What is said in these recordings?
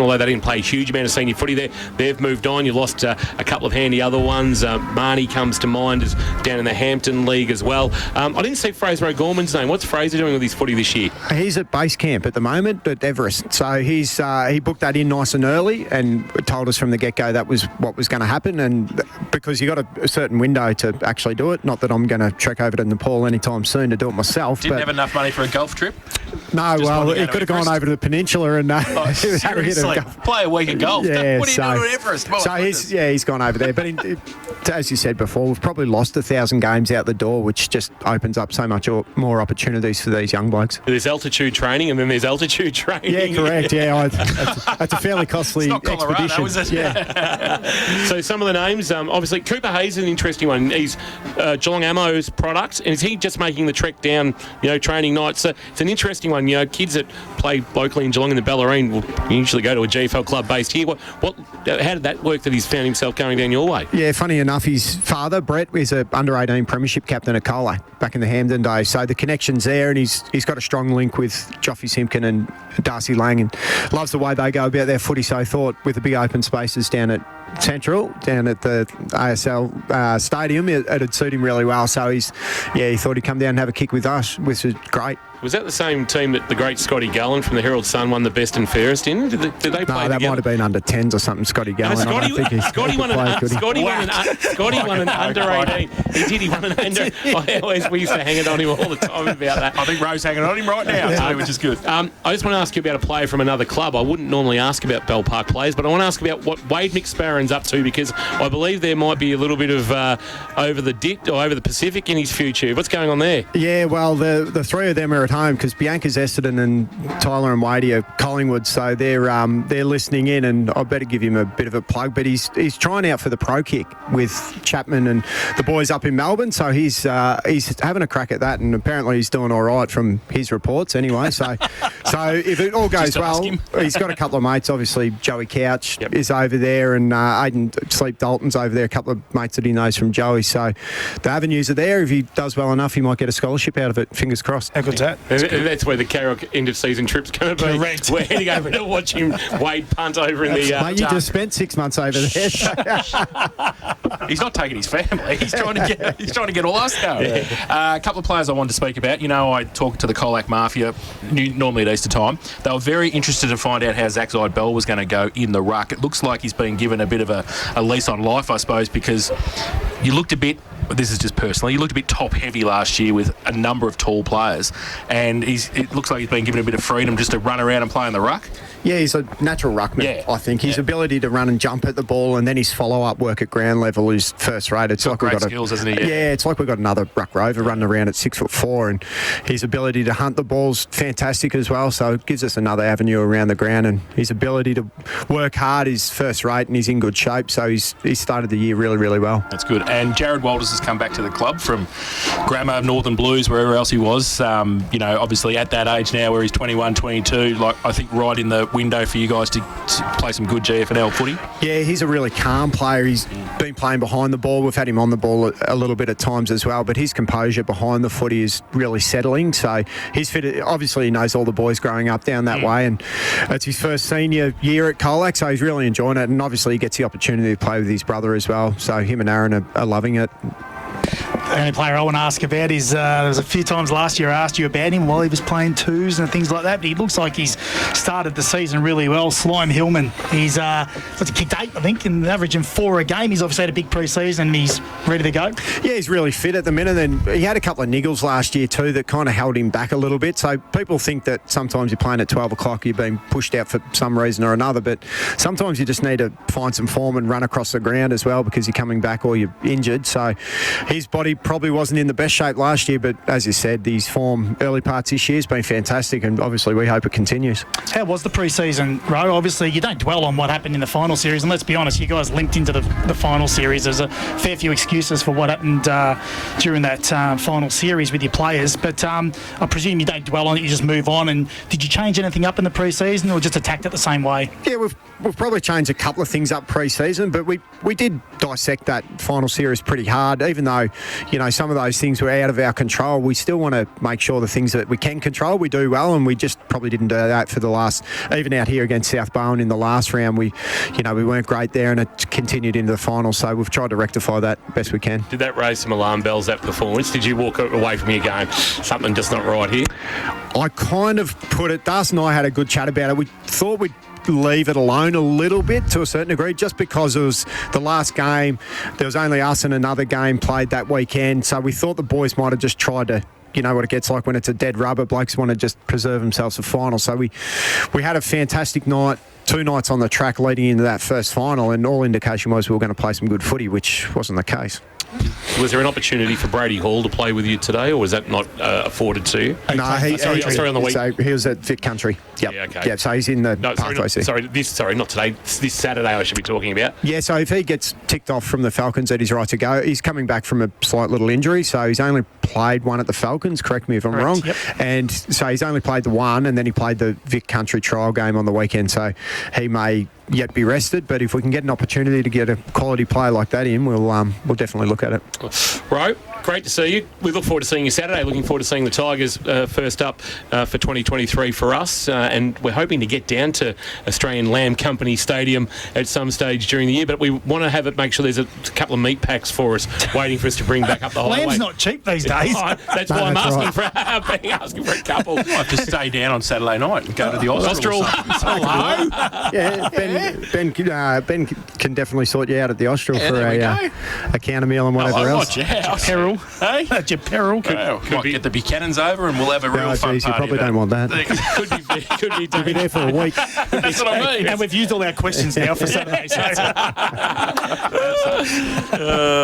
although they didn't play a huge amount of senior footy there. They've moved on. You lost a couple of handy other ones. Marnie comes to mind, as down in the Hampton League as well. I didn't see Fraser O'Gorman's name. What's Fraser doing with his footy this year? He's at base camp at the moment at Everest. So he booked that in nice and early and told us from the get-go that was what was going to happen. And because you got a certain window to actually do it, not that I'm going to trek over to Nepal anytime soon to do it myself. Didn't have enough money for a golf trip? No, well, he could have gone over to the peninsula and seriously, play a week of golf. Yeah, what are you doing at Everest? So he's gone over there. But as you said before, we've probably lost 1,000 games out the door, which just opens up so much more opportunities for these young blokes. There's altitude training and then there's altitude training. Yeah, correct. Yeah, that's a fairly costly expedition. Is it? Yeah. So some of the names, obviously Cooper Hayes is an interesting one. He's Geelong Ammo's product, and is he just making the trek down, training nights? So it's an interesting one. Kids that play locally in Geelong in the Bellarine will usually go to a GFL club based here. How did that work that he's found himself going down your way? Yeah, funny enough, his father, Brett, is an under-18 premiership captain at Cole back in the Hampden days. So the connection's there, and he's got a strong link with Joffy Simpkin and Darcy Lang, and loves the way they go about their footy. So I thought with the big open spaces down at Central, down at the ASL stadium, it'd suit him really well. So he thought he'd come down and have a kick with us, which was great. Was that the same team that the great Scotty Gallen from the Herald Sun won the best and fairest in? Did they play together? No, that might have been under 10s or something, Scotty Gallen. Scotty won an under 18. He did. He won an under. We used to hang it on him all the time about that. I think Rose hanging on him right now, which is good. I just want to ask you about a player from another club. I wouldn't normally ask about Bell Park players, but I want to ask about what Wade McSparron's up to, because I believe there might be a little bit of over the Pacific in his future. What's going on there? Yeah, well, the three of them are at home because Bianca's Essendon and Tyler and Wadey are Collingwood, so they're listening in, and I better give him a bit of a plug. But he's trying out for the pro kick with Chapman and the boys up in Melbourne, so he's having a crack at that, and apparently he's doing all right from his reports anyway. So if it all goes well, he's got a couple of mates. Obviously, Joey Couch is over there, and Aidan Sleep Dalton's over there. A couple of mates that he knows from Joey. So the avenues are there. If he does well enough, he might get a scholarship out of it. Fingers crossed. How good's that? That's where the Carrick end of season trip's going to be. Correct. We're heading over to watch him Wade punt over in the. Mate, you just spent 6 months over there. He's not taking his family. He's trying to get all us going. A couple of players I wanted to speak about. I talked to the Colac Mafia normally at Easter time. They were very interested to find out how Zach Zyde-Bell was going to go in the ruck. It looks like he's been given a bit of a lease on life, I suppose, because you looked a bit. This is just personally. You looked a bit top-heavy last year with a number of tall players, and it looks like he's been given a bit of freedom just to run around and play in the ruck. Yeah, he's a natural ruckman, I think. His ability to run and jump at the ball, and then his follow-up work at ground level is first-rate. It's like great skills, hasn't he? Yeah, it's like we've got another ruck rover running around at 6'4", and his ability to hunt the ball's fantastic as well, so it gives us another avenue around the ground, and his ability to work hard is first-rate, and he's in good shape, so he started the year really, really well. That's good. And Jared Walters has come back to the club from Grammar, Northern Blues, wherever else he was. Obviously at that age now where he's 21, 22, I think right in the window for you guys to play some good GFNL footy. Yeah, he's a really calm player. He's been playing behind the ball. We've had him on the ball a little bit at times as well, but his composure behind the footy is really settling. So he's fit. Obviously, he knows all the boys growing up down that way, and it's his first senior year at Colac, so he's really enjoying it. And obviously, he gets the opportunity to play with his brother as well. So him and Aaron are loving it. The only player I want to ask about is there was a few times last year I asked you about him while he was playing twos and things like that, but he looks like he's started the season really well. Slime Hillman, he's kicked 8, I think, and averaging 4 a game. He's obviously had a big pre-season and he's ready to go. Yeah, he's really fit at the minute, and he had a couple of niggles last year too that kind of held him back a little bit. So people think that sometimes you're playing at 12 o'clock, you're being pushed out for some reason or another, but sometimes you just need to find some form and run across the ground as well because you're coming back or you're injured. So his body probably wasn't in the best shape last year, but as you said, his form early parts this year has been fantastic, and obviously we hope it continues. How was the pre-season, Ro? Obviously you don't dwell on what happened in the final series, and let's be honest, you guys linked into the final series. There's a fair few excuses for what happened during that final series with your players, but I presume you don't dwell on it, you just move on. And did you change anything up in the pre-season or just attacked it the same way? Yeah, we've probably changed a couple of things up pre-season, but we did dissect that final series pretty hard, even though some of those things were out of our control. We still want to make sure the things that we can control, we do well, and we just probably didn't do that for the last, even out here against South Barwon in the last round, we weren't great there, and it continued into the final, so we've tried to rectify that best we can. Did that raise some alarm bells, that performance? Did you walk away from your game, something just not right here? I kind of put it, Dust and I had a good chat about it. We thought we'd leave it alone a little bit to a certain degree, just because it was the last game. There was only us and another game played that weekend, so we thought the boys might have just tried to, you know what it gets like when it's a dead rubber. Blokes want to just preserve themselves for final. So we had a fantastic night, 2 nights on the track leading into that first final, and all indication was we were going to play some good footy, which wasn't the case. Was there an opportunity for Brady Hall to play with you today, or was that not afforded to you? No, sorry, on the week. So he was at Vic Country. Yep. Yeah, okay. Yeah, so he's in the Sorry, not today. This Saturday I should be talking about. Yeah, so if he gets ticked off from the Falcons, that he's right to go. He's coming back from a slight little injury, so he's only played one at the Falcons, correct me if I'm wrong. Yep. And so he's only played the one, and then he played the Vic Country trial game on the weekend, so he may yet be rested, but if we can get an opportunity to get a quality player like that in, we'll definitely look at it. Ro, great to see you. We look forward to seeing you Saturday. Looking forward to seeing the Tigers first up for 2023 for us, and we're hoping to get down to Australian Lamb Company Stadium at some stage during the year, but we want to have it, make sure there's a couple of meat packs for us waiting for us to bring back up the highway. Lamb's not cheap these days. That's why I'm asking for a couple. I have to stay down on Saturday night and go to the Austral. Hello. Yeah, Ben can definitely sort you out at the Austral for a counter meal and whatever else. Peril. Hey? That's your peril. Might get the Buchanans over and we'll have a real fun geez, you party. probably don't want that. Could be You'll be there for a week. That's what I mean. And we've used all our questions now for Saturday. So.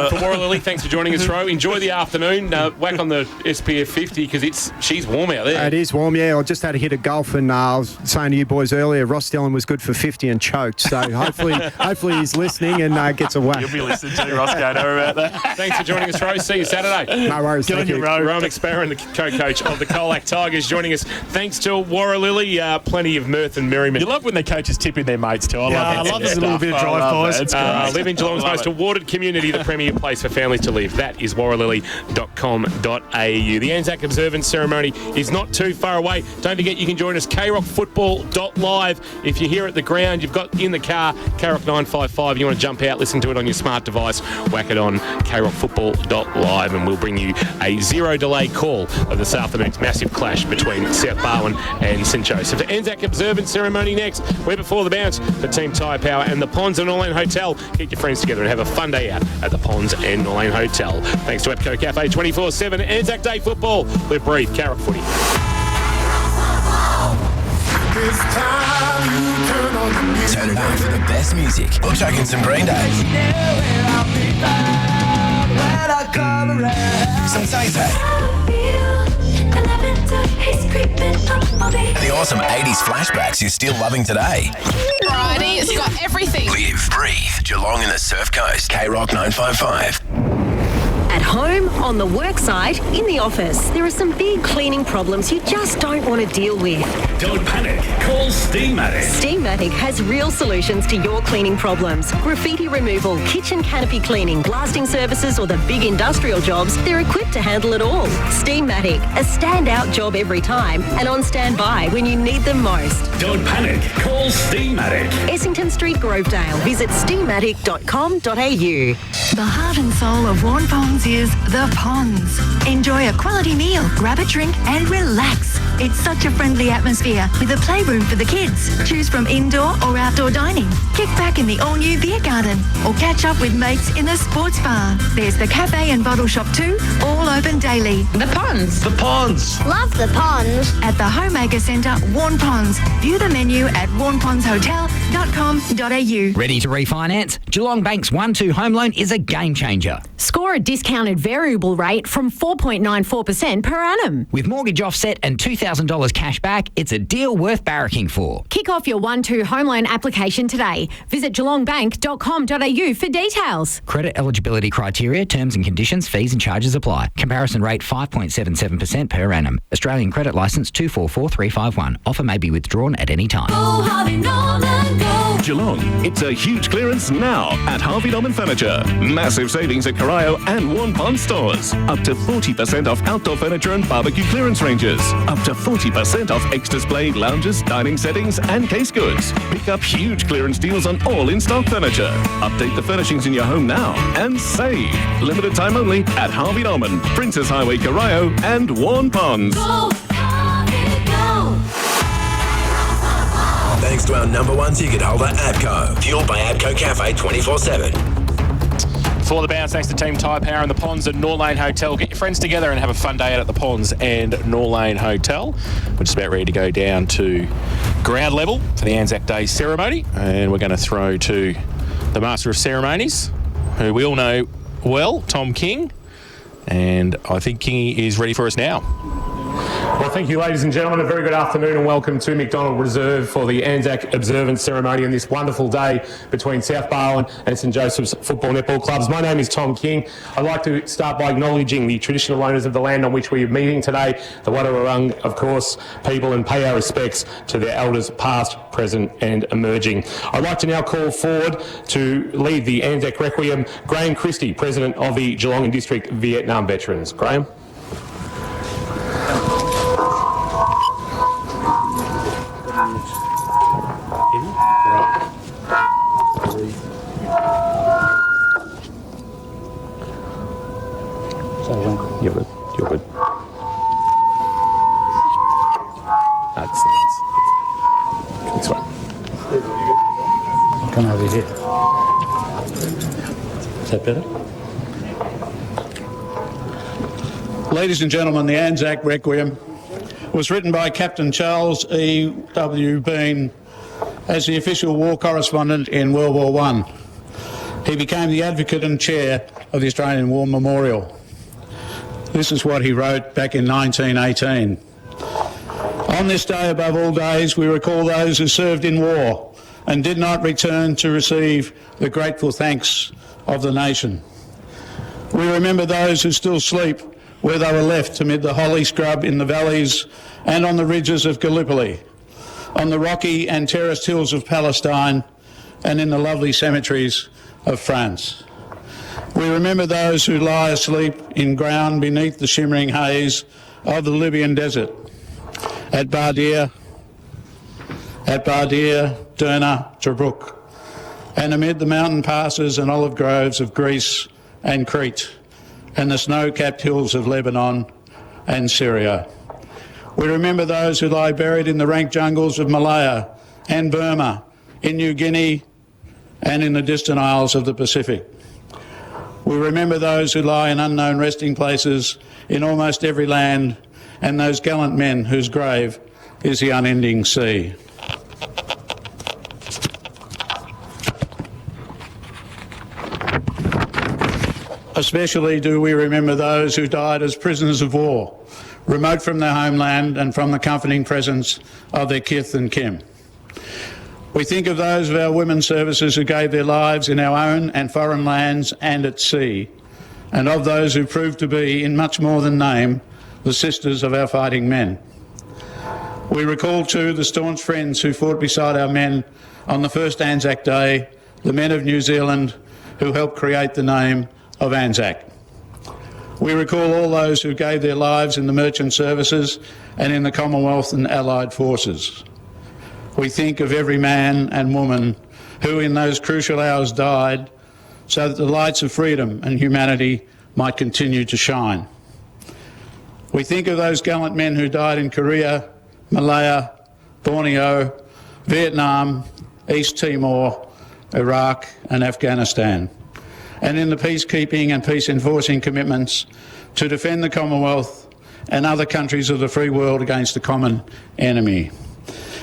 For Maura Lily, thanks for joining us, Ro. Enjoy the afternoon. Whack on the SPF 50 because she's warm out there. It is warm, yeah. I just had a hit of golf, and I was saying to you boys earlier, Ross Dillon was good for 50 and choked. So hopefully he's listening and gets a whack. You'll be listening to Ross going over about that. Thanks for joining us, Ro. See you Saturday. No worries. Good on you, Ro. Rowan McSparrow, the co-coach of the Colac Tigers, joining us. Thanks to Maura Lily. Plenty of mirth and merriment. You love when the coaches tip in their mates too. I love this little bit of drive, boys. Live in Geelong's most awarded community, the premier place for families to live. That is warralily.com.au. The Anzac Observance ceremony is not too far away. Don't forget you can join us, krockfootball.live. If you're here at the ground, you've got in the car, KROC 955, you want to jump out, listen to it on your smart device, whack it on krockfootball.live, and we'll bring you a zero delay call of this afternoon's massive clash between South Barwon and St Joseph. The Anzac Observance ceremony next. We're before the bounce for Team Tyre Power and the Ponds and Norlane Hotel. Get your friends together and have a fun day out at the Ponds and Norlane Hotel. Thanks to Epco Cafe 24/7. Anzac Day football. Live, breathe, KROC footy. Turn it on for the best music. We'll chuck in some Green Day. Some Tay-Tay. The awesome 80s flashbacks you're still loving today. Variety, it's got everything. Live, breathe, Geelong in the Surf Coast. KROC 955. At home, on the work site, in the office, there are some big cleaning problems you just don't want to deal with. Don't panic. Call Steamatic. Steamatic has real solutions to your cleaning problems. Graffiti removal, kitchen canopy cleaning, blasting services, or the big industrial jobs, they're equipped to handle it all. Steamatic, a standout job every time and on standby when you need them most. Don't panic. Call Steamatic. Essington Street, Grovedale. Visit steamatic.com.au. The heart and soul of Warn Ponds is The Ponds. Enjoy a quality meal, grab a drink and relax. It's such a friendly atmosphere with a playroom for the kids. Choose from indoor or outdoor dining. Kick back in the all-new beer garden or catch up with mates in the sports bar. There's the cafe and bottle shop too, all open daily. The Ponds. The Ponds. Love The Ponds. At the Homemaker Centre, Warn Ponds. View the menu at warnpondshotel.com.au. Ready to refinance? Geelong Bank's 1-2 home loan is a game changer. Score a discounted variable rate from 4.94% per annum. With mortgage offset and $2,000 cash back, it's a deal worth barracking for. Kick off your 1-2 home loan application today. Visit geelongbank.com.au for details. Credit eligibility criteria, terms and conditions, fees and charges apply. Comparison rate 5.77% per annum. Australian credit licence 244351. Offer may be withdrawn at any time. Go Harvey Norman, go. Geelong. It's a huge clearance now at Harvey Norman Furniture. Massive savings at Corio and Warn Pond stores. Up to 40% off outdoor furniture and barbecue clearance ranges. Up to 40% off ex-display lounges, dining settings and case goods. Pick up huge clearance deals on all in-stock furniture. Update the furnishings in your home now and save. Limited time only at Harvey Norman, Princess Highway, Corio and Warn Ponds. Thanks to our number one ticket holder, ABCO. Fueled by ABCO Cafe 24/7. For the bounce, thanks to Team Tyre Power and the Ponds at Norlane Hotel. Get your friends together and have a fun day out at the Ponds and Norlane Hotel. We're just about ready to go down to ground level for the Anzac Day ceremony. And we're going to throw to the Master of Ceremonies, who we all know well, Tom King. And I think Kingy is ready for us now. Well, thank you, ladies and gentlemen. A very good afternoon and welcome to McDonald Reserve for the Anzac Observance Ceremony on this wonderful day between South Barwon and St Joseph's Football Netball Clubs. My name is Tom King. I'd like to start by acknowledging the traditional owners of the land on which we are meeting today, the Wadawurrung, of course, people, and pay our respects to their elders past, present and emerging. I'd like to now call forward to lead the Anzac Requiem, Graham Christie, President of the Geelong and District Vietnam Veterans. Graham. You're good. You're good. That's this one. Come over here. Is that better? Ladies and gentlemen, the Anzac Requiem was written by Captain Charles E. W. Bean as the official war correspondent in World War I. He became the advocate and chair of the Australian War Memorial. This is what he wrote back in 1918. On this day, above all days, we recall those who served in war and did not return to receive the grateful thanks of the nation. We remember those who still sleep where they were left amid the holly scrub in the valleys and on the ridges of Gallipoli, on the rocky and terraced hills of Palestine, and in the lovely cemeteries of France. We remember those who lie asleep in ground beneath the shimmering haze of the Libyan desert, at Bardia, Derna, Tobruk, and amid the mountain passes and olive groves of Greece and Crete, and the snow-capped hills of Lebanon and Syria. We remember those who lie buried in the rank jungles of Malaya and Burma, in New Guinea and in the distant isles of the Pacific. We remember those who lie in unknown resting places in almost every land, and those gallant men whose grave is the unending sea. Especially do we remember those who died as prisoners of war, remote from their homeland and from the comforting presence of their kith and kin. We think of those of our women's services who gave their lives in our own and foreign lands and at sea, and of those who proved to be, in much more than name, the sisters of our fighting men. We recall too the staunch friends who fought beside our men on the first Anzac Day, the men of New Zealand who helped create the name of Anzac. We recall all those who gave their lives in the merchant services and in the Commonwealth and Allied forces. We think of every man and woman who in those crucial hours died so that the lights of freedom and humanity might continue to shine. We think of those gallant men who died in Korea, Malaya, Borneo, Vietnam, East Timor, Iraq and Afghanistan, and in the peacekeeping and peace enforcing commitments to defend the Commonwealth and other countries of the free world against a common enemy.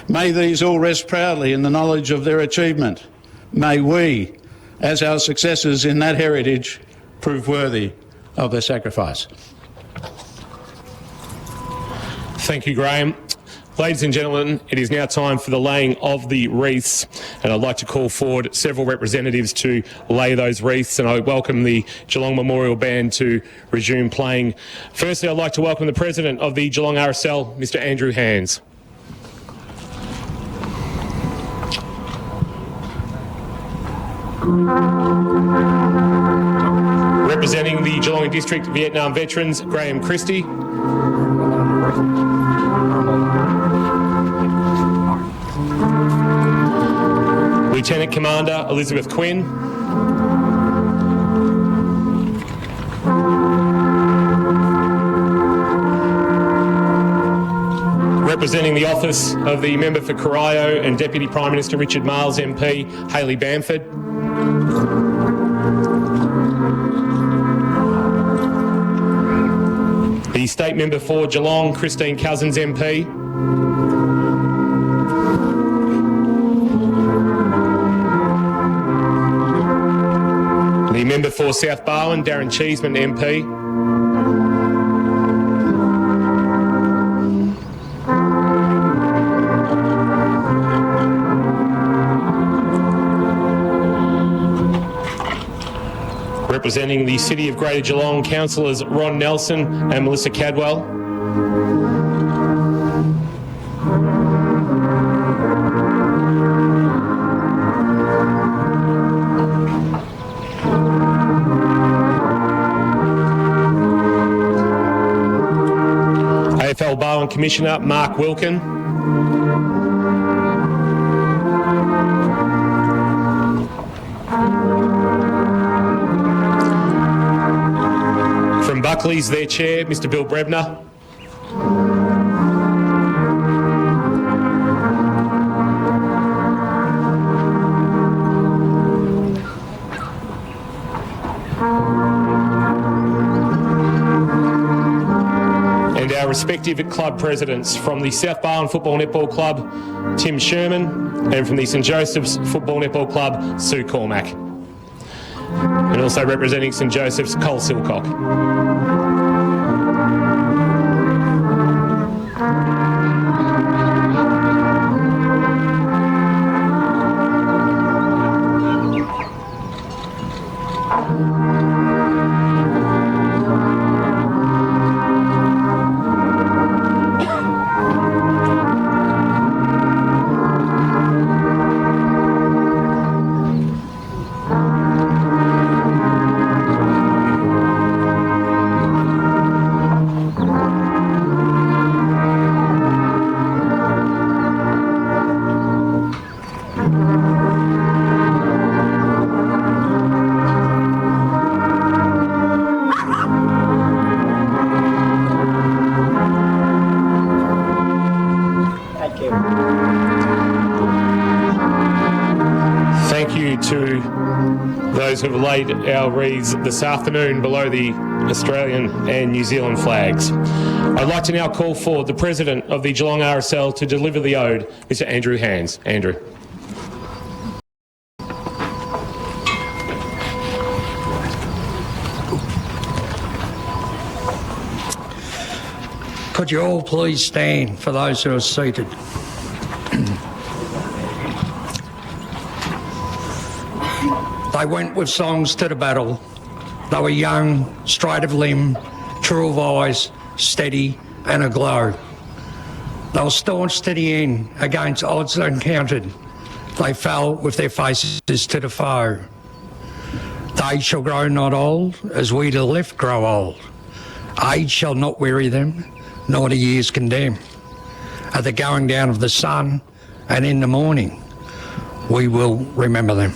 May these all rest proudly in the knowledge of their achievement. May we, as our successors in that heritage, prove worthy of their sacrifice. Thank you, Graham. Ladies and gentlemen, it is now time for the laying of the wreaths, and I'd like to call forward several representatives to lay those wreaths, and I welcome the Geelong Memorial Band to resume playing. Firstly, I'd like to welcome the President of the Geelong RSL, Mr. Andrew Hands. Representing the Geelong District Vietnam Veterans, Graham Christie. Lieutenant Commander Elizabeth Quinn. Representing the office of the Member for Corio and Deputy Prime Minister Richard Marles MP, Hayley Bamford. The State Member for Geelong, Christine Cousins MP. The Member for South Barwon, Darren Cheeseman MP. Representing the City of Greater Geelong, Councillors Ron Nelson and Melissa Cadwell. AFL Barwon Commissioner Mark Wilkin. From Buckley's, their chair, Mr. Bill Brebner. And our respective club presidents, from the South Barwon Football Netball Club, Tim Sherman, and from the St Joseph's Football Netball Club, Sue Cormack. And also representing St Joseph's, Cole Silcock. Thank you to those who have laid our wreaths this afternoon below the Australian and New Zealand flags. I'd like to now call for the President of the Geelong RSL to deliver the ode, Mr. Andrew Hands. Andrew. Could you all please stand for those who are seated? They went with songs to the battle. They were young, straight of limb, true of eyes, steady and aglow. They were staunch to the end against odds encountered. They fell with their faces to the foe. They shall grow not old as we to the left grow old. Age shall not weary them, nor the years condemn. At the going down of the sun and in the morning, we will remember them.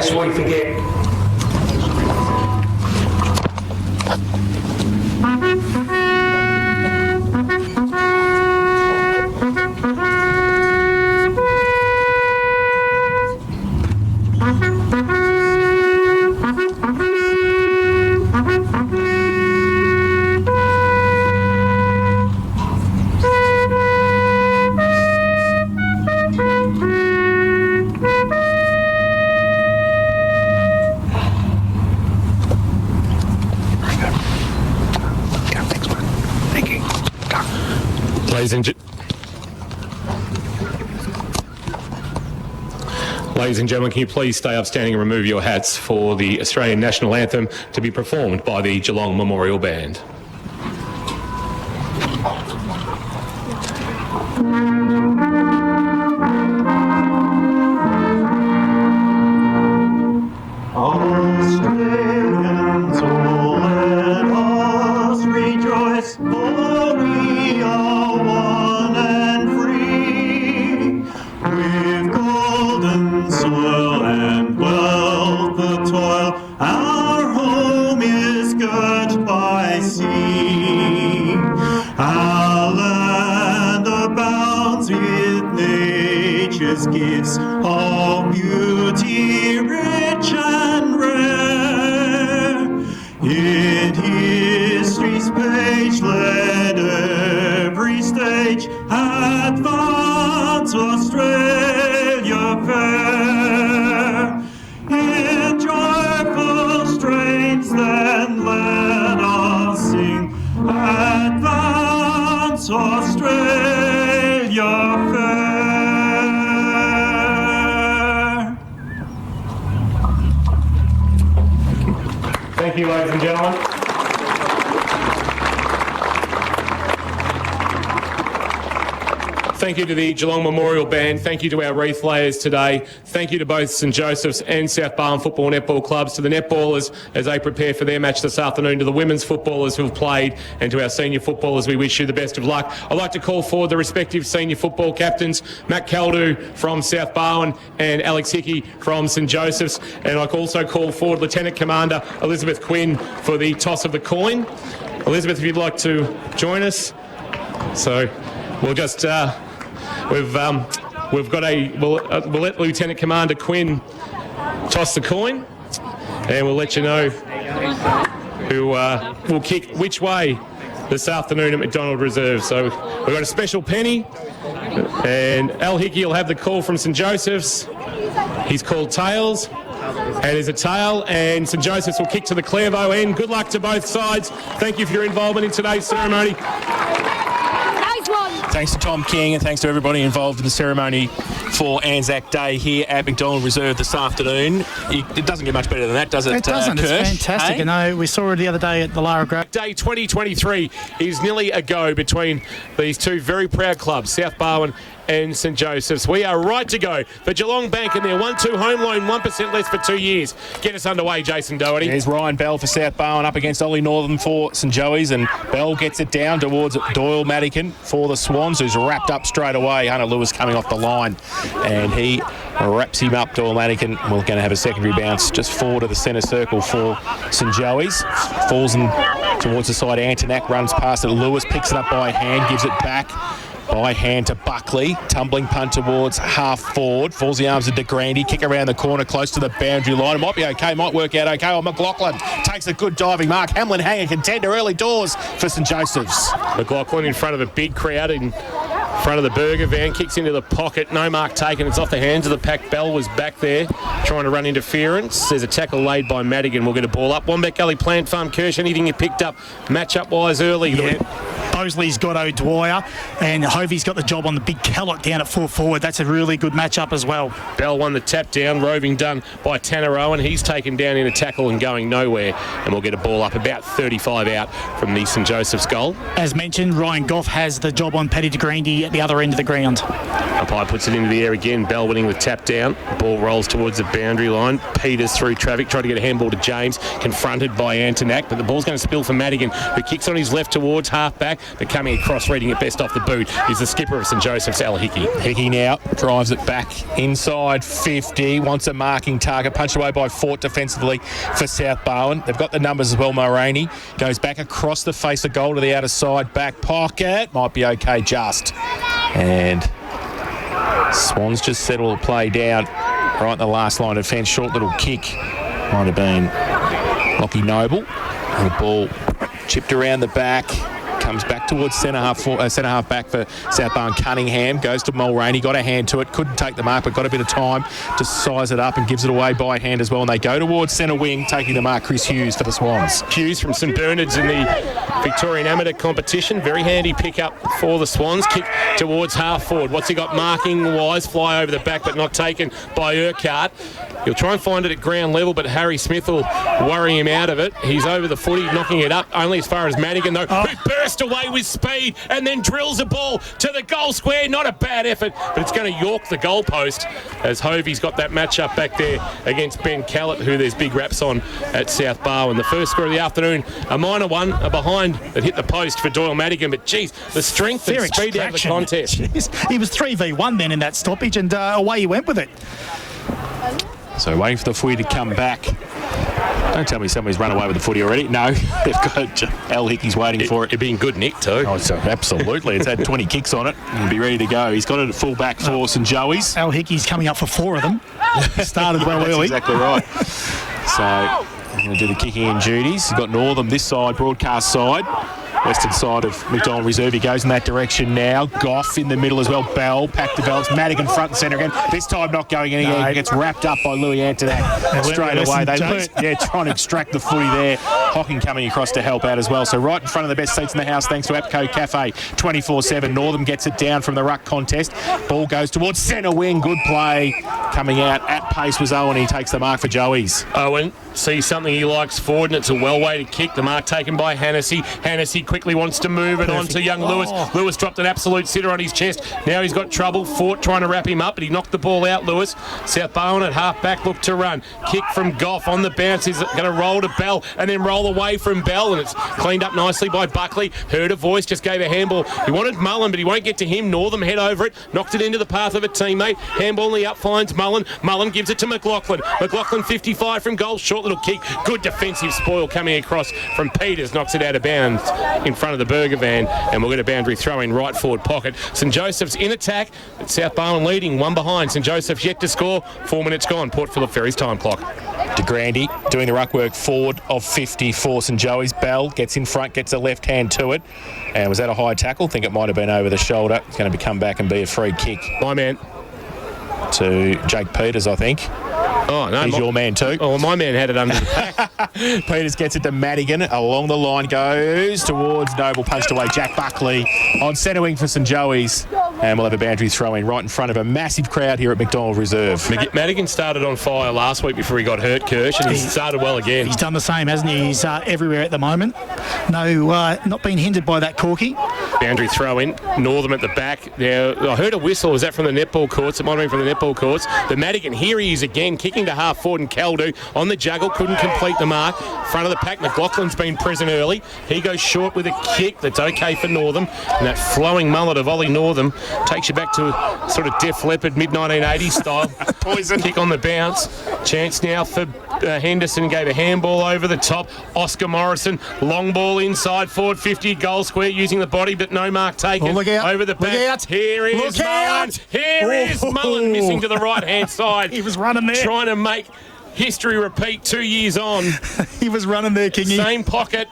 lest we forget. Ladies and gentlemen, can you please stay up standing and remove your hats for the Australian National Anthem to be performed by the Geelong Memorial Band. Australians, oh let us rejoice, for we are one and free. With golden soil and wealth the toil, our home is girt by sea. Our land abounds with nature's gifts of beauty rich and rare. In history's page let every stage advance Australia fair. In joyful strains then let us sing, advance Australia fair. Thank you, ladies and gentlemen. Thank you to the Geelong Memorial Band. Thank you to our wreath layers today. Thank you to both St Joseph's and South Barwon Football Netball Clubs, to the netballers as they prepare for their match this afternoon, to the women's footballers who have played, and to our senior footballers, we wish you the best of luck. I'd like to call forward the respective senior football captains, Matt Caldew from South Barwon and Alex Hickey from St Joseph's. And I also call forward Lieutenant Commander Elizabeth Quinn for the toss of the coin. Elizabeth, if you'd like to join us. So we'll just... We'll let Lieutenant Commander Quinn toss the coin, and we'll let you know who will kick which way this afternoon at McDonald Reserve. So we've got a special penny, and Al Hickey will have the call from St Joseph's. He's called tails, and there's a tail, and St Joseph's will kick to the Clairvaux end. Good luck to both sides. Thank you for your involvement in today's ceremony. Thanks to Tom King, and thanks to everybody involved in the ceremony for Anzac Day here at McDonald Reserve this afternoon. It doesn't get much better than that, does it? It doesn't. Kirsch? It's fantastic. Hey? You know, we saw it the other day at the Lara Grove. Day 2023 is nearly a go between these two very proud clubs, South Barwon and St Joseph's. We are right to go for Geelong Bank and their 1-2 home loan, 1% less for 2 years. Get us underway, Jason Doherty. There's Ryan Bell for South Barwon up against Ollie Northern for St Joey's, and Bell gets it down towards Doyle Madigan for the Swans, who's wrapped up straight away. Hunter Lewis coming off the line, and he wraps him up, Doyle Madigan. We're going to have a secondary bounce just forward of the centre circle for St Joey's. Falls in towards the side. Antonak runs past it. Lewis picks it up by hand, gives it back by hand to Buckley. Tumbling punt towards half forward. Falls the arms of De Grande. Kick around the corner close to the boundary line. It might be okay. Might work out okay. Oh, McLaughlin takes a good diving mark. Hamlin Hanger contender early doors for St Joseph's. McLaughlin in front of a big crowd in front of the burger van. Kicks into the pocket. No mark taken. It's off the hands of the pack. Bell was back there trying to run interference. There's a tackle laid by Madigan. We'll get a ball up. Wombat Gully Plant Farm. Kirsch, anything you picked up matchup-wise early? Yeah. Bosley's got O'Dwyer, and Hovey's got the job on the big Kellett down at full forward. That's a really good matchup as well. Bell won the tap down, roving done by Tanner Owen. He's taken down in a tackle and going nowhere, and we'll get a ball up about 35 out from the St Joseph's goal. As mentioned, Ryan Goff has the job on Paddy de Grande at the other end of the ground. Umpire puts it into the air again. Bell winning the tap down. Ball rolls towards the boundary line. Peters through traffic, trying to get a handball to James, confronted by Antonak, but the ball's going to spill for Madigan, who kicks on his left towards half back. but coming across, reading it best off the boot, is the skipper of St Joseph's, Al Hickey. Hickey now drives it back inside 50, wants a marking target, punched away by Fort defensively for South Barwon. They've got the numbers as well. Mulroney goes back across the face of goal to the outer side, back pocket, might be okay just. And Swans just settle the play down right in the last line of defence. Short little kick, might have been Lockie Noble. And the ball chipped around the back. Comes back towards centre half back for South Barwon. Cunningham goes to Mulroney, got a hand to it, couldn't take the mark, but got a bit of time to size it up and gives it away by hand as well. And they go towards centre wing, taking the mark, Chris Hughes for the Swans. Hughes from St Bernard's in the Victorian Amateur competition. Very handy pick-up for the Swans. Kick towards half forward. What's he got marking-wise? Fly over the back, but not taken by Urquhart. He'll try and find it at ground level, but Harry Smith will worry him out of it. He's over the footy, knocking it up, only as far as Madigan, though, who burst away with speed and then drills a ball to the goal square. Not a bad effort, but it's going to york the goalpost as Hovey's got that match-up back there against Ben Callett, who there's big raps on at South Barwon. The first score of the afternoon, a minor one, a behind that hit the post for Doyle Madigan, but geez, the strength and speed out of the contest. Jeez. He was 3v1 then in that stoppage, and away he went with it. So waiting for the footy to come back. Don't tell me somebody's run away with the footy already. No, they've got Al Hickey's waiting for it. It'd been good nick too. Oh, so absolutely. It's had 20 kicks on it and be ready to go. He's got it at full back for St Joey's. Al Hickey's coming up for 4 of them. Started well early. That's exactly right. So he's going to do the kicking in duties. He's got Northam this side, broadcast side. Western side of McDonald Reserve. He goes in that direction now. Goff in the middle as well. Bell, pack develops. Madigan front and centre again. This time not going anywhere. No. Gets wrapped up by Louis Antonac straight away. They trying to extract the footy there. Hocking coming across to help out as well. So right in front of the best seats in the house thanks to APCO Cafe 24/7. Northam gets it down from the ruck contest. Ball goes towards centre wing. Good play. Coming out at pace was Owen. He takes the mark for Joey's. Owen sees something he likes forward, and it's a well-weighted kick. The mark taken by Hannessy. Hannessy quickly wants to move it on to young Lewis. Lewis dropped an absolute sitter on his chest. Now he's got trouble. Fort trying to wrap him up, but he knocked the ball out, Lewis. South Barwon at half-back look to run. Kick from Goff on the bounce. He's going to roll to Bell and then roll away from Bell, and it's cleaned up nicely by Buckley. Heard a voice, just gave a handball. He wanted Mullen, but he won't get to him. Northam head over it. Knocked it into the path of a teammate. Handball in the up finds Mullen. Mullen gives it to McLaughlin. McLaughlin 55 from goal. Short little kick. Good defensive spoil coming across from Peters. Knocks it out of bounds in front of the Burger van, and we'll get a boundary throw in right forward pocket. St Joseph's in attack, but South Barwon leading, one behind. St Joseph's yet to score. 4 minutes gone. Port Phillip Ferry's time clock. De Grande doing the ruck work forward of 50 for St Joey's. Bell gets in front, gets a left hand to it. And was that a high tackle? I think it might have been over the shoulder. It's going to come back and be a free kick. My man. To Jake Peters, I think. Oh, no. He's your man too. Oh, well, my man had it under the pack. Peters gets it to Madigan. Along the line goes towards Noble. Punched away. Jack Buckley on centre wing for St Joey's. And we'll have a boundary throw in right in front of a massive crowd here at McDonald Reserve. Madigan started on fire last week before he got hurt, Kirsch, and he's started well again. He's done the same, hasn't he? He's everywhere at the moment. No, not being hindered by that corky. Boundary throw in. Northam at the back. Now, I heard a whistle. Was that from the netball courts? It might have been from the netball courts. The Madigan, here he is again, kicking to half forward, and Caldu on the juggle, couldn't complete the mark. Front of the pack, McLaughlin's been present early. He goes short with a kick that's okay for Northam. And that flowing mullet of Ollie Northam takes you back to sort of Def Leppard mid-1980s style. Poison. Kick on the bounce. Chance now for Henderson, gave a handball over the top. Oscar Morrison, long ball inside, forward 50, goal square, using the body, but no mark taken. Oh, look out. Over the back. Look out. Here is Mullen. Here is Mullen, missing to the right-hand side. He was running there. Trying to make history repeat 2 years on. He was running there, Kingy. Same pocket.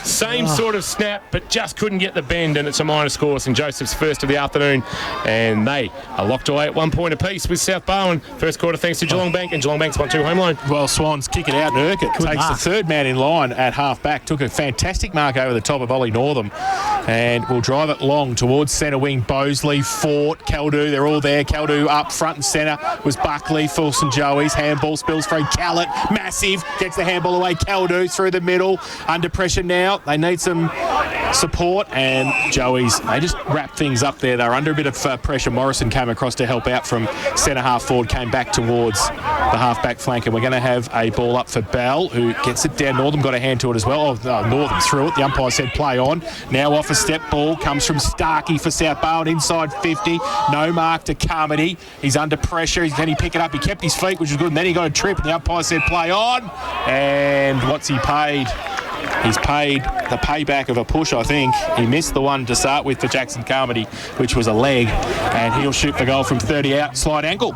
Same sort of snap, but just couldn't get the bend, and it's a minor score. St Joseph's first of the afternoon, and they are locked away at 1 point apiece with South Barwon. First quarter thanks to Geelong Bank, and Geelong Bank's 1-2 home line. Well, Swans kick it out, and Urquhart takes the third man in line at half-back. Took a fantastic mark over the top of Ollie Northam, and will drive it long towards centre wing. Bosley, Fort, Caldu, they're all there. Caldu up front and centre was Buckley for St Joey's. Handball spills free. Callett, massive, gets the handball away. Caldu through the middle, under pressure now. They need some support, and Joey's, they just wrap things up there. They were under a bit of pressure. Morrison came across to help out from centre half forward, came back towards the half-back flank, and we're going to have a ball up for Bell, who gets it down. Northam got a hand to it as well. Northam threw it. The umpire said play on. Now off a step ball, comes from Starkey for South Barwon, inside 50. No mark to Carmody. He's under pressure. Can he pick it up? He kept his feet, which was good, and then he got a trip, and the umpire said play on. And what's he paid? He's paid the payback of a push, I think. He missed the one to start with for Jackson Carmody, which was a leg, and he'll shoot the goal from 30 out, slide ankle.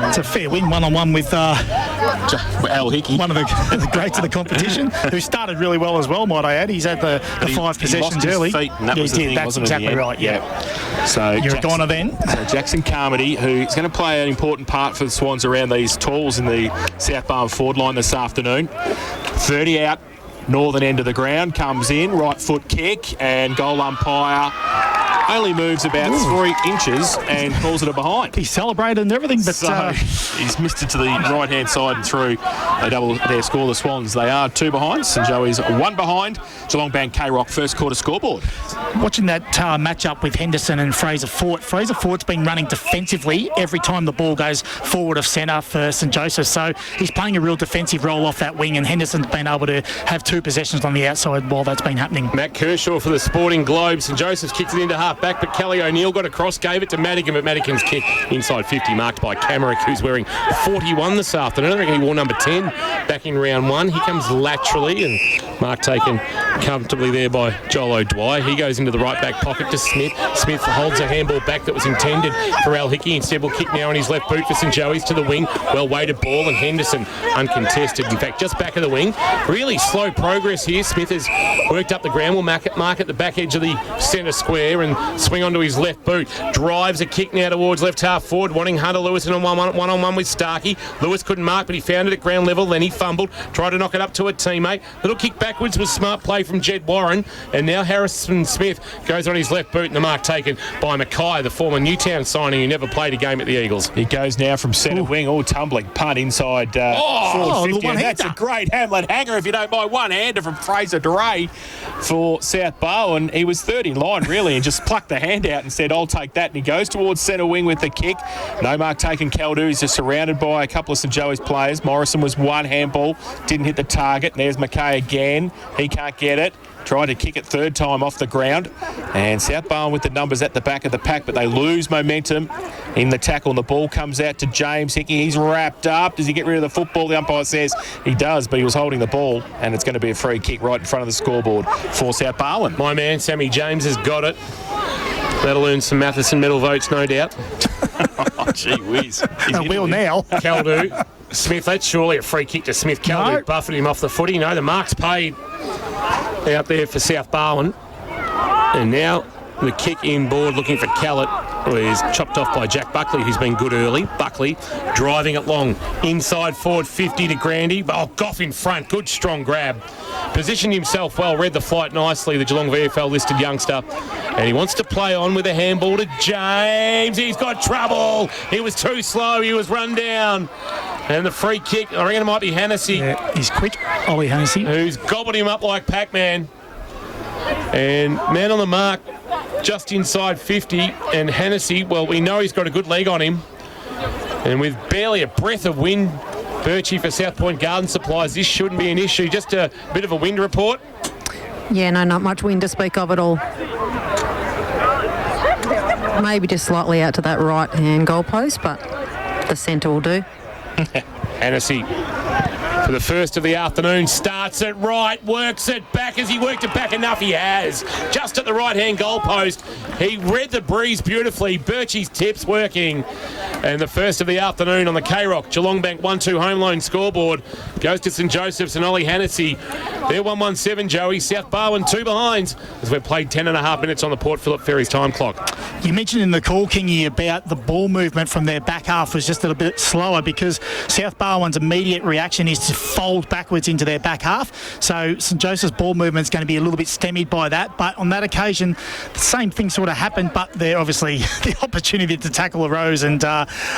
It's a fair win, one-on-one with Al Hickey, one of the greats of the competition, who started really well as well, might I add. He's had the 5 possessions early. Feet, and that was the thing, that's exactly right, yeah. So you're a goner then. So Jackson Carmody, who's going to play an important part for the Swans around these talls in the South Barwon forward line this afternoon. 30 out, northern end of the ground, comes in, right foot kick, and goal umpire only moves about 3 inches and calls it a behind. He celebrated and everything, but so he's missed it to the right-hand side and through. They double their score, the Swans. They are 2 behind. St Joey's 1 behind. Geelong Bank K-Rock first quarter scoreboard. Watching that match-up with Henderson and Fraser Fort. Fraser Fort's been running defensively every time the ball goes forward of centre for St Joseph, so he's playing a real defensive role off that wing, and Henderson's been able to have 2 possessions on the outside while that's been happening. Matt Kershaw for the Sporting Globe. St Joseph's kicked it into half-back, but Kelly O'Neill got across, gave it to Madigan, but Madigan's kick inside 50, marked by Camerick, who's wearing 41 this afternoon. I reckon he wore number 10 back in round 1. He comes laterally, and mark taken comfortably there by Joel O'Dwyer. He goes into the right-back pocket to Smith. Smith holds a handball back that was intended for Al Hickey. Instead, will kick now on his left boot for St Joey's to the wing. Well-weighted ball, and Henderson uncontested. In fact, just back of the wing. Really slow progress here. Smith has worked up the ground. Will mark at the back edge of the centre square and swing onto his left boot. Drives a kick now towards left half forward, wanting Hunter Lewis in one-on-one with Starkey. Lewis couldn't mark, but he found it at ground level. Then he fumbled, tried to knock it up to a teammate. Little kick backwards was smart play from Jed Warren, and now Harrison Smith goes on his left boot, and the mark taken by Mackay, the former Newtown signing who never played a game at the Eagles. He goes now from centre wing, all tumbling punt inside forward 50, and that's a great Hamlet hanger, if you don't mind. One-hander from Fraser Duray for South Barwon. He was third in line, really, and just plucked the hand out and said, I'll take that. And he goes towards centre wing with the kick. No mark taken. Caldu is just surrounded by a couple of St Joey's players. Morrison was one handball, didn't hit the target. And there's Mackay again. He can't get it. Tried to kick it third time off the ground. And South Barwon with the numbers at the back of the pack, but they lose momentum in the tackle. And the ball comes out to James Hickey. He's wrapped up. Does he get rid of the football? The umpire says he does, but he was holding the ball, and it's going to be a free kick right in front of the scoreboard for South Barwon. My man, Sammy James, has got it. That'll earn some Matheson medal votes, no doubt. Oh, gee whiz. Will now. Caldu. Smith, that's surely a free kick to Smith. Caldu buffeted him off the footy. No, the mark's paid out there for South Barwon. And now the kick inboard looking for Callett, who is chopped off by Jack Buckley, who's been good early. Buckley driving it long. Inside forward 50 to Grandy. Oh, Goff in front. Good strong grab. Positioned himself well, read the flight nicely, the Geelong VFL listed youngster. And he wants to play on with a handball to James. He's got trouble. He was too slow. He was run down. And the free kick, I reckon it might be Hennessy. Yeah, he's quick. Ollie Hennessy. Who's gobbled him up like Pac-Man. And man on the mark, just inside 50. And Hennessy, well, we know he's got a good leg on him. And with barely a breath of wind, Birchie for South Point Garden Supplies, this shouldn't be an issue. Just a bit of a wind report. Yeah, no, not much wind to speak of at all. Maybe just slightly out to that right-hand goalpost, but the centre will do. Hennessy for the first of the afternoon, starts it right, works it back. Has he worked it back enough? He has. Just at the right-hand goalpost. He read the breeze beautifully. Birchie's tips working. And the first of the afternoon on the K-Rock Geelong Bank 1-2 home loan scoreboard goes to St Joseph's and Ollie Hennessy. They're 1-1-7, Joey. South Barwon 2 behinds as we've played 10.5 minutes on the Port Phillip Ferries time clock. You mentioned in the call, Kingy, about the ball movement from their back half was just a little bit slower because South Barwon's immediate reaction is to fold backwards into their back half. So St Joseph's ball movement is going to be a little bit stymied by that. But on that occasion, the same thing sort of happened, but there obviously the opportunity to tackle arose, and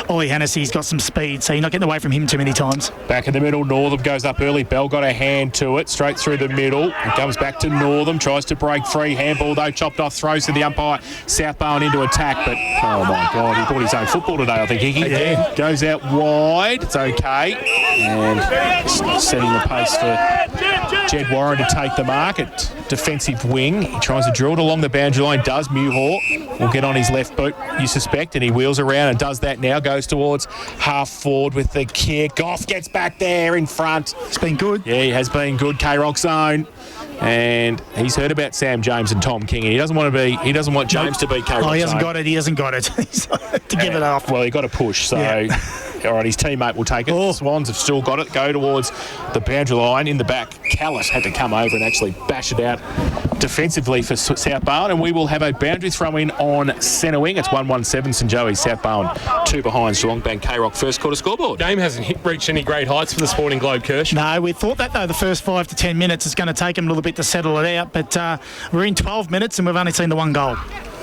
Ollie Hennessy's got some speed, so you're not getting away from him too many times. Back in the middle, Northam goes up early. Bell got a hand to it, straight through the middle. It comes back to Northam, tries to break free. Handball, though, chopped off, throws to the umpire. South Barwon into attack, but oh my God, he brought his own football today, I think, Hickey. Yeah. Goes out wide, it's okay. And setting the pace for Jed Warren to take the mark at defensive wing. He tries to drill it along the boundary line, does. Muhor will get on his left boot, you suspect, and he wheels around and does that now. Goes towards half forward with the kick. Goff gets back there in front. It's been good. Yeah, he has been good. K-Rock's zone. And he's heard about Sam James and Tom King, and he doesn't want James to be K-Rock's. Oh, he hasn't got it. He hasn't got it. To give it off. Well, he got a push, so... Yeah. All right, his teammate will take it. Oh. Swans have still got it. Go towards the boundary line in the back. Callis had to come over and actually bash it out defensively for South Barwon, and we will have a boundary throw-in on centre wing. It's 1-1-7 St Joey's. South Barwon 2 behinds. Geelong Bank K-Rock first quarter scoreboard. Game hasn't reached any great heights for the Sporting Globe, Kirsch. No, we thought that, though, the first 5 to 10 minutes is going to take them a little bit to settle it out, but we're in 12 minutes and we've only seen the one goal.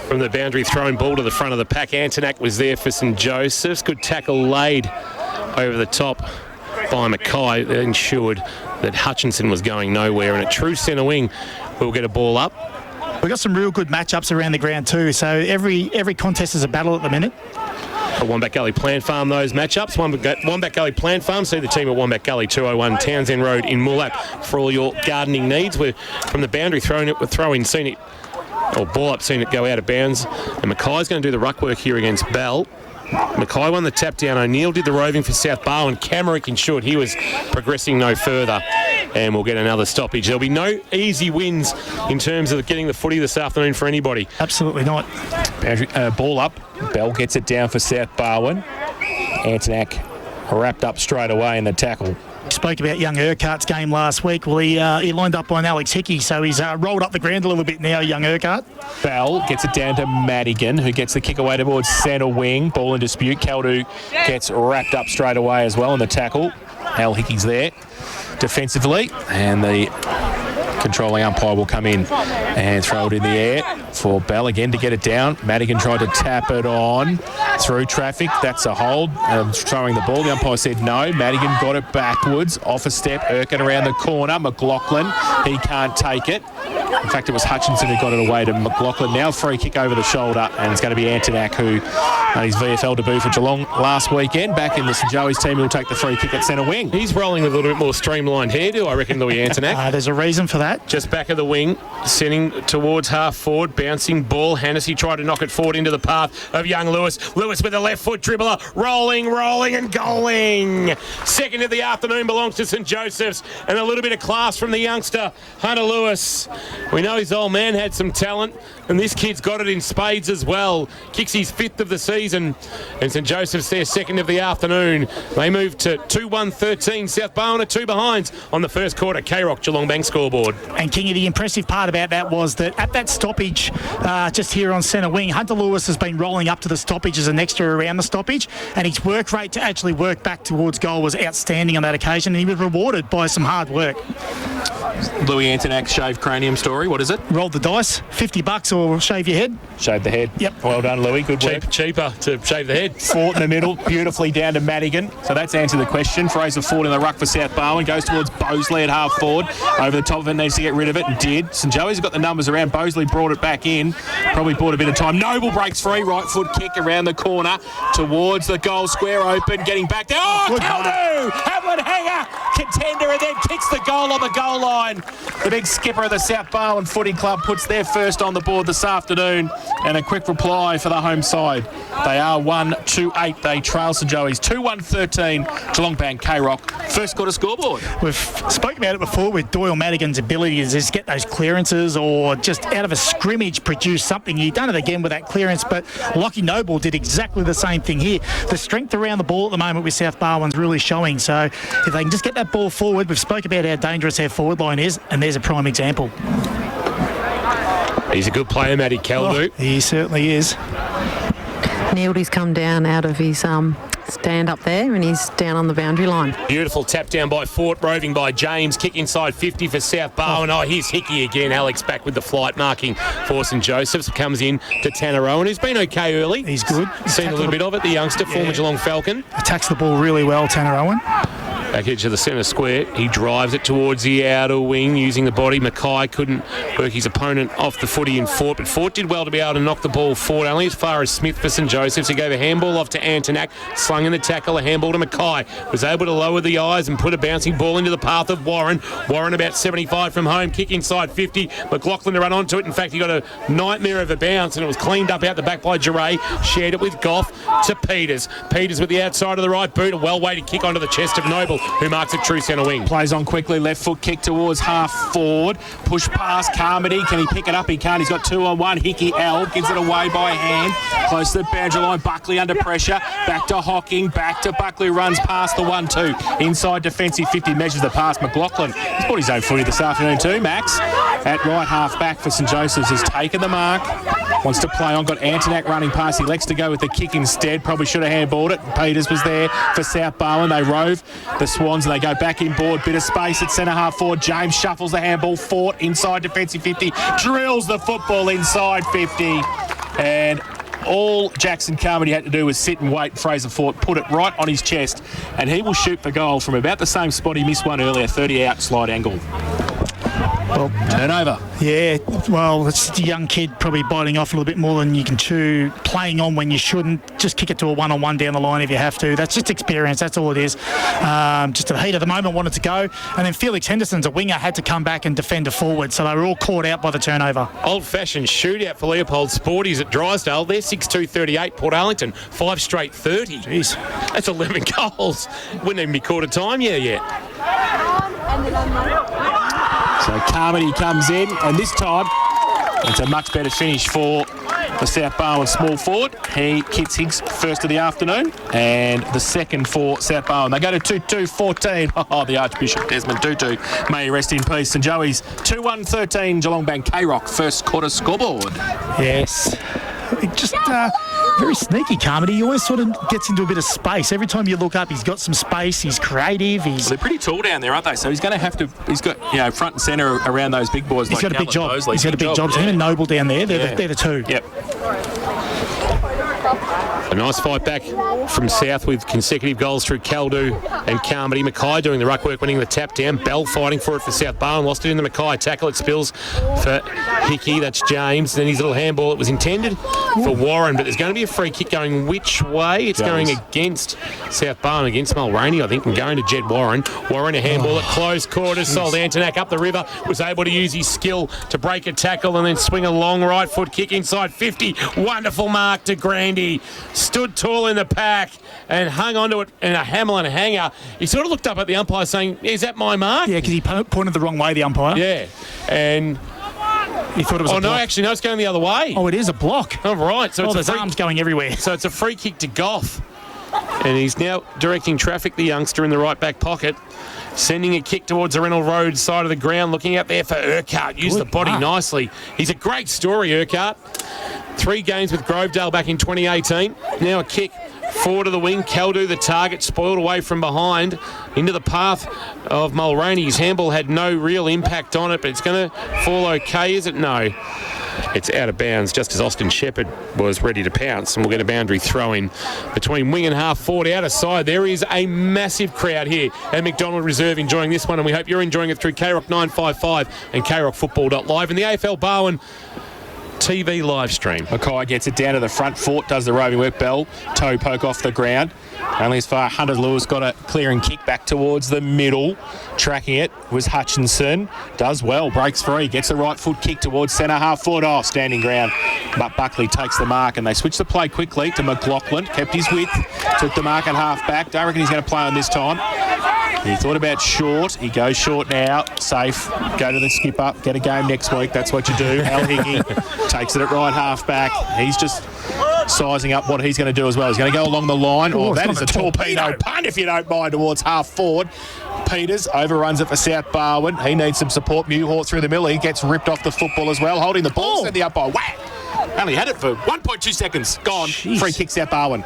From the boundary thrown ball to the front of the pack, Antonak was there for St Joseph's. Good tackle laid over the top by Mackay. That ensured that Hutchinson was going nowhere, and a true centre wing will get a ball up. We've got some real good matchups around the ground too, so every contest is a battle at the minute. At Wombat Gully Plant Farm, those matchups. Wombat Gully Plant Farm, see the team at Wombat Gully 201 Townsend Road in Moolap for all your gardening needs. We're from the boundary throw-in, seen it, or ball up, seen it go out of bounds, and Mackay's going to do the ruck work here against Bell. Mackay won the tap down. O'Neill did the roving for South Barwon. Camerick ensured he was progressing no further, and we'll get another stoppage. There'll be no easy wins in terms of getting the footy this afternoon for anybody. Absolutely not. Ball up. Bell gets it down for South Barwon. Antonak wrapped up straight away in the tackle. Spoke about young Urquhart's game last week. Well, he lined up on Alex Hickey, so he's rolled up the ground a little bit now, young Urquhart. Bell gets it down to Madigan, who gets the kick away towards centre wing. Ball in dispute. Kaldu gets wrapped up straight away as well in the tackle. Al Hickey's there defensively, and the controlling umpire will come in and throw it in the air for Bell again to get it down. Madigan tried to tap it on through traffic. That's a hold. Throwing the ball. The umpire said no. Madigan got it backwards. Off a step. Urquhart around the corner. McLaughlin. He can't take it. In fact, it was Hutchinson who got it away to McLaughlin. Now free kick over the shoulder, and it's going to be Antonak, who made his VFL debut for Geelong last weekend. Back in the St Joey's team, he'll take the free kick at centre wing. He's rolling with a little bit more streamlined hairdo, I reckon, Louis Antonak. There's a reason for that. Just back of the wing, sending towards half forward, bouncing ball. Hennessy tried to knock it forward into the path of young Lewis. Lewis with a left foot dribbler, rolling and goaling. Second of the afternoon belongs to St Joseph's, and a little bit of class from the youngster, Hunter Lewis. We know his old man had some talent, and this kid's got it in spades as well. Kicks his 5th of the season, and St Joseph's their second of the afternoon. They move to 2-1-13. South Barwon are 2 behinds on the first quarter. K-Rock Geelong Bank scoreboard. And Kingy, the impressive part about that was that at that stoppage, just here on centre wing, Hunter Lewis has been rolling up to the stoppage as an extra around the stoppage, and his work rate to actually work back towards goal was outstanding on that occasion, and he was rewarded by some hard work. Louis Antonak's shaved cranium story. What is it? Roll the dice. $50 or shave your head. Shave the head. Yep. Well done, Louis. Good work. Cheaper to shave the head. Fort in the middle, beautifully down to Madigan. So that's answered the question. Fraser Ford in the ruck for South Barwon. Goes towards Bosley at half forward. Over the top of it, needs to get rid of it, and did. St Joey's got the numbers around. Bosley brought it back in. Probably bought a bit of time. Noble breaks free. Right foot kick around the corner towards the goal square. Open. Getting back there. Oh, Kaldu! Hamlin hanger. Contender, and then kicks the goal on the goal line. The big skipper of the South Barwon Footy Club puts their first on the board this afternoon, and a quick reply for the home side. They are 1-2-8. They trail St Joey's 2-1-13. Geelong Bank K-Rock first quarter scoreboard. We've spoken about it before with Doyle Madigan's ability to just get those clearances or just out of a scrimmage produce something. He's done it again with that clearance, but Lockie Noble did exactly the same thing here. The strength around the ball at the moment with South Barwon's really showing, so if they can just get that ball forward, we've spoken about how dangerous our forward line is, and there's a prime example. He's a good player, Matty Kaldu. Oh, he certainly is. Neildy's come down out of his stand up there, and he's down on the boundary line. Beautiful tap down by Fort, roving by James. Kick inside 50 for South Barwon. Oh, here's Hickey again. Alex back with the flight marking for St Joseph's. Comes in to Tanner Owen, who's been okay early. He's good. Seen a little bit of it, the youngster, former Geelong Falcon. Attacks the ball really well, Tanner Owen. Back edge of the centre square. He drives it towards the outer wing using the body. Mackay couldn't work his opponent off the footy in Fort, but Fort did well to be able to knock the ball forward, only as far as Smith for St Joseph's. He gave a handball off to Antonak, slung in the tackle, a handball to Mackay. Was able to lower the eyes and put a bouncing ball into the path of Warren. Warren about 75 from home, kick inside 50. McLaughlin to run onto it. In fact, he got a nightmare of a bounce and it was cleaned up out the back by Giray. Shared it with Goff to Peters. Peters with the outside of the right boot, a well-weighted kick onto the chest of Noble, who marks it true centre wing. Plays on quickly, left foot kick towards half forward. Push past Carmody. Can he pick it up? He can't. He's got 2-on-1. Hickey L gives it away by hand. Close to the boundary line. Buckley under pressure. Back to Hocking. Back to Buckley. Runs past the 1-2. Inside defensive 50. Measures the pass. McLaughlin. He's bought his own footy this afternoon too, Max. At right half back for St Joseph's. Has taken the mark. Wants to play on. Got Antonak running past. He elects to go with the kick instead. Probably should have handballed it. Peters was there for South Barwon. They rove the Swans and they go back inboard. Bit of space at centre half forward. James shuffles the handball. Fort inside defensive 50. Drills the football inside 50. And all Jackson Carmody had to do was sit and wait. Fraser Fort put it right on his chest and he will shoot for goal from about the same spot he missed one earlier. 30 out slide angle. Well, turnover. Yeah, well, it's just a young kid probably biting off a little bit more than you can chew, playing on when you shouldn't. Just kick it to a one-on-one down the line if you have to. That's just experience. That's all it is. Just the heat of the moment, wanted to go. And then Felix Henderson's a winger, had to come back and defend a forward. So they were all caught out by the turnover. Old-fashioned shootout for Leopold Sporties at Drysdale. They're 6-2-38. Port Arlington, 5 straight 30. Jeez. That's 11 goals. Wouldn't even be quarter time yet. So Carmody comes in, and this time it's a much better finish for the South Barwon small forward. He Kits Higgs first of the afternoon, and the second for South Barwon. They go to 2-2-14. Oh, the Archbishop Desmond Tutu. May he rest in peace. St Joey's 2-1-13. Geelong Bank K-Rock first quarter scoreboard. Yes. Just very sneaky, Carmody. He always sort of gets into a bit of space. Every time you look up, he's got some space. He's creative. Well, they're pretty tall down there, aren't they? So he's going to have to. He's got front and centre around those big boys. He's like got a big job. Mosley. He's got a big job. Him and Noble down there. They're the two. Yep. A nice fight back from South with consecutive goals through Caldu and Carmody. Mackay doing the ruck work, winning the tap down. Bell fighting for it for South Barwon. Lost it in the Mackay tackle. It spills for Hickey. That's James. Then his little handball. It was intended for Warren, but there's going to be a free kick going which way? It's going against South Barwon, against Mulroney, I think, and going to Jed Warren. Warren a handball at close quarters. Sold Antonak up the river. Was able to use his skill to break a tackle and then swing a long right foot kick inside 50. Wonderful mark to Grandy. Stood tall in the pack and hung onto it in a Hamlin hanger. He sort of looked up at the umpire saying, is that my mark? Yeah, because he pointed the wrong way, the umpire. Yeah. And he thought it was a block. No, actually, no, it's going the other way. Oh, it is a block. Oh, right. So there's arms going everywhere. So it's a free kick to Goff. And he's now directing traffic, the youngster, in the right back pocket. Sending a kick towards the Reynolds Road side of the ground. Looking out there for Urquhart. Used the body nicely. He's a great story, Urquhart. 3 games with Grovedale back in 2018. Now a kick forward to the wing. Caldu, the target, spoiled away from behind into the path of Mulroney. His handball had no real impact on it, but it's going to fall okay, is it? No. It's out of bounds just as Austin Shepherd was ready to pounce, and we'll get a boundary throw in between wing and half forward out of side. There is a massive crowd here at McDonald Reserve enjoying this one, and we hope you're enjoying it through KROC 955 and KROCfootball.live and the AFL Barwon TV live stream. Mackay gets it down to the front. Fort does the roving work. Bell, toe poke off the ground. Only as far. Hunter Lewis got a clearing kick back towards the middle. Tracking it was Hutchinson. Does well. Breaks free. Gets a right foot kick towards centre half forward. Oh, standing ground. But Buckley takes the mark and they switch the play quickly to McLaughlin. Kept his width. Took the mark at half back. Don't reckon he's going to play on this time. He thought about short. He goes short now. Safe. Go to the skip up. Get a game next week. That's what you do. Al Hickey takes it at right half back. He's just sizing up what he's going to do as well. He's going to go along the line. Oh, that is a torpedo punt, if you don't mind, towards half forward. Peters overruns it for South Barwon. He needs some support. Mewhort through the middle. He gets ripped off the football as well. Holding the ball. Send the umpire. Whack! Only had it for 1.2 seconds. Gone. Jeez. Free kick South Barwon.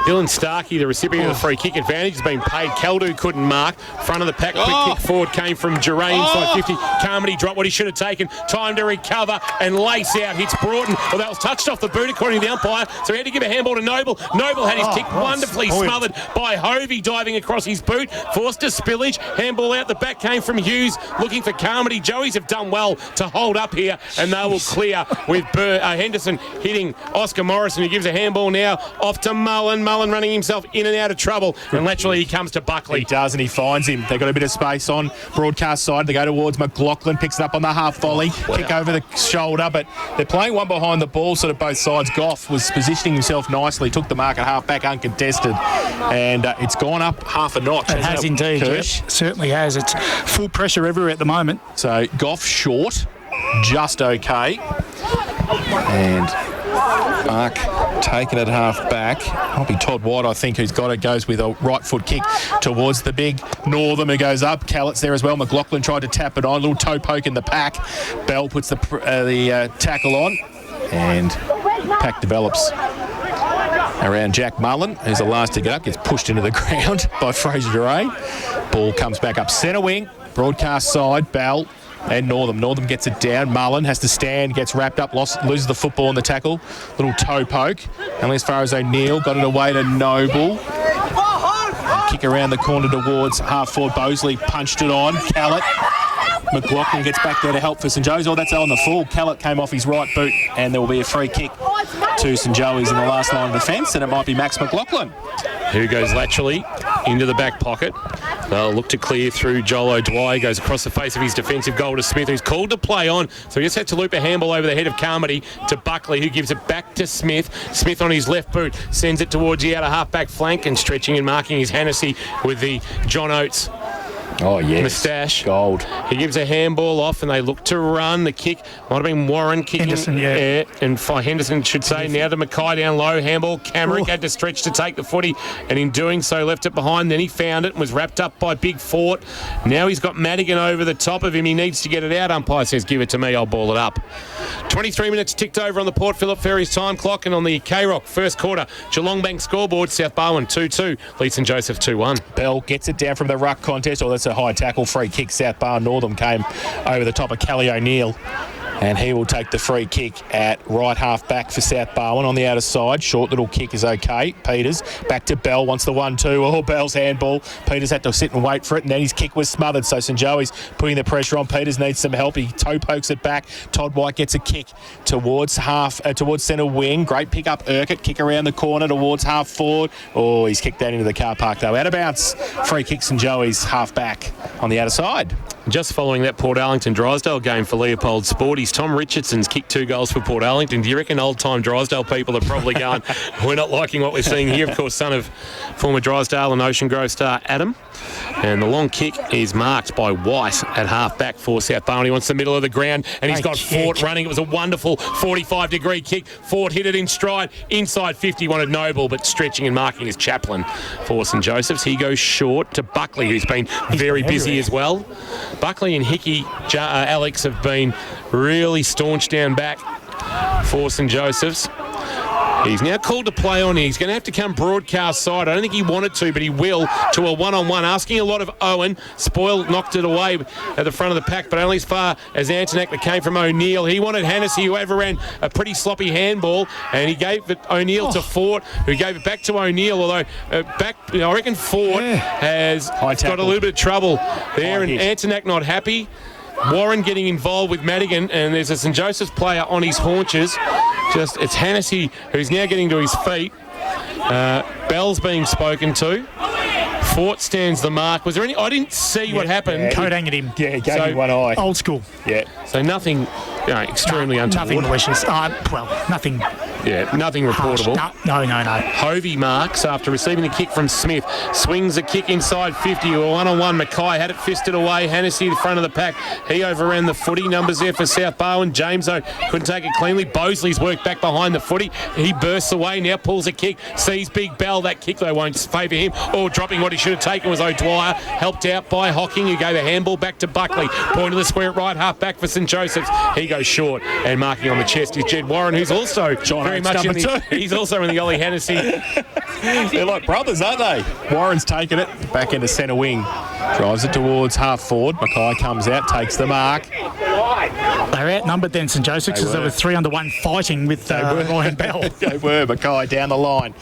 Dylan Starkey, the recipient of the free kick. Advantage has been paid. Kaldu couldn't mark. Front of the pack, quick kick forward came from Duray inside 50. Carmody dropped what he should have taken. Time to recover and lace out. Hits Broughton. Well, that was touched off the boot according to the umpire. So he had to give a handball to Noble. Noble had his kick wonderfully smothered by Hovey diving across his boot. Forced a spillage. Handball out the back came from Hughes looking for Carmody. Joey's have done well to hold up here and they will clear with Henderson hitting Oscar Morrison, who gives a handball now off to Mullen. Mullen running himself in and out of trouble. And laterally he comes to Buckley. He does, and he finds him. They've got a bit of space on broadcast side. They go towards McLaughlin, picks it up on the half volley, kick over the shoulder, but they're playing one behind the ball, sort of both sides. Goff was positioning himself nicely, took the mark at half back uncontested, and it's gone up half a notch. It has indeed, Kirsch? Yes. Certainly has. It's full pressure everywhere at the moment. So Goff short, just okay. And Mark taking it half back. Might be Todd White, I think, who's got it. Goes with a right foot kick towards the big Northam, who goes up. Callett's there as well. McLaughlin tried to tap it on. A little toe poke in the pack. Bell puts the tackle on. And pack develops around Jack Mullen, who's the last to get up. Gets pushed into the ground by Fraser Duray. Ball comes back up centre wing. Broadcast side, Bell. And Northam gets it down. Mullen has to stand, gets wrapped up, loses the football in the tackle. Little toe poke. And as far as O'Neill, got it away to Noble. Kick around the corner towards half forward. Bosley punched it on. Callett. McLaughlin gets back there to help for St Joe's. Oh, that's on the full. Callett came off his right boot, and there will be a free kick to St Joe's in the last line of defence, and it might be Max McLaughlin. Who goes laterally into the back pocket. They'll look to clear through Joel O'Dwyer. Goes across the face of his defensive goal to Smith, who's called to play on. So he just had to loop a handball over the head of Carmody to Buckley, who gives it back to Smith. Smith on his left boot sends it towards the outer half-back flank, and stretching and marking his Hennessy with the John Oates moustache. Gold. He gives a handball off and they look to run. The kick might have been Warren kicking. Henderson, and Henderson should say. Now to Mackay down low. Handball. Camerick had to stretch to take the footy, and in doing so left it behind. Then he found it and was wrapped up by Big Fort. Now he's got Madigan over the top of him. He needs to get it out. Umpire says, give it to me, I'll ball it up. 23 minutes ticked over on the Port Phillip Ferries time clock, and on the K-Rock first quarter, Geelong Bank scoreboard, South Barwon 2-2, Leeds St Joseph 2-1. Bell gets it down from the ruck contest. That's a high tackle, free kick. South Barwon. Northam came over the top of Kelly O'Neill, and he will take the free kick at right half back for South Barwon on the outer side. Short little kick is okay. Peters back to Bell, wants the 1-2. Oh, Bell's handball. Peters had to sit and wait for it, and then his kick was smothered. So St Joey's putting the pressure on. Peters needs some help. He toe pokes it back. Todd White gets a kick towards centre wing. Great pick up Urquhart. Kick around the corner towards half forward. Oh, he's kicked that into the car park though. Out of bounds. Free kick St Joey's half back on the outer side. Just following that Port Arlington Drysdale game for Leopold Sporties, Tom Richardson's kicked 2 goals for Port Arlington. Do you reckon old-time Drysdale people are probably going, we're not liking what we're seeing here? Of course, son of former Drysdale and Ocean Grove star Adam. And the long kick is marked by White at half-back for South Barwon. He wants the middle of the ground, and he's got Fort running. It was a wonderful 45-degree kick. Fort hit it in stride. Inside 50, wanted Noble, but stretching and marking is Chaplin for St Joseph's. He goes short to Buckley, who's been very busy as well. Buckley and Hickey, Alex, have been really staunch down back for St Joseph's. He's now called to play on. He's going to have to come broadcast side. I don't think he wanted to, but he will, to a one-on-one. Asking a lot of Owen. Spoil knocked it away at the front of the pack, but only as far as Antonak that came from O'Neill. He wanted Hennessy, who overran a pretty sloppy handball, and he gave it O'Neill to Fort, who gave it back to O'Neill, although I reckon Fort has got a little bit of trouble there, and Antonak not happy. Warren getting involved with Madigan, and there's a St Joseph's player on his haunches. It's Hennessy who's now getting to his feet. Bell's being spoken to. Fort stands the mark. Was there any? I didn't see what happened. Yeah, coat angered him. Yeah, he gave him one eye. Old school. Yeah. So nothing extremely untoward. Nothing malicious. Nothing. Yeah, nothing reportable. No. Hovey marks after receiving the kick from Smith. Swings a kick inside 50. A one-on-one. Mackay had it fisted away. Hennessy, the front of the pack. He overran the footy. Numbers there for South Barwon. James, though, couldn't take it cleanly. Bosley's worked back behind the footy. He bursts away. Now pulls a kick. Sees Big Bell. That kick, though, won't favour him. Or dropping what he should have taken was O'Dwyer. Helped out by Hocking, who gave a handball back to Buckley. Point of the square at right half back for St Joseph's. He goes short, and marking on the chest is Jed Warren, who's also very very much in number the, two. he's also in the Ollie Hennessy. They're like brothers, aren't they? Warren's taken it back into centre wing. Drives it towards half forward. Mackay comes out, takes the mark. They're outnumbered then, St Joseph's, because they were 3-1 fighting with Ryan Bell. They were. Mackay down the line.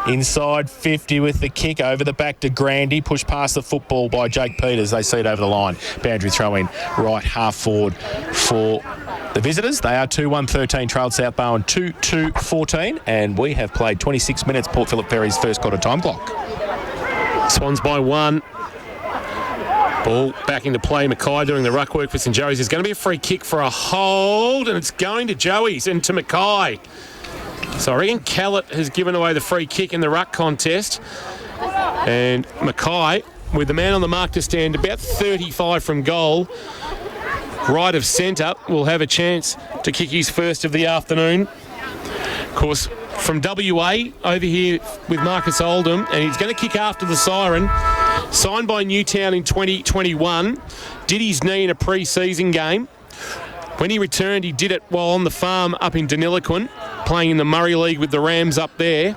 Inside 50 with the kick over the back to Grandy. Pushed past the football by Jake Peters. They see it over the line. Boundary throw in right half forward for the visitors. They are 2-1-13, trailed South Barwon 2-2-14, and we have played 26 minutes. Port Phillip Ferry's first quarter time clock. Swans by 1. Ball back into play. Mackay doing the ruck work for St Joey's. There's going to be a free kick for a hold, and it's going to Joey's and to Mackay. So I reckon Callett has given away the free kick in the ruck contest, and Mackay, with the man on the mark to stand about 35 from goal, right of centre, will have a chance to kick his first of the afternoon. Of course, from WA over here with Marcus Oldham, and he's going to kick after the siren. Signed by Newtown in 2021, did his knee in a pre-season game. When he returned, he did it while on the farm up in Deniliquin, playing in the Murray League with the Rams up there.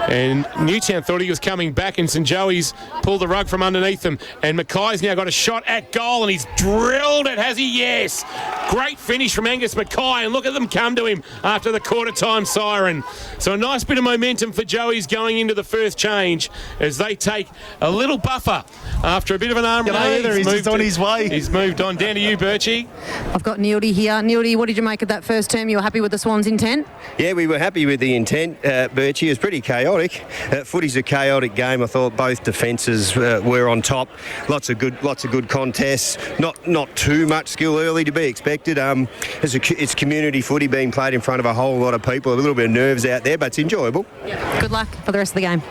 And Newtown thought he was coming back, and St Joey's pulled the rug from underneath him. And Mackay's now got a shot at goal, and he's drilled it, has he? Yes. Great finish from Angus Mackay, and look at them come to him after the quarter-time siren. So a nice bit of momentum for Joey's going into the first change as they take a little buffer after a bit of an arm race. He's on his way. He's moved on. Down to you, Birchie. I've got Neildy here. Neildy, what did you make of that first term? You were happy with the Swans' intent? Yeah, we were happy with the intent, Birchie. It was pretty chaotic. Footy's a chaotic game. I thought both defences were on top. Lots of good contests. Not too much skill early to be expected. It's community footy being played in front of a whole lot of people. A little bit of nerves out there, but it's enjoyable. Good luck for the rest of the game.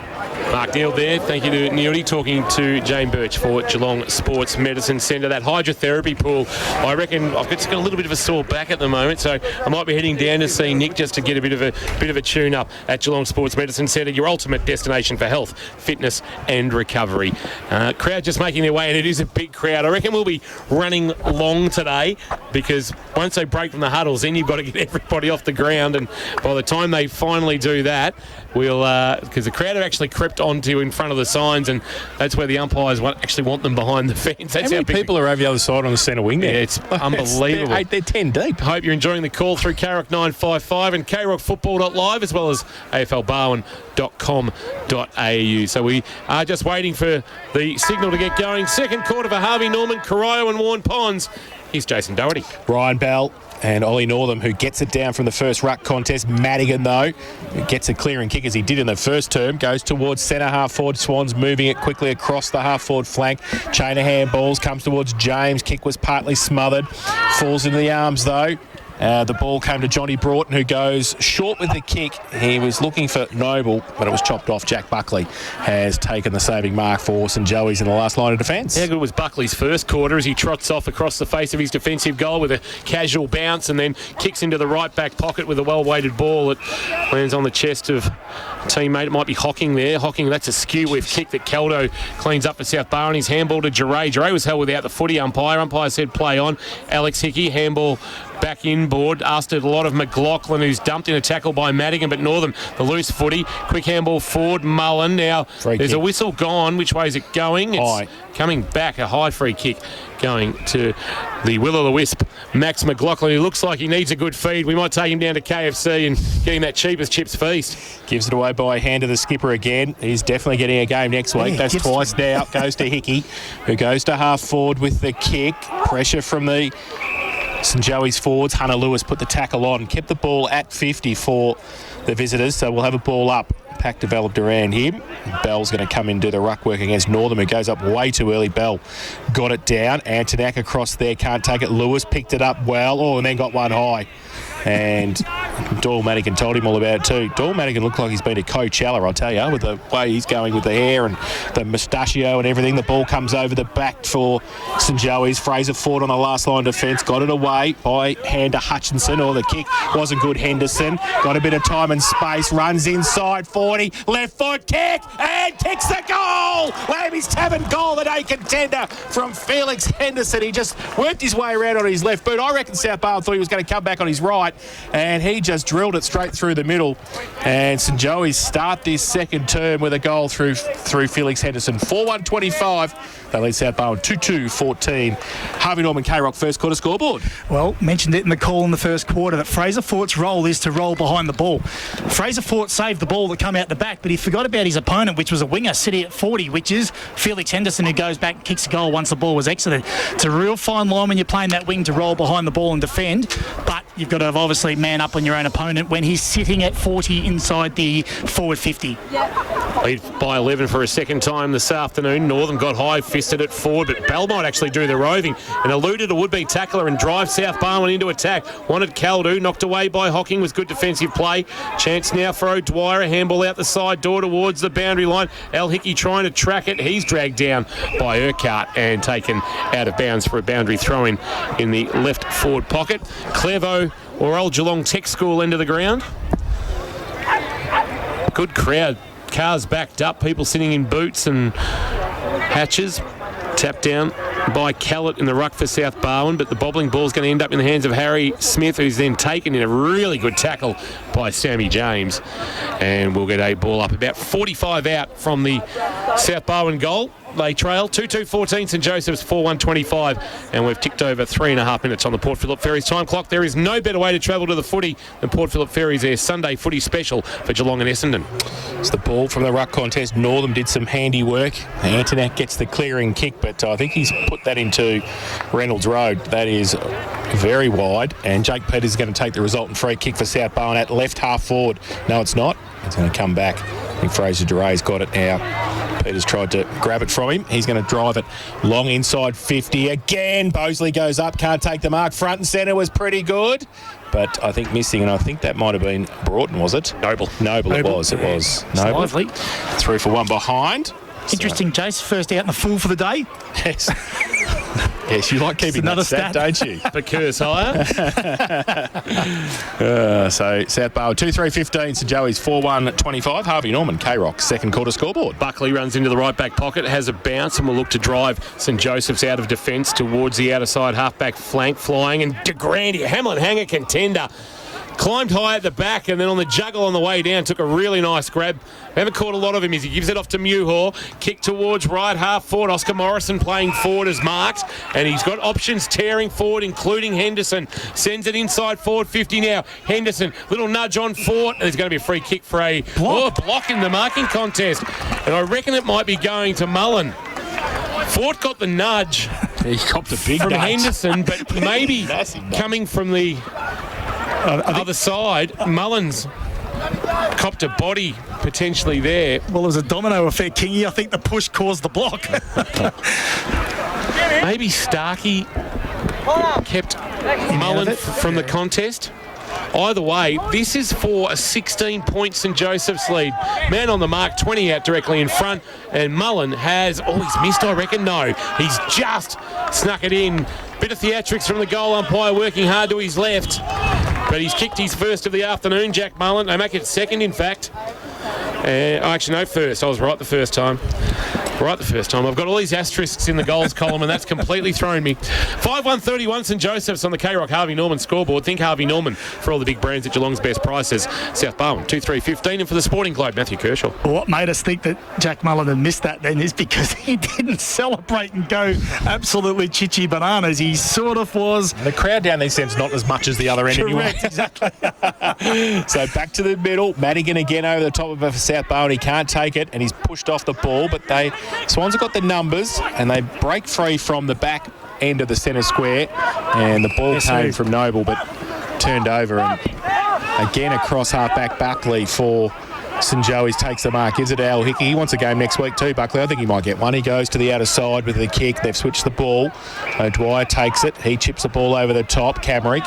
Mark Neal there. Thank you to Neildy. Talking to Jane Birch for Geelong Sports Medicine Centre. That hydrotherapy pool, I reckon I've just got a little bit of a sore back at the moment, so I might be heading down to see Nick just to get a bit of a tune-up at Geelong Sports Medicine Centre, your ultimate destination for health, fitness and recovery. Crowd just making their way, and it is a big crowd. I reckon we'll be running long today because once they break from the huddles, then you've got to get everybody off the ground, and by the time they finally do that, we'll because the crowd have actually crept onto in front of the signs, and that's where the umpires actually want them behind the fence. That's how many people are over the other side on the centre wing there? Yeah, it's unbelievable. They're 10 deep. Hope you're enjoying the call through KROC 955 and KROCfootball.live, as well as AFLbarwon.com.au. So we are just waiting for the signal to get going. Second quarter for Harvey Norman, Corio and Warren Ponds. Here's Jason Doherty. Ryan Bell and Ollie Northam, who gets it down from the first ruck contest. Madigan, though, who gets a clearing kick as he did in the first term, goes towards centre half forward. Swans moving it quickly across the half forward flank. Chain of handballs comes towards James. Kick was partly smothered. Falls into the arms, though. The ball came to Johnny Broughton, who goes short with the kick. He was looking for Noble, but it was chopped off. Jack Buckley has taken the saving mark for St Joey's in the last line of defence. How good was Buckley's first quarter as he trots off across the face of his defensive goal with a casual bounce and then kicks into the right back pocket with a well-weighted ball that lands on the chest of teammate. It might be Hocking there. Hocking, that's a skew with kick that Caldo cleans up for South Barwon. His handball to Jure. Jure was held without the footy umpire. Umpire said play on. Alex Hickey, handball back inboard. Asked it a lot of McLaughlin, who's dumped in a tackle by Madigan, but Northam, the loose footy. Quick handball forward. Mullen. Now, there's a whistle gone. Which way is it going? It's coming back. A high free kick going to the will-o'-the-wisp, Max McLaughlin, who looks like he needs a good feed. We might take him down to KFC and get him that cheapest chips feast. Gives it away by hand to the skipper again. He's definitely getting a game next week. That's twice now. Goes to Hickey, who goes to half forward with the kick. Pressure from the St Joey's forwards. Hunter Lewis put the tackle on. Kept the ball at 50 for the visitors, so we'll have a ball up. Pack developed around him. Bell's going to come in and do the ruck work against Northam, who goes up way too early. Bell got it down. Antonak across there, can't take it. Lewis picked it up well. Oh, and then got one high. And Doyle Madigan told him all about it too. Doyle Madigan looked like he's been to Coachella, I'll tell you, with the way he's going with the hair and the mustachio and everything. The ball comes over the back for St Joey's. Fraser Ford on the last line of defence. Got it away by hand to Hutchinson. The kick wasn't good. Henderson got a bit of time and space. Runs inside 40. Left foot kick and kicks the goal. Lambie's Tavern goal, the day contender from Felix Henderson. He just worked his way around on his left boot. I reckon South Barwon thought he was going to come back on his right, and he just drilled it straight through the middle. And St Joey's start this second term with a goal through Felix Henderson. 4-1-25. They lead South Barwon 2-2-14. Harvey Norman K-Rock first quarter scoreboard. Well, mentioned it in the call in the first quarter that Fraser Fort's role is to roll behind the ball. Fraser Fort saved the ball that come out the back, but he forgot about his opponent, which was a winger sitting at 40, which is Felix Henderson, who goes back and kicks a goal once the ball was exited. It's a real fine line when you're playing that wing to roll behind the ball and defend, but you've got to obviously man up on your own opponent when he's sitting at 40 inside the forward 50. Lead by 11 for a second time this afternoon. Northern got high-fisted at forward, but Bell might actually do the roving and eluded a would-be tackler and drive South Barwon into attack. Wanted Caldu, knocked away by Hocking, was good defensive play. Chance now for O'Dwyer, a handball out the side door towards the boundary line. Al Hickey trying to track it. He's dragged down by Urquhart and taken out of bounds for a boundary throw-in in the left forward pocket. Clevo or old Geelong Tech School end of the ground. Good crowd. Cars backed up, people sitting in boots and hatches. Tapped down by Callett in the ruck for South Barwon, but the bobbling ball's going to end up in the hands of Harry Smith, who's then taken in a really good tackle by Sammy James. And we'll get a ball up about 45 out from the South Barwon goal. They trail 2-2-14, St Joseph's 4-1-25, and we've ticked over 3.5 minutes on the Port Phillip Ferries time clock. There is no better way to travel to the footy than Port Phillip Ferries, their Sunday footy special for Geelong and Essendon. It's the ball from the ruck contest. Northam did some handy work. Antonak gets the clearing kick, but I think he's put that into Reynolds Road. That is very wide, and Jake Peters is going to take the resultant free kick for South Barwon at left half forward. No, it's not. It's going to come back. I think Fraser Duray's got it now. Peters tried to grab it from him. He's going to drive it long inside 50 again. Bosley goes up, can't take the mark. Front and centre was pretty good, but I think missing, and I think that might have been Broughton, was it? Noble. It was. Noble. Lively. 3 for 1 behind. Interesting, Jace. First out in the full for the day. Yes. Yes, you like keeping another that stat, don't you? The curse higher. So South Barwon 2-3-15, St Joey's 4-1-25. Harvey Norman, K-Rock, second quarter scoreboard. Buckley runs into the right back pocket, has a bounce, and will look to drive St Joseph's out of defence towards the outer side half-back flank, flying, and De Grande, Hamlin hanger contender. Climbed high at the back, and then on the juggle on the way down took a really nice grab. Haven't caught a lot of him as he gives it off to Muhor. Kick towards right half forward. Oscar Morrison playing forward as marked, and he's got options tearing forward, including Henderson. Sends it inside forward 50 now. Henderson, little nudge on Fort, and there's going to be a free kick for a block in the marking contest. And I reckon it might be going to Mullen. Fort got the nudge. He copped a big from nudge. Henderson, but maybe coming from the other side, Mullins copped a body potentially there. Well, it was a domino effect, Kingy. I think the push caused the block. Maybe Starkey kept Mullen from the contest. Either way, this is for a 16-point St Joseph's lead. Man on the mark, 20 out directly in front, and Mullen has... Oh, he's missed, I reckon. No, he's just snuck it in. Bit of theatrics from the goal umpire, working hard to his left. But he's kicked his first of the afternoon, Jack Mullen. They make it second, in fact. Actually, no, first. I was right the first time. I've got all these asterisks in the goals column, and that's completely thrown me. 5-1-31 St Joseph's on the K-Rock Harvey Norman scoreboard. Think Harvey Norman for all the big brands at Geelong's best prices. South Barwon 2-3-15, and for the Sporting Globe, Matthew Kershaw. What made us think that Jack Mullen had missed that then is because he didn't celebrate and go absolutely chichi bananas. He sort of was. The crowd down these ends not as much as the other end anyway. Correct, exactly. So back to the middle. Madigan again over the top of it for South Barwon. He can't take it, and he's pushed off the ball, but Swans have got the numbers, and they break free from the back end of the centre square, and the ball came from Noble, but turned over, and again across half-back Buckley for St Joey's takes the mark, gives it to Al Hickey. He wants a game next week too, Buckley. I think he might get one. He goes to the outer side with the kick. They've switched the ball. Dwyer takes it. He chips the ball over the top. Camrick,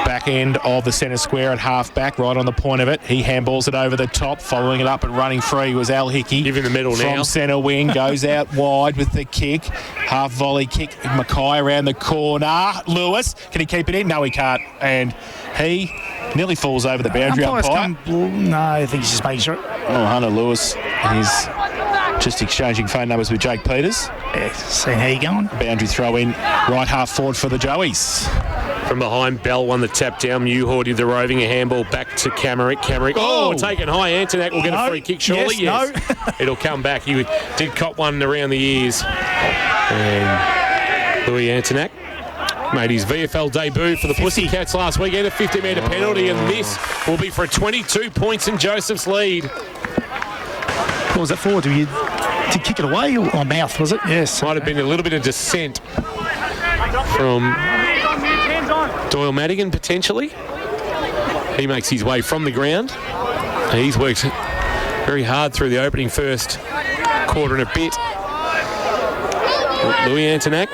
back end of the centre square at half-back, right on the point of it. He handballs it over the top. Following it up and running free was Al Hickey. Give him the middle now. From centre wing, goes out wide with the kick. Half volley kick. Mackay around the corner. Lewis, can he keep it in? No, he can't. And he nearly falls over the boundary umpire. No, I think he's just making sure. Oh, Hunter Lewis. He's just exchanging phone numbers with Jake Peters. Yeah, see how you going. Boundary throw in, right half forward for the Joeys. From behind, Bell won the tap down. Muhor did the roving. A handball back to Camerick. Taken high. Antonak will get a free kick, surely. Yes. It'll come back. He did cop one around the ears. And Louis Antonak made his VFL debut for the Pussycats last weekend. A 50-metre penalty, and this will be for 22 points in Joseph's lead. What was that for? Did kick it away or mouth, was it? Yes. Might have been a little bit of dissent from Doyle Madigan, potentially. He makes his way from the ground. He's worked very hard through the opening first quarter and a bit. Louis Antonak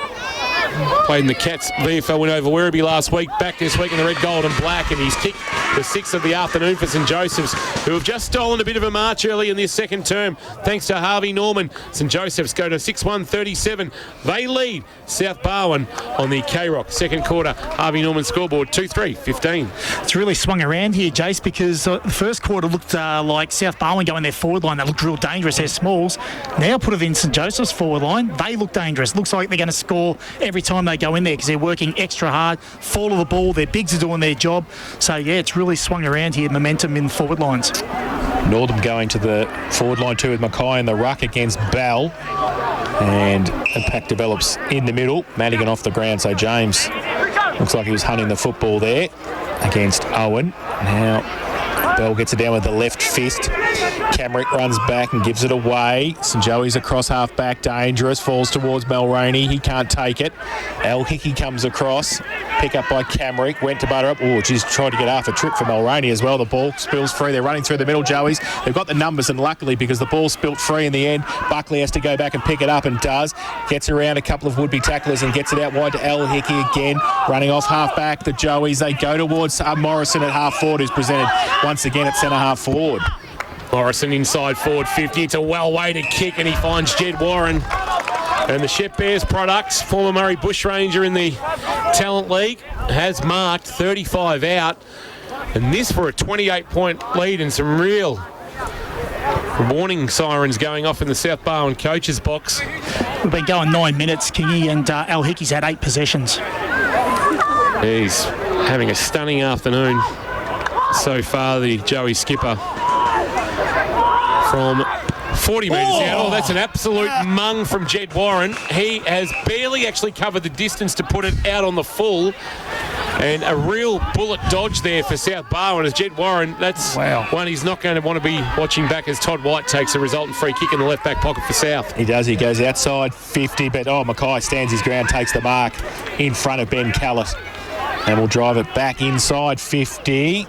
played in the Cats VFL win over Werribee last week, back this week in the red, gold and black, and he's kicked the 6th of the afternoon for St Joseph's, who have just stolen a bit of a march early in this second term thanks to Harvey Norman. St Joseph's go to 6-1-37. They lead South Barwon on the K-Rock second quarter. Harvey Norman scoreboard 2-3-15. It's really swung around here, Jace, because the first quarter looked like South Barwon going their forward line. They looked real dangerous. They're Smalls. Now put it in St Joseph's forward line. They look dangerous. Looks like they're going to score every time they go in there because they're working extra hard. Fall of the ball. Their bigs are doing their job. So, yeah, it's really swung around here. Momentum in forward lines. Northam going to the forward line too with Mackay in the ruck against Bell. And impact develops in the middle. Madigan off the ground, so James looks like he was hunting the football there against Owen. Now Bell gets it down with the left fist. Camerick runs back and gives it away. St Joey's across half back, dangerous, falls towards Mulroney. He can't take it. El Hickey comes across, pick up by Camerick, went to butter up. Oh, just tried to get half a trip for Mulroney as well. The ball spills free. They're running through the middle, Joey's. They've got the numbers, and luckily, because the ball spilt free in the end, Buckley has to go back and pick it up and does. Gets around a couple of would-be tacklers and gets it out wide to El Hickey again. Running off half back, the Joeys. They go towards Morrison at half forward, who's presented once again at centre half forward. Morrison inside forward 50. It's a well-weighted kick, and he finds Jed Warren. And the Shep Bears products, former Murray Bushranger in the Talent League, has marked 35 out. And this for a 28-point lead, and some real warning sirens going off in the South Barwon coaches box. We've been going 9 minutes, Kingy, and El Hickey's had 8 possessions. He's having a stunning afternoon so far, the Joey skipper. From 40 metres out. Oh, that's an absolute mung from Jed Warren. He has barely actually covered the distance to put it out on the full. And a real bullet dodge there for South Barwon as Jed Warren. That's one he's not going to want to be watching back as Todd White takes a resultant free kick in the left back pocket for South. He does. He goes outside 50, but Mackay stands his ground, takes the mark in front of Ben Callis. And will drive it back inside 50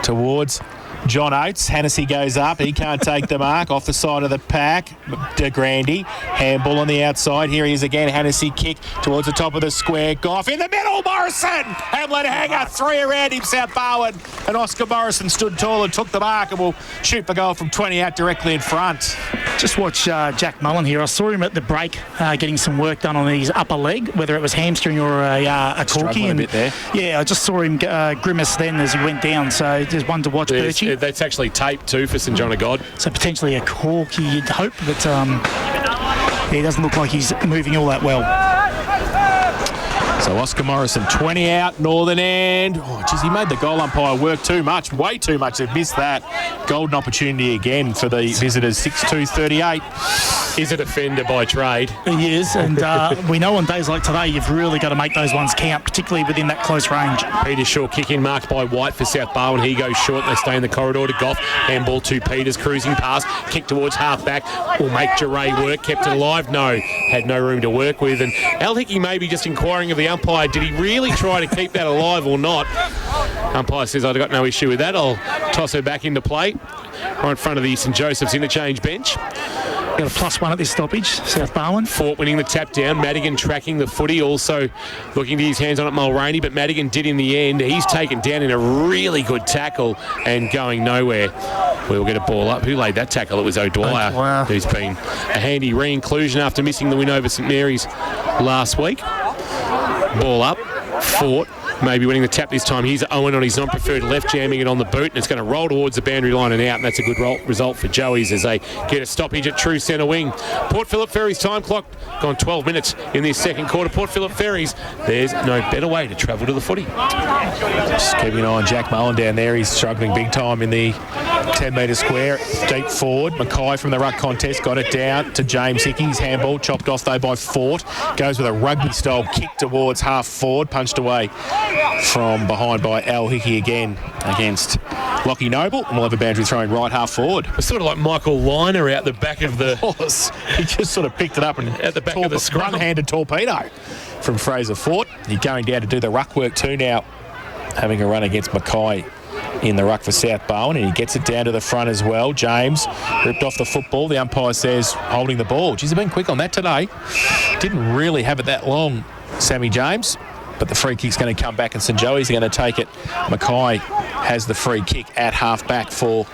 towards John Oates. Hennessy goes up. He can't take the mark. Off the side of the pack. De Grandi. Handball on the outside. Here he is again. Hennessy kick towards the top of the square. Goff in the middle. Morrison. Hamlet Hanger. 3 around him. South Barwon. And Oscar Morrison stood tall and took the mark and will shoot for goal from 20 out directly in front. Just watch Jack Mullen here. I saw him at the break getting some work done on his upper leg, whether it was hamstring or a corky. A bit there. Yeah, I just saw him grimace then as he went down. So there's one to watch, Birchie. That's actually taped too for St John of God. So potentially a corky, you'd hope, but he doesn't look like he's moving all that well. So Oscar Morrison, 20 out, northern end. Oh, geez, he made the goal umpire work too much, way too much. They've missed that. Golden opportunity again for the visitors, 6-2-38. Is a defender by trade. He is, and we know on days like today, you've really got to make those ones count, particularly within that close range. Peter Shaw kick in, marked by White for South Barwon. He goes short, and they stay in the corridor to Goff. Handball to Peters, cruising past, kick towards half-back. Will make Jarray work, kept it alive. No, had no room to work with. And Al Hickey maybe just inquiring of the umpire, did he really try to keep that alive or not? Umpire says, I've got no issue with that. I'll toss her back into play. Right in front of the St Joseph's interchange bench. Got a +1 at this stoppage, South Barwon. Fort winning the tap down. Madigan tracking the footy, also looking to his hands on it, Mulroney, but Madigan did in the end. He's taken down in a really good tackle and going nowhere. We'll get a ball up. Who laid that tackle? It was O'Dwyer, who's been a handy re-inclusion after missing the win over St Mary's last week. Ball up. Fort maybe winning the tap this time. Here's Owen on his non-preferred left, jamming it on the boot, and it's going to roll towards the boundary line and out, and that's a good result for Joey's as they get a stoppage at true centre wing. Port Phillip Ferries time clock gone 12 minutes in this second quarter. Port Phillip Ferries, there's no better way to travel to the footy. Just keeping an eye on Jack Mullen down there. He's struggling big time in the 10-metre square. Deep forward. Mackay from the ruck contest got it down to James Hickey. His handball chopped off though by Fort. Goes with a rugby-style kick towards half forward. Punched away from behind by Al Hickey again against Lockie Noble. And we'll have a boundary throwing right half forward. It's sort of like Michael Liner out the back of the... He just sort of picked it up and at the back of the scrum. One-handed torpedo from Fraser Fort. He's going down to do the ruck work too now, having a run against Mackay in the ruck for South Barwon, and he gets it down to the front as well. James ripped off the football. The umpire says holding the ball. Geez, they've been quick on that today. Didn't really have it that long, Sammy James, but the free kick's going to come back and St Joey's are going to take it. Mackay has the free kick at half-back for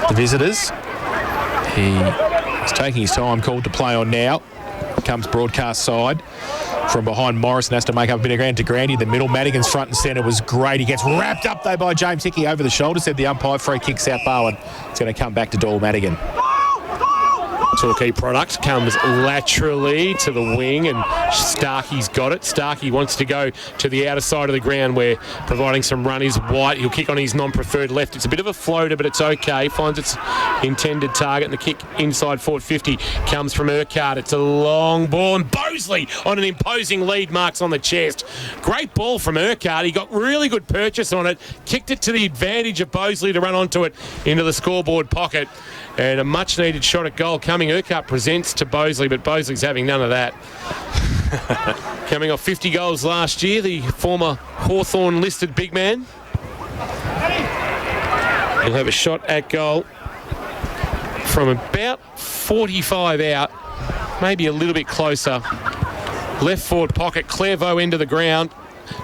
the visitors. He is taking his time, called to play on now. Comes broadcast side. From behind, Morrison has to make up a bit of ground to Grandy. The middle, Madigan's front and centre was great. He gets wrapped up, though, by James Hickey over the shoulder, said the umpire. Free kick, South Barwon. It's going to come back to Doyle Madigan. Torquay product comes laterally to the wing, and Starkey's got it. Starkey wants to go to the outer side of the ground where providing some run is White. He'll kick on his non-preferred left. It's a bit of a floater, but it's okay. Finds its intended target, and the kick inside forward 50 comes from Urquhart. It's a long ball, and Bosley on an imposing lead marks on the chest. Great ball from Urquhart. He got really good purchase on it, kicked it to the advantage of Bosley to run onto it into the scoreboard pocket. And a much-needed shot at goal coming. Urquhart presents to Bosley, but Bosley's having none of that. Coming off 50 goals last year, the former Hawthorn-listed big man. He'll have a shot at goal from about 45 out, maybe a little bit closer. Left forward pocket, Clairvaux into the ground.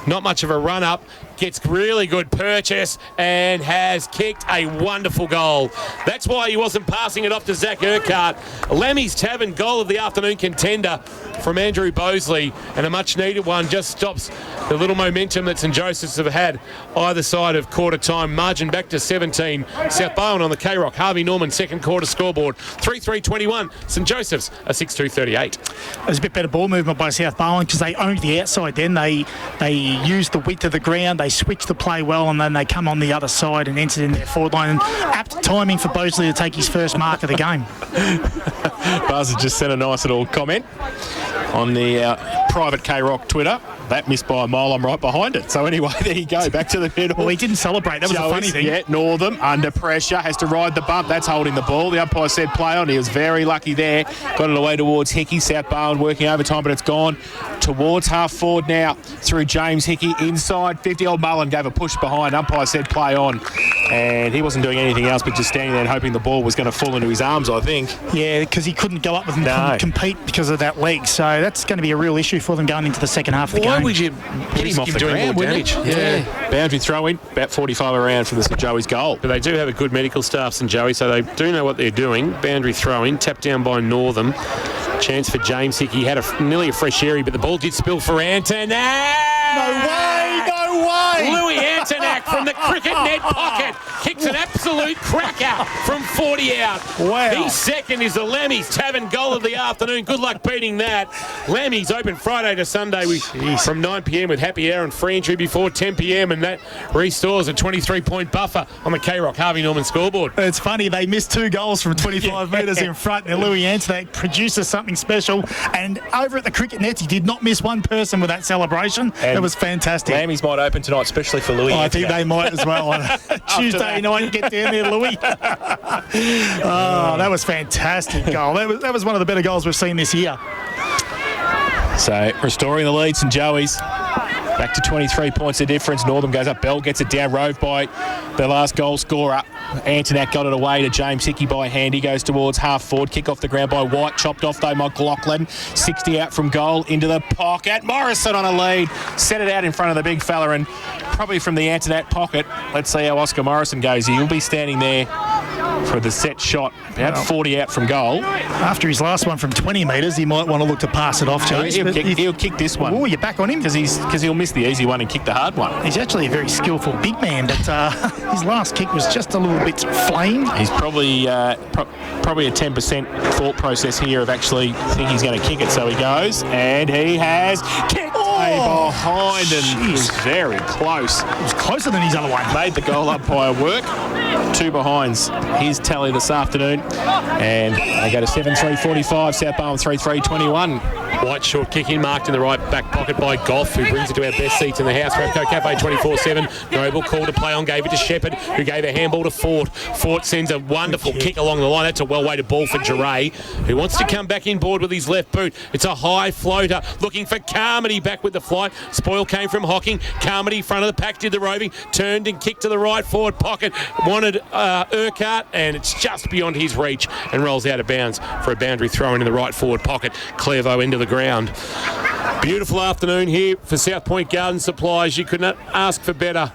Not much of a run-up. Gets really good purchase and has kicked a wonderful goal. That's why he wasn't passing it off to Zach Urquhart. Lammy's Tavern goal of the afternoon contender from Andrew Bosley, and a much-needed one just stops the little momentum that St Joseph's have had either side of quarter time. Margin back to 17. South Barwon on the K-Rock. Harvey Norman second quarter scoreboard 3-3-21. St Joseph's a 6-2-38. There's a bit better ball movement by South Barwon because they owned the outside. Then they used the width of the ground. They switched the play well, and then they come on the other side and entered in their forward line. And apt timing for Bosley to take his first mark of the game. Buzz has just sent a nice little comment on the private K-Rock Twitter. That missed by a mile. I'm right behind it. So anyway, there you go. Back to the middle. Well, he didn't celebrate. That was a funny thing. Yeah, Northam under pressure. Has to ride the bump. That's holding the ball. The umpire said play on. He was very lucky there. Got it away towards Hickey. South Barwon working overtime, but it's gone towards half forward now through James Hickey. Inside 50. Old Mullen gave a push behind. Umpire said play on. And he wasn't doing anything else but just standing there and hoping the ball was going to fall into his arms, I think. Yeah, because he couldn't go up with him and compete because of that leg. So that's going to be a real issue for them going into the second half of the game. Why would you get him off the ground, more damage? Yeah. Boundary throw in, about 45 around for the St Joey's goal. But they do have a good medical staff, St Joey, so they do know what they're doing. Boundary throw in, tapped down by Northam. Chance for James Hickey. Had nearly a fresh area, but the ball did spill for Antonak. No way! No way! Louis Antonak from the cricket net pocket kicks an absolute cracker from 40 out. Wow. His second is the Lammy's Tavern goal of the afternoon. Good luck beating that. Lammy's open Friday to Sunday from 9 p.m. with happy hour and free entry before 10 p.m. and that restores a 23-point buffer on the K-Rock Harvey Norman scoreboard. It's funny, they missed 2 goals from 25 metres in front, and Louis Antonak produces something special. And over at the cricket nets, he did not miss one person with that celebration. It was fantastic. Lammy's might open tonight, especially for Louis. I think they might as well. Tuesday night, get down there, Louis. That was fantastic goal. That was one of the better goals we've seen this year. So restoring the lead, St Joey's. Back to 23 points of difference. Northam goes up. Bell gets it down. Rove by the last goal scorer. Antonak got it away to James Hickey by hand. He goes towards half forward. Kick off the ground by White. Chopped off though McLaughlin. 60 out from goal into the pocket. Morrison on a lead. Set it out in front of the big fella, and probably from the Antonak pocket. Let's see how Oscar Morrison goes. He'll be standing there for the set shot, about 40 out from goal. After his last one from 20 metres, he might want to look to pass it off, James. He'll kick this one. Oh, you're back on him? Because he'll miss the easy one and kick the hard one. He's actually a very skillful big man, but his last kick was just a little bit flame. He's probably probably a 10% thought process here of actually thinking he's going to kick it, so he goes, and he has kicked behind and was very close. It was closer than his other one. Made the goal umpire work. 2 behinds. His tally this afternoon, and they go to 7-3-45, South Barwon 3-3-21. White short kick in, marked in the right back pocket by Goff, who brings it to our best seats in the house. Repco Cafe 24/7. Noble called to play on, gave it to Shepherd, who gave a handball to Fort. Fort sends a wonderful kick along the line. That's a well-weighted ball for Geray, who wants to come back inboard with his left boot. It's a high floater, looking for Carmody back with the flight. Spoil came from Hocking. Carmody, front of the pack, did the roving, turned and kicked to the right forward pocket. Wanted Urquhart, and it's just beyond his reach and rolls out of bounds for a boundary throw in the right forward pocket. Clevo into the ground. Beautiful afternoon here for South Point Garden Supplies. You could not ask for better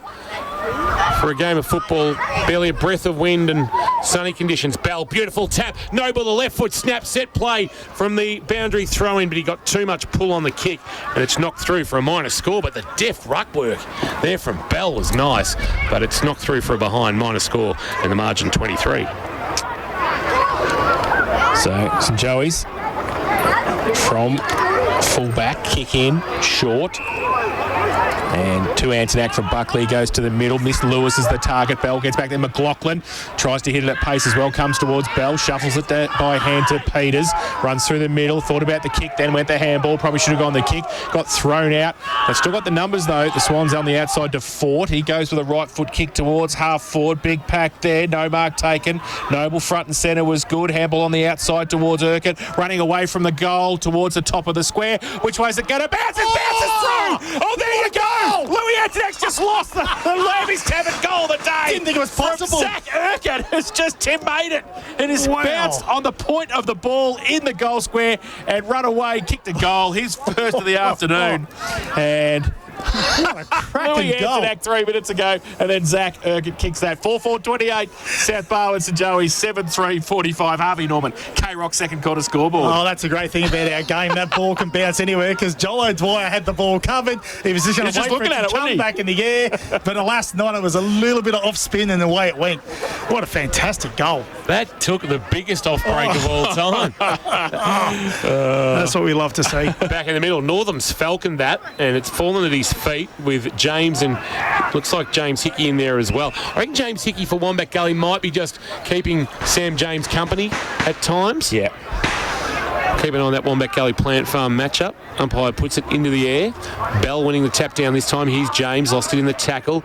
for a game of football. Barely a breath of wind and sunny conditions. Bell, beautiful tap. Noble, the left foot snap, set play from the boundary throw in, but he got too much pull on the kick and it's knocked through for a minor score. But the deft ruck work there from Bell was nice, but it's knocked through for a behind minor score and the margin 23. So St Joey's from full-back, kick in, short. And to Antonac from Buckley, goes to the middle. Miss Lewis is the target. Bell gets back there. McLaughlin tries to hit it at pace as well. Comes towards Bell. Shuffles it by hand to Peters. Runs through the middle. Thought about the kick. Then went the handball. Probably should have gone the kick. Got thrown out. They've still got the numbers though. The Swans on the outside to Fort. He goes with a right foot kick towards half forward. Big pack there. No mark taken. Noble front and centre was good. Handball on the outside towards Urquhart. Running away from the goal towards the top of the square. Which way is it going to bounce? It bounces through. Oh, there you go. Louis Antonac's just lost the Lambie's 10th goal of the day. Didn't think it was possible. Zach Urquhart has just made it. It is bounced on the point of the ball in the goal square and run away, kicked a goal. His first of the afternoon. And what a cracking Louis goal. Antonac 3 minutes ago, and then Zach Urquhart kicks that. 4-4-28, South Barwon St Joey's 7-3-45. Harvey Norman, K-Rock second quarter scoreboard. Oh, that's a great thing about our game. That ball can bounce anywhere because Joel O'Dwyer had the ball covered. He was just going to wait for it to come back in the air. But last night it was a little bit of off spin and the way it went. What a fantastic goal. That took the biggest off break of all time. That's what we love to see. Back in the middle, Northam's falconed that, and it's fallen at his feet with James and looks like James Hickey in there as well. I reckon James Hickey for Wombat Gully might be just keeping Sam James company at times. Yeah. Keep an eye on that Wombat Gully Plant Farm matchup. Umpire puts it into the air. Bell winning the tap down this time. Here's James, lost it in the tackle.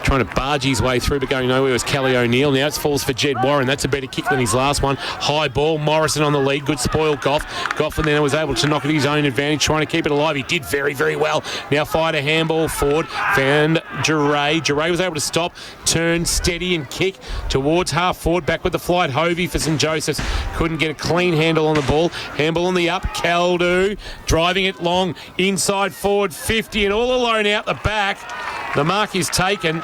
Trying to barge his way through, but going nowhere was Kelly O'Neill. Now it falls for Jed Warren. That's a better kick than his last one. High ball. Morrison on the lead. Good spoil, Goff. Goff and then was able to knock it his own advantage, trying to keep it alive. He did very, very well. Now fired a handball forward. Found Geray. Geray was able to stop, turn, steady and kick towards half forward. Back with the flight. Hovey for St Joseph's. Couldn't get a clean handle on the ball. Handball on the up. Caldu driving it long. Inside forward 50 and all alone out the back. The mark is taken.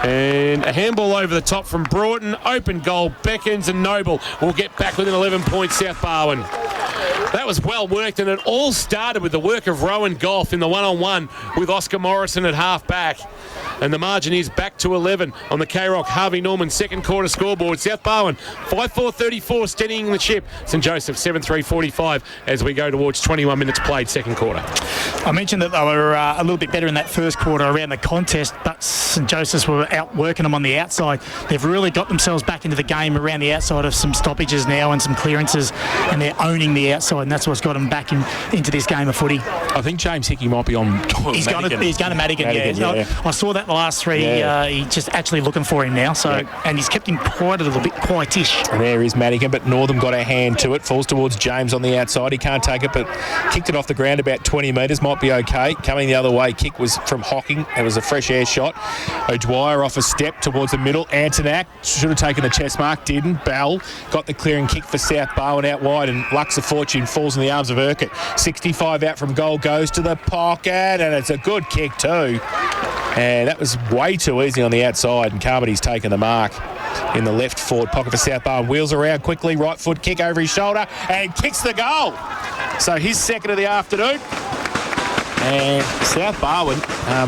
And a handball over the top from Broughton. Open goal. Beckons and Noble will get back within 11 points, South Barwon. That was well worked, and it all started with the work of Rowan Goff in the one-on-one with Oscar Morrison at half-back. And the margin is back to 11 on the K-Rock Harvey Norman second quarter scoreboard. South Barwon 5-4-34, steadying the ship. St Joseph 7-3-45 as we go towards 21 minutes played second quarter. I mentioned that they were a little bit better in that first quarter around the contest, but St Joseph's were outworking them on the outside. They've really got themselves back into the game around the outside of some stoppages now and some clearances, and they're owning the outside, and that's what's got them back into this game of footy. I think James Hickey might be on He's going to Madigan, yeah. I saw that the last three. He's just actually looking for him now. So, and he's kept him quiet a little bit, quietish. And there is Madigan, but Northam got a hand to it. Falls towards James on the outside. He can't take it, but kicked it off the ground about 20 metres. Might be okay. Coming the other way, kick was from Hocking. It was a fresh air shot. O'Dwyer off a step towards the middle. Antonac should have taken the chest mark, didn't. Bell got the clearing kick for South Barwon out wide, and Lux of Fortune falls in the arms of Urquhart. 65 out from goal, goes to the pocket, and it's a good kick too. And that was way too easy on the outside, and Carmody's taken the mark. in the left forward pocket for South Barwon. Wheels around quickly, right foot kick over his shoulder and kicks the goal. So his second of the afternoon. And South Barwon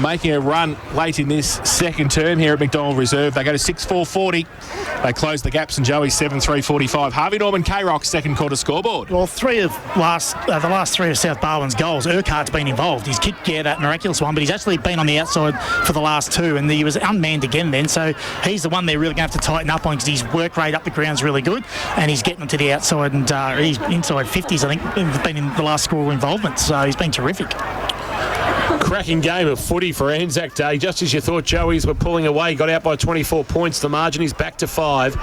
making a run late in this second term here at McDonald Reserve. They go to 6-4-40. They close the gap. St Joey's 7-3-45. Harvey Norman K-Rock second quarter scoreboard. Well, the last three of South Barwon's goals, Urquhart's been involved. He's kicked, that miraculous one, but he's actually been on the outside for the last two, and he was unmanned again then. So he's the one they're really going to have to tighten up on because his work rate up the ground's really good, and he's getting them to the outside, and he's inside 50s, I think, been in the last score involvement. So he's been terrific. Cracking game of footy for Anzac Day. Just as you thought Joey's were pulling away, got out by 24 points. The margin is back to 5.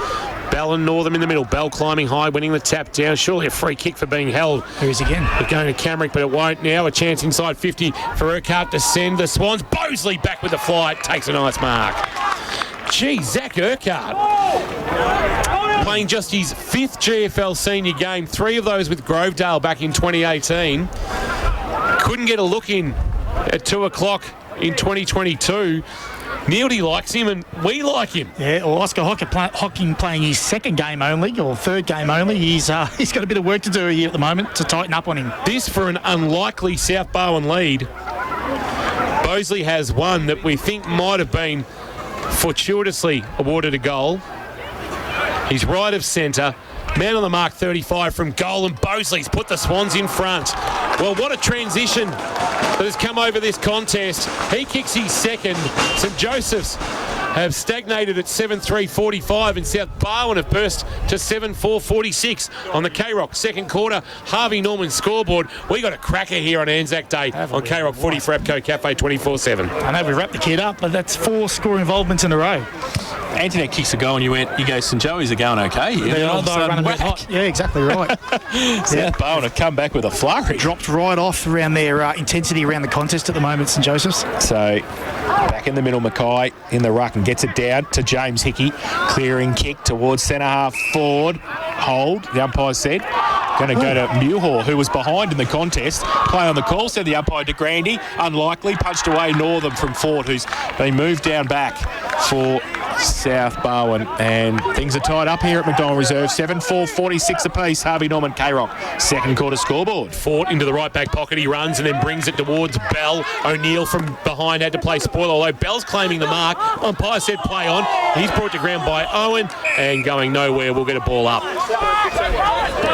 Bell and Northam in the middle. Bell climbing high, winning the tap down. Surely a free kick for being held. Here's again. We're going to Camrick, but it won't now. A chance inside 50 for Urquhart to send the Swans. Bosley back with the flight. Takes a nice mark. Gee, Zach Urquhart. Playing just his 5th GFL senior game. 3 of those with Grovedale back in 2018. Couldn't get a look in at 2 o'clock in 2022. Neildy likes him and we like him. Yeah, well, Oscar Hocking playing his second game only, or third game only. He's got a bit of work to do here at the moment to tighten up on him. This for an unlikely South Barwon lead. Bosley has one that we think might have been fortuitously awarded a goal. He's right of centre. Man on the mark, 35 from goal, and Bosley's put the Swans in front. Well, what a transition that has come over this contest. He kicks his second. St Joseph's have stagnated at 7-3-45, and South Barwon have burst to 7-4-46 on the K-Rock second quarter Harvey Norman scoreboard. We got a cracker here on Anzac Day on K-Rock Footy for APCO Cafe 24/7. I know we wrapped the kid up, but that's 4 score involvements in a row. Anthony kicks a goal and you go, St Joey's are going okay here. Yeah, yeah, exactly right. South Barwon have come back with a flurry. Dropped right off around their intensity around the contest at the moment, St Joseph's. So back in the middle, Mackay in the ruck and gets it down to James Hickey. Clearing kick towards centre half forward. Hold, the umpire said. Going to go to Muhor, who was behind in the contest. Play on the call, said the umpire to Grandy. Unlikely, punched away Northam from Ford, who's been moved down back for South Barwon. And things are tied up here at McDonald Reserve. 7-4-46 apiece. Harvey Norman K-Rock. Second quarter scoreboard. Fort into the right back pocket. He runs and then brings it towards Bell. O'Neill from behind had to play spoiler, although Bell's claiming the mark. Umpire said play on. He's brought to ground by Owen and going nowhere. We'll get a ball up.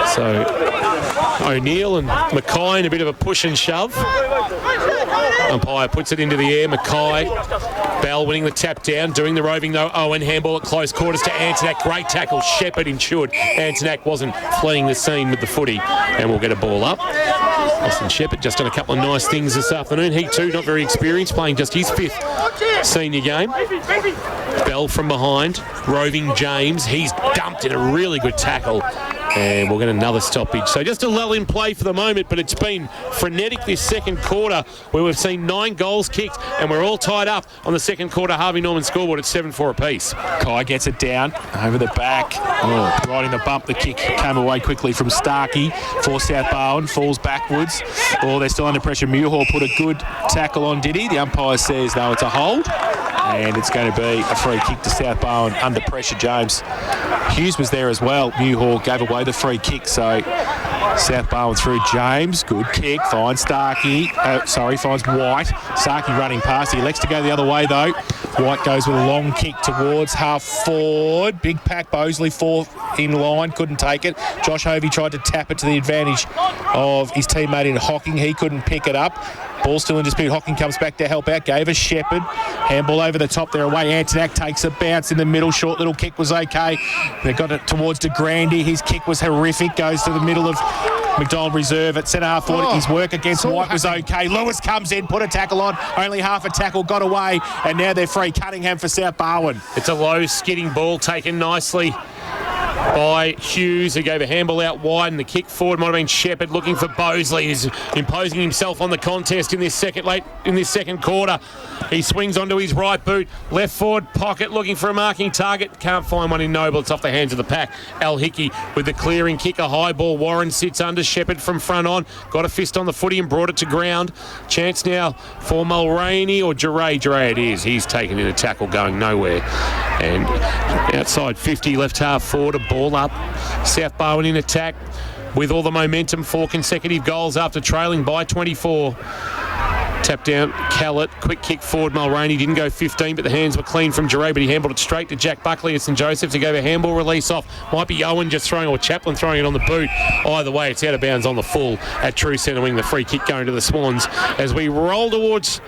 So O'Neill and Mackay in a bit of a push and shove. Umpire puts it into the air. Mackay. Bell winning the tap down. Doing the roving though. Owen handball at close quarters to Antonak. Great tackle. Shepherd ensured Antonak wasn't fleeing the scene with the footy. And we'll get a ball up. Austin Shepherd just done a couple of nice things this afternoon. He too not very experienced, playing just his 5th senior game. Bell from behind. Roving James. He's dumped in a really good tackle. And we'll get another stoppage. So just a lull in play for the moment, but it's been frenetic this second quarter where we've seen 9 goals kicked and we're all tied up on the second quarter Harvey Norman scoreboard at 7-4 apiece. Kai gets it down over the back. Right in the bump. The kick came away quickly from Starkey for South Barwon. Falls backwards. They're still under pressure. Muhor put a good tackle on, did he? The umpire says, no, it's a hold. And it's going to be a free kick to South Barwon under pressure. James Hughes was there as well. Muhor gave away the free kick, so South Barwon through James. Good kick. Finds Starkey. Finds White. Starkey running past. He elects to go the other way, though. White goes with a long kick towards half forward. Big pack. Bosley fourth in line. Couldn't take it. Josh Hovey tried to tap it to the advantage of his teammate in Hocking. He couldn't pick it up. Ball still in dispute. Hocking comes back to help out. Gave a Shepherd. Handball over the top there away. Antonak takes a bounce in the middle. Short little kick was okay. They got it towards de Grandy. His kick was horrific. Goes to the middle of McDonald Reserve at centre half forward. His work against White was okay. Lewis comes in, put a tackle on. Only half a tackle, got away. And now they're free. Cunningham for South Barwon. It's a low skidding ball taken nicely by Hughes, who gave a handball out wide, and the kick forward might have been Shepherd looking for Bosley, who's imposing himself on the contest in this second quarter. He swings onto his right boot, left forward pocket looking for a marking target. Can't find one in Noble. It's off the hands of the pack. Al Hickey with the clearing kick, a high ball. Warren sits under Shepherd from front on. Got a fist on the footy and brought it to ground. Chance now for Mulroney or Duray. Duray it is. He's taken in a tackle going nowhere. And outside 50, left half forward, a ball up. South Barwon in attack with all the momentum, 4 consecutive goals after trailing by 24. Tap down, Callett, quick kick forward, Mulroney didn't go 15, but the hands were clean from Duray, but he handballed it straight to Jack Buckley at St Joseph's. He gave a handball release off. Might be Owen just throwing, or Chaplin throwing it on the boot. Either way, it's out of bounds on the full at true centre wing. The free kick going to the Swans as we roll towards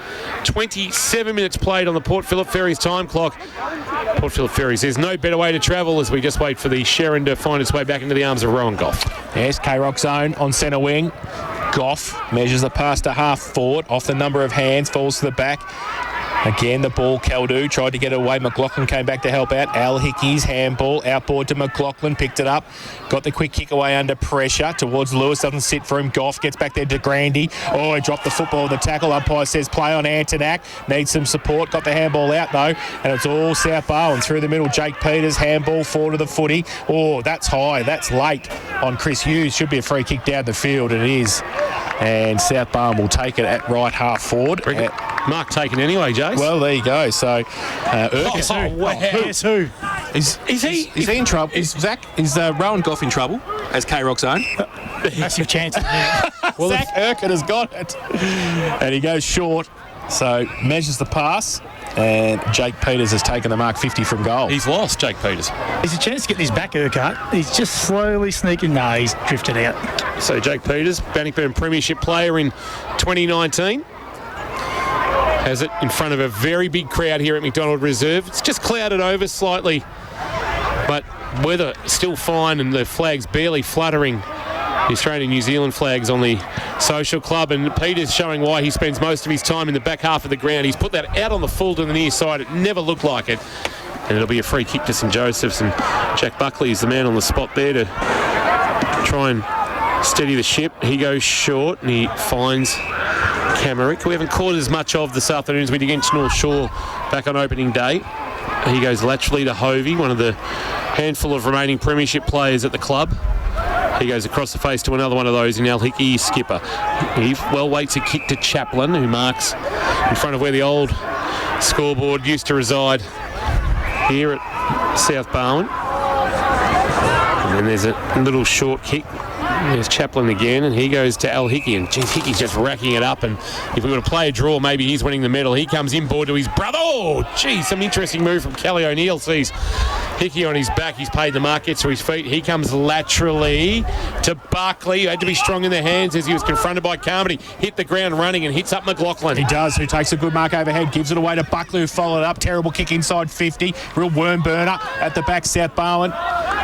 27 minutes played on the Port Phillip Ferries time clock. Port Phillip Ferries, there's no better way to travel as we just wait for the Sherrin to find its way back into the arms of Rowan Goff. Yes, K-Rock zone on centre wing. Goff measures the pass to half forward, off the number of hands, falls to the back. Again, the ball, Caldu tried to get it away. McLaughlin came back to help out. Al Hickey's handball, outboard to McLaughlin, picked it up. Got the quick kick away under pressure towards Lewis, doesn't sit for him. Goff gets back there to Grandy. Oh, he dropped the football with the tackle. Umpire says play on Antonak. Needs some support. Got the handball out though, and it's all South Barwon through the middle. Jake Peters, handball forward to the footy. Oh, that's high. That's late on Chris Hughes. Should be a free kick down the field, and it is. And South Barwon will take it at right half forward. Mark taken anyway, Jace. Well, there you go. So, Guess who? Is he in trouble? Is Rowan Goff in trouble as K-Rock zone? Massive chance. Well, Zach Urquhart has got it. And he goes short. So, measures the pass. And Jake Peters has taken the mark 50 from goal. He's lost, Jake Peters. There's a chance to get this back, Urquhart. He's just slowly sneaking. No, he's drifted out. So Jake Peters, Bannockburn Premiership player in 2019. Has it in front of a very big crowd here at McDonald Reserve. It's just clouded over slightly, but weather still fine and the flags barely fluttering. The Australian New Zealand flags on the social club, and Peter's showing why he spends most of his time in the back half of the ground. He's put that out on the full to the near side. It never looked like it. And it'll be a free kick to St Joseph's, and Jack Buckley is the man on the spot there to try and steady the ship. He goes short and he finds Camerick, who we haven't caught as much of this afternoon as we did against North Shore back on opening day. He goes laterally to Hovey, one of the handful of remaining premiership players at the club. He goes across the face to another one of those in Al Hickey, skipper. He well waits a kick to Chaplin, who marks in front of where the old scoreboard used to reside here at South Barwon. And then there's a little short kick. There's Chaplin again, and he goes to Al Hickey, and geez, Hickey's just racking it up, and if we were to play a draw, maybe he's winning the medal. He comes inboard to his brother. Oh, geez, some interesting move from Kelly O'Neill. Sees Hickey on his back. He's paid the mark, gets to his feet. He comes laterally to Buckley, who had to be strong in the hands as he was confronted by Carmody. Hit the ground running and hits up McLaughlin. He does, who takes a good mark overhead, gives it away to Buckley, who followed it up. Terrible kick inside 50. Real worm burner at the back, South Barwon.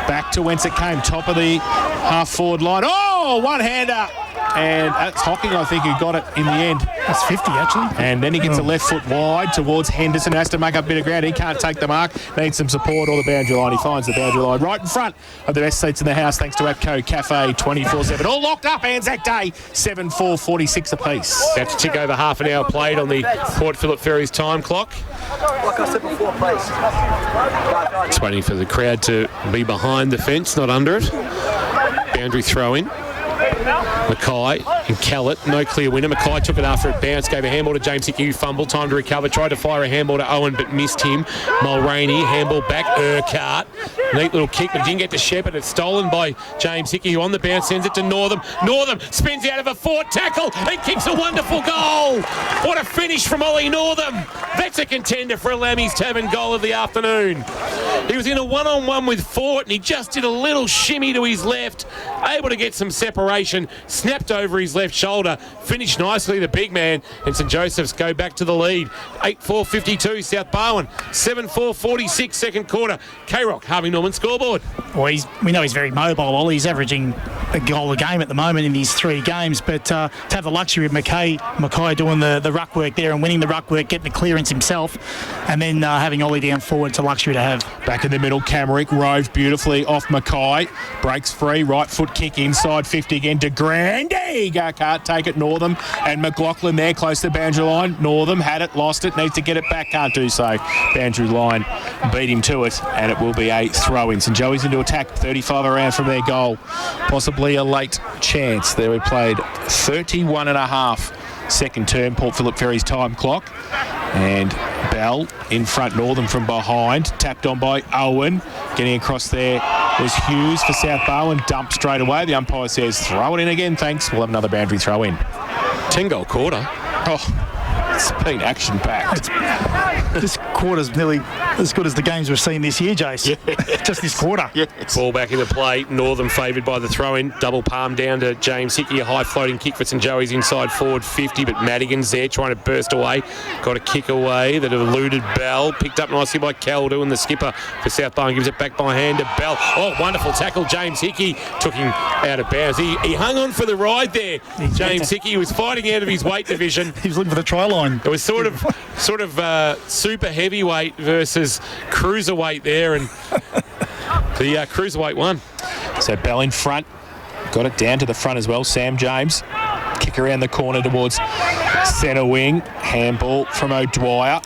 Back to whence it came, top of the half-forward line. Oh, one-hander. And that's Hocking, I think, who got it in the end. That's 50, actually. And then he gets a left foot wide towards Henderson. Has to make up a bit of ground. He can't take the mark. Needs some support or the boundary line. He finds the boundary line right in front of the best seats in the house, thanks to APCO Cafe 24/7. All locked up, Anzac Day, 7-4-46 apiece. About to tick over half an hour played on the Port Phillip Ferries time clock. Like I said before, please. It's waiting for the crowd to be behind the fence, not under it. Boundary throw in. Mackay and Callett, no clear winner. Mackay took it after it bounced, gave a handball to James Hickey, who fumbled, time to recover, tried to fire a handball to Owen but missed him. Mulroney, handball back, Urquhart, neat little kick but didn't get to Shepherd. It's stolen by James Hickey, who on the bounce sends it to Northam. Northam spins out of a forward tackle and kicks a wonderful goal. What a finish from Ollie Northam. That's a contender for a Lammy's Tavern goal of the afternoon. He was in a one-on-one with Fort and he just did a little shimmy to his left, able to get some separation possession, snapped over his left shoulder, finished nicely, the big man, and St Joseph's go back to the lead. 8-4-52, South Barwon. 7-4-46, second quarter. K-Rock, Harvey Norman scoreboard. Well, we know he's very mobile. He's averaging a goal a game at the moment in these 3 games, but to have the luxury of Mackay doing the ruck work there and winning the ruck work, getting the clearance himself, and then having Ollie down forward, it's a luxury to have. Back in the middle, Camerick roved beautifully off Mackay. Breaks free, right foot kick inside 50 again to Grandy. Can't take it, Northam. And McLaughlin there, close to the boundary line. Northam had it, lost it, needs to get it back, can't do so. Boundary line beat him to it, and it will be a throw-in. St Joey's into attack, 35 around from their goal. Possibly a late chance. There we played 31 and a half second term, Port Phillip Ferry's time clock. And Bell in front, Northern from behind, tapped on by Owen. Getting across there was Hughes for South Barwon, dumped straight away. The umpire says, throw it in again, thanks. We'll have another boundary throw in. 10-goal quarter. Oh, it's been action-packed. This quarter's nearly as good as the games we've seen this year, Jace. Yeah. Just this quarter. Yeah. Ball back into play. Northern favoured by the throw-in. Double palm down to James Hickey. A high floating kick for St Joey's inside forward 50, but Madigan's there trying to burst away. Got a kick away that eluded Bell. Picked up nicely by Caldo, and the skipper for South Barwon gives it back by hand to Bell. Oh, wonderful tackle. James Hickey took him out of bounds. He hung on for the ride there. James Hickey was fighting out of his weight division. He was looking for the try line. It was sort of super heavyweight versus cruiserweight there, and the cruiserweight won. So Bell in front, got it down to the front as well. Sam James, kick around the corner towards centre wing. Handball from O'Dwyer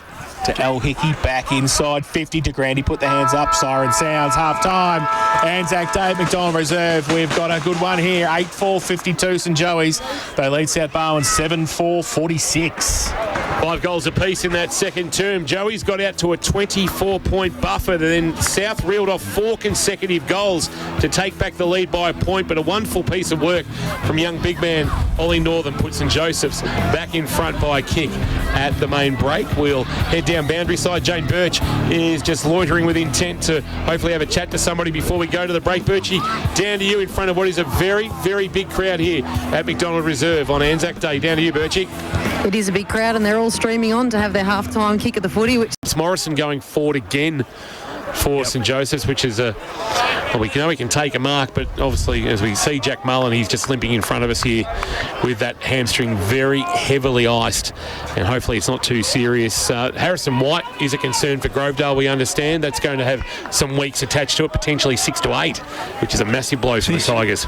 to El Hickey, back inside 50 to Grandy. Put the hands up, siren sounds, half time. Anzac Day, McDonald Reserve. We've got a good one here. 8-4-52 St Joey's. They lead South Barwon 7-4-46. 5 goals apiece in that second term. Joey's got out to a 24-point buffer. Then South reeled off 4 consecutive goals to take back the lead by a point, but a wonderful piece of work from young big man Ollie Northern puts St Joseph's back in front by a kick at the main break. We'll head down boundary side. Jane Birch is just loitering with intent to hopefully have a chat to somebody before we go to the break. Birchie, down to you in front of what is a very, very big crowd here at McDonald Reserve on Anzac Day. Down to you, Birchie. It is a big crowd, and they're all streaming on to have their half-time kick of the footy. It's Morrison going forward again for St Joseph's, which is we know he can take a mark, but obviously as we see Jack Mullen, he's just limping in front of us here with that hamstring very heavily iced, and hopefully it's not too serious. Harrison White is a concern for Grovedale, we understand. That's going to have some weeks attached to it, potentially 6 to 8, which is a massive blow for the Tigers.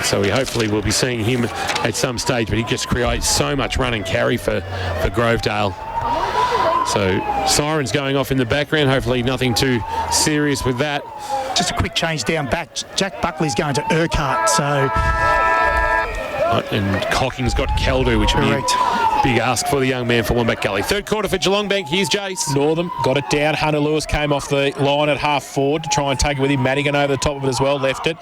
So we hopefully will be seeing him at some stage, but he just creates so much run and carry for Grovedale. So sirens going off in the background. Hopefully nothing too serious with that. Just a quick change down back. Jack Buckley's going to Urquhart, so... And Cocking's got Caldo, which would be a big ask for the young man for Wombat Gully. Third quarter for Geelong Bank. Here's Jace. Northam got it down. Hunter Lewis came off the line at half forward to try and take it with him. Madigan over the top of it as well. Left it.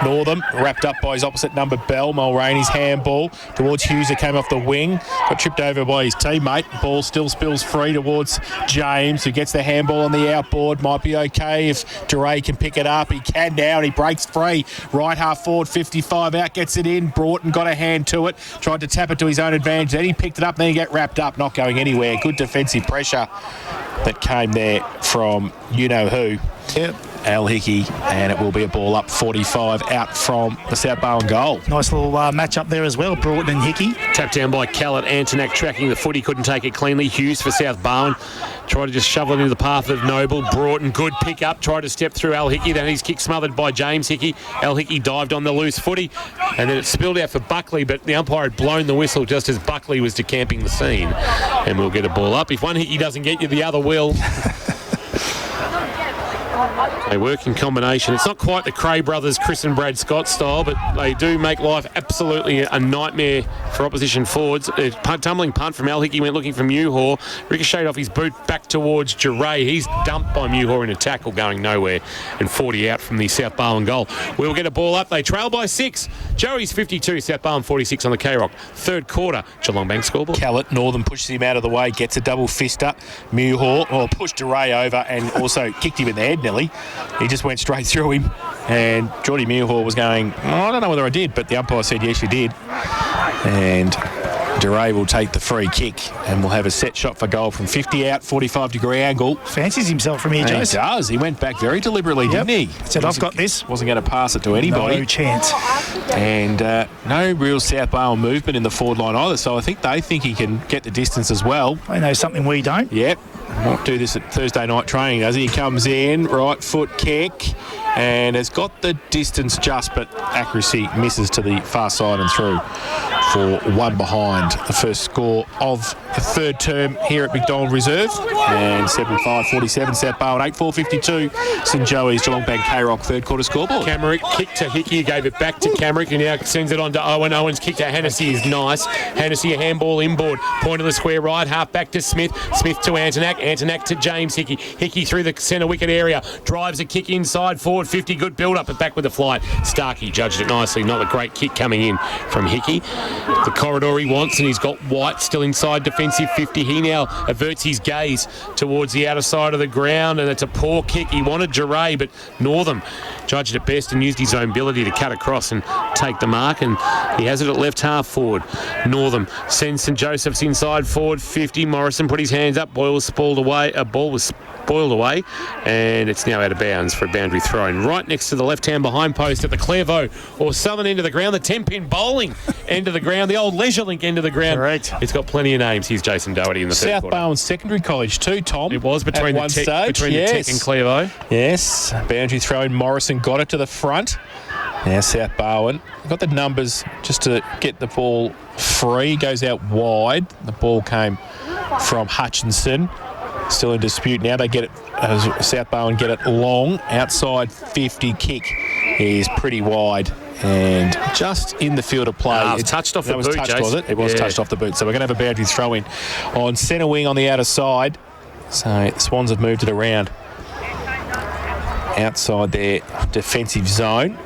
Northam wrapped up by his opposite number, Bell. Mulroney's handball towards Hughes, who came off the wing. Got tripped over by his teammate. Ball still spills free towards James, who gets the handball on the outboard. Might be okay if Duray can pick it up. He can now, and he breaks free. Right half forward, 55 out, gets it in. Broughton got a hand to it. Tried to tap it to his own advantage. Then he picked it up, then he got wrapped up, not going anywhere. Good defensive pressure that came there from you-know-who. Yep. Al Hickey, and it will be a ball up 45 out from the South Barwon goal. Nice little match up there as well, Broughton and Hickey. Tapped down by Callet. Antonak tracking the footy, couldn't take it cleanly. Hughes for South Barwon. Tried to just shovel it into the path of Noble. Broughton, good pick up. Tried to step through Al Hickey. Then his kick smothered by James Hickey. Al Hickey dived on the loose footy, and then it spilled out for Buckley, but the umpire had blown the whistle just as Buckley was decamping the scene. And we'll get a ball up. If one Hickey doesn't get you, the other will. They work in combination. It's not quite the Cray brothers, Chris and Brad Scott style, but they do make life absolutely a nightmare for opposition forwards. A tumbling punt from Al Hickey went looking for Muhor. Ricocheted off his boot back towards Duray. He's dumped by Muhor in a tackle going nowhere, and 40 out from the South Barwon goal. We'll get a ball up. They trail by 6. Joey's 52, South Barwon 46 on the K-Rock. Third quarter, Geelong Bank scoreboard. Callet, Northern pushes him out of the way, gets a double fister. Muhor pushed Duray over and also kicked him in the head nearly. He just went straight through him, and Geordie Muirhall was going, I don't know whether I did, but the umpire said, yes, you did. And Duray will take the free kick and will have a set shot for goal from 50 out, 45-degree angle. Fancies himself from here, Jason. He does. He went back very deliberately, didn't he? Said, I've got this. Wasn't going to pass it to anybody. No chance. And no real South Barwon movement in the forward line either, so I think they think he can get the distance as well. They know something we don't. Yep. Might do this at Thursday night training, does he? He comes in, right foot kick, and has got the distance just, but accuracy misses to the far side and through for one behind. The first score of the third term here at McDonald Reserve. And 7-5-47, South Barwon 8-4-52. St Joey's Geelong Bank K-Rock third quarter scoreboard. Camerick kick to Hickey, gave it back to Camerick, and now sends it on to Owen. Owen's kick to Hennessy is nice. Hennessy a handball inboard, point of the square right, half back to Smith. Smith to Antonak, Antonak to James Hickey. Hickey through the centre wicket area, drives a kick inside, forward 50, good build up, and back with the flight. Starkey judged it nicely, not a great kick coming in from Hickey. The corridor he wants, and he's got White still inside defensive 50. He now averts his gaze towards the outer side of the ground, and it's a poor kick. He wanted Duray, but Northam judged it best and used his own ability to cut across and take the mark, and he has it at left half forward. Northam sends St Joseph's inside forward 50. Morrison put his hands up. Boyle was spoiled away. Ball was spoiled away, and it's now out of bounds for a boundary throw. And right next to the left-hand behind post at the Clairvaux or southern end of the ground, the 10-pin bowling end of the ground, the old Leisure Link end of the ground. Correct. It's got plenty of names. Here's Jason Doherty in the third South quarter. Barwon Secondary College too, Tom. It was between the Tech and Clairvaux. Yes, boundary throw in. Morrison got it to the front. Now South Barwon got the numbers just to get the ball free. Goes out wide. The ball came from Hutchinson. Still in dispute. Now they get it, South Barwon get it long. Outside 50 kick is pretty wide and just in the field of play. It touched off the boot, touched, was it? It was touched off the boot. So we're going to have a boundary throw in on centre wing on the outer side. So the Swans have moved it around outside their defensive zone.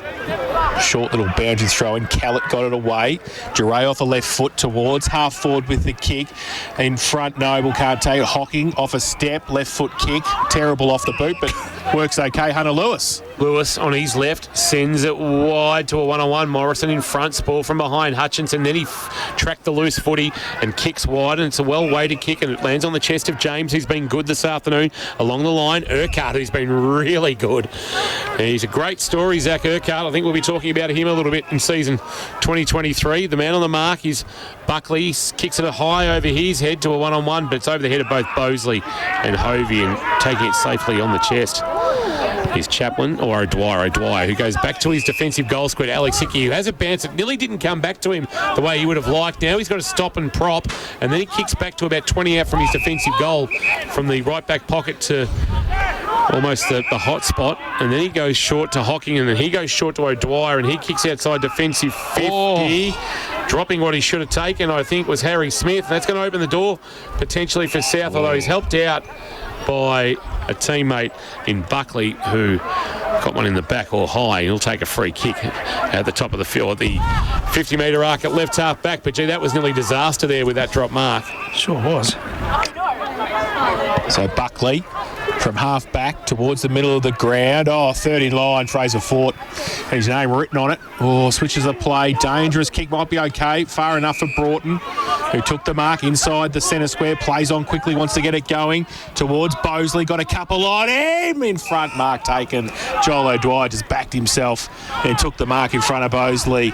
Short little boundary throw in. Callett got it away. Duray off the left foot towards half forward with the kick. In front, Noble can't take it. Hocking off a step. Left foot kick. Terrible off the boot, but works okay. Hunter Lewis. Lewis on his left sends it wide to a one-on-one. Morrison in front, Spall from behind. Hutchinson, then he tracked the loose footy and kicks wide, and it's a well-weighted kick, and it lands on the chest of James, who's been good this afternoon. Along the line, Urquhart, who's been really good. He's a great story, Zach Urquhart. I think we'll be talking about him a little bit in season 2023. The man on the mark is Buckley. Kicks it high over his head to a one-on-one, but it's over the head of both Bosley and Hovey, and taking it safely on the chest is Chaplin, or O'Dwyer, who goes back to his defensive goal squad. Alex Hickey, who has a bounce that nearly didn't come back to him the way he would have liked. Now he's got to stop and prop, and then he kicks back to about 20 out from his defensive goal, from the right back pocket to almost the hot spot, and then he goes short to Hocking, and then he goes short to O'Dwyer, and he kicks outside defensive 50, dropping what he should have taken, I think, was Harry Smith. That's going to open the door potentially for South, although he's helped out by a teammate in Buckley who got one in the back or high. He'll take a free kick at the top of the field, the 50-metre arc at left half back. But gee, that was nearly disaster there with that drop mark. Sure was. So Buckley from half back towards the middle of the ground. 30 line, Fraser Fort. His name written on it. Switches the play. Dangerous kick, might be okay. Far enough for Broughton, who took the mark inside the centre square. Plays on quickly, wants to get it going towards Bosley. Got a couple on him in front. Mark taken. Joel O'Dwyer just backed himself and took the mark in front of Bosley.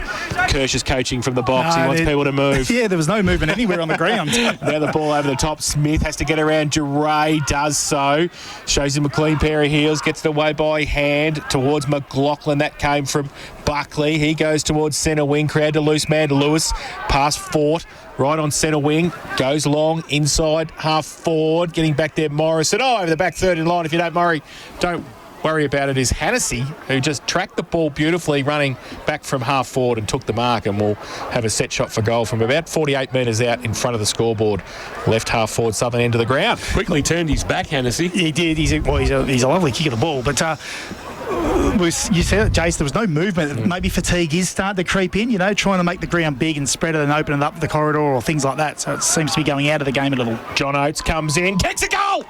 Kirsch is coaching from the box. He wants people to move. Yeah, there was no movement anywhere on the ground. Now the ball over the top. Smith has to get around. Duray does so. Shows him a clean pair of heels. Gets it away by hand towards McLaughlin. That came from Buckley. He goes towards centre wing. Crowd to loose man to Lewis. Past Fort. Right on centre wing. Goes long. Inside. Half forward. Getting back there. Morrison. Over the back third in line. If you don't worry about it, is Hennessy, who just tracked the ball beautifully, running back from half forward and took the mark, and will have a set shot for goal from about 48 metres out in front of the scoreboard. Left half forward, southern end of the ground. Quickly turned his back, Hennessy. He did. He's a lovely kick of the ball, but you said it, Jace, there was no movement. Maybe fatigue is starting to creep in, trying to make the ground big and spread it and open it up the corridor or things like that. So it seems to be going out of the game a little. John Oates comes in, kicks a goal!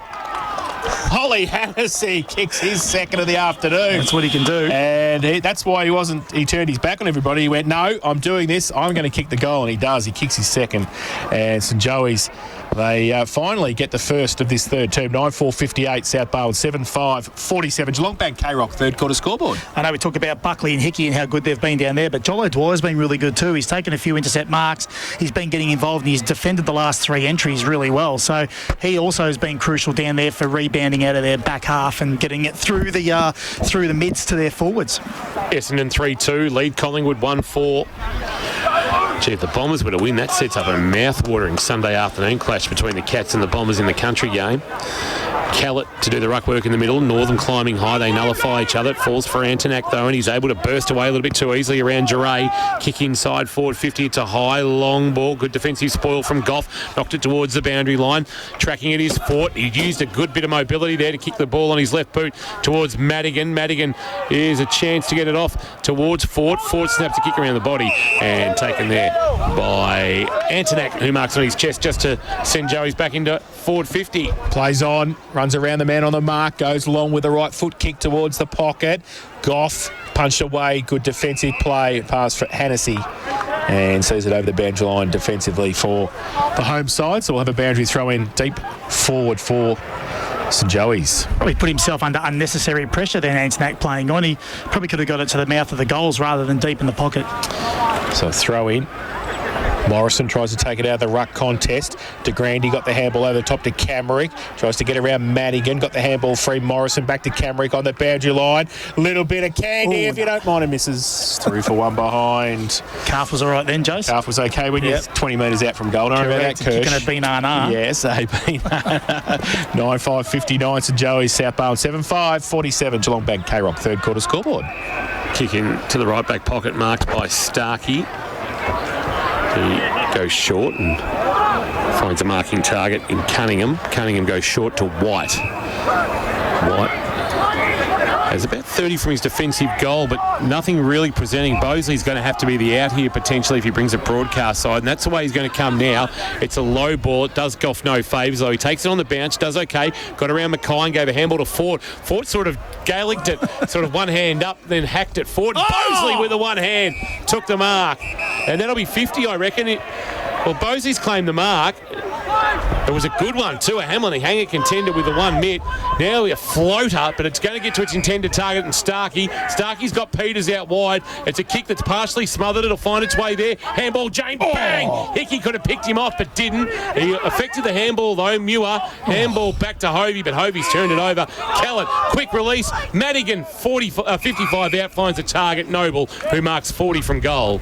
Ollie Hennessy kicks his second of the afternoon. That's what he can do. And that's why he turned his back on everybody. He went, no, I'm doing this. I'm going to kick the goal. And he does. He kicks his second. And St Joey's, they finally get the first of this third term. 9-4-58, South Barwon 7-5-47. Geelong Bank K-Rock third quarter scoreboard. I know we talk about Buckley and Hickey and how good they've been down there, but Jollo Dwyer's been really good too. He's taken a few intercept marks. He's been getting involved and he's defended the last 3 entries really well. So he also has been crucial down there for rebounding out of their back half and getting it through the mids to their forwards. Essendon 3-2, lead Collingwood 1-4. Gee, if the Bombers were to win, that sets up a mouth-watering Sunday afternoon clash between the Cats and the Bombers in the country game. Callett to do the ruck work in the middle. Northern climbing high. They nullify each other. It falls for Antonak, though, and he's able to burst away a little bit too easily around Geray. Kick inside, forward 50. It's a high, long ball. Good defensive spoil from Goff. Knocked it towards the boundary line. Tracking it is Fort. He used a good bit of mobility there to kick the ball on his left boot towards Madigan. Madigan is a chance to get it off towards Fort. Fort snaps a kick around the body and taken there by Antonak, who marks on his chest just to send Joey's back into forward 50. Plays on, runs around the man on the mark, goes long with the right foot kick towards the pocket. Goff punched away, good defensive play, pass for Hennessy, and sees it over the boundary line defensively for the home side. So we'll have a boundary throw in deep forward for St Joey's. Probably put himself under unnecessary pressure then, Antonak playing on. He probably could have got it to the mouth of the goals rather than deep in the pocket. So throw in. Morrison tries to take it out of the ruck contest. De Grande got the handball over the top to Camrick. Tries to get around Madigan. Got the handball free. Morrison back to Camrick on the boundary line. Little bit of candy if you don't mind. And misses through for one behind. Calf was all right then, Jose? Calf was okay when you're 20 metres out from goal. Don't worry about that, Kirsch. Kicking a banana. Yes, a banana. 9-5-59 St Joey's, South Barwon 7-5-47. Geelong Bank K-Rock third quarter scoreboard. Kick in to the right back pocket, marked by Starkey. He goes short and finds a marking target in Cunningham. Cunningham goes short to White. White has about 30 from his defensive goal, but nothing really presenting. Bosley's going to have to be the out here potentially if he brings a broadcast side, and that's the way he's going to come now. It's a low ball. It does Goff no favours, though. He takes it on the bounce, does okay. Got around Mackay and gave a handball to Ford. Ford sort of Gaelicked it, sort of one hand up, then hacked it. Ford. Bosley with the one hand took the mark. And that'll be 50, I reckon. Well, Bosley's claimed the mark. It was a good one too, a Hamlin hanger contender with the one mitt. Now a floater, but it's going to get to its intended target, and Starkey's got Peters out wide. It's a kick that's partially smothered. It'll find its way there. Handball, James, bang! Hickey could have picked him off, but didn't. He affected the handball though. Muir, handball back to Hovey, but Hovey's turned it over. Callett, quick release. Madigan, 55 out, finds the target. Noble, who marks 40 from goal.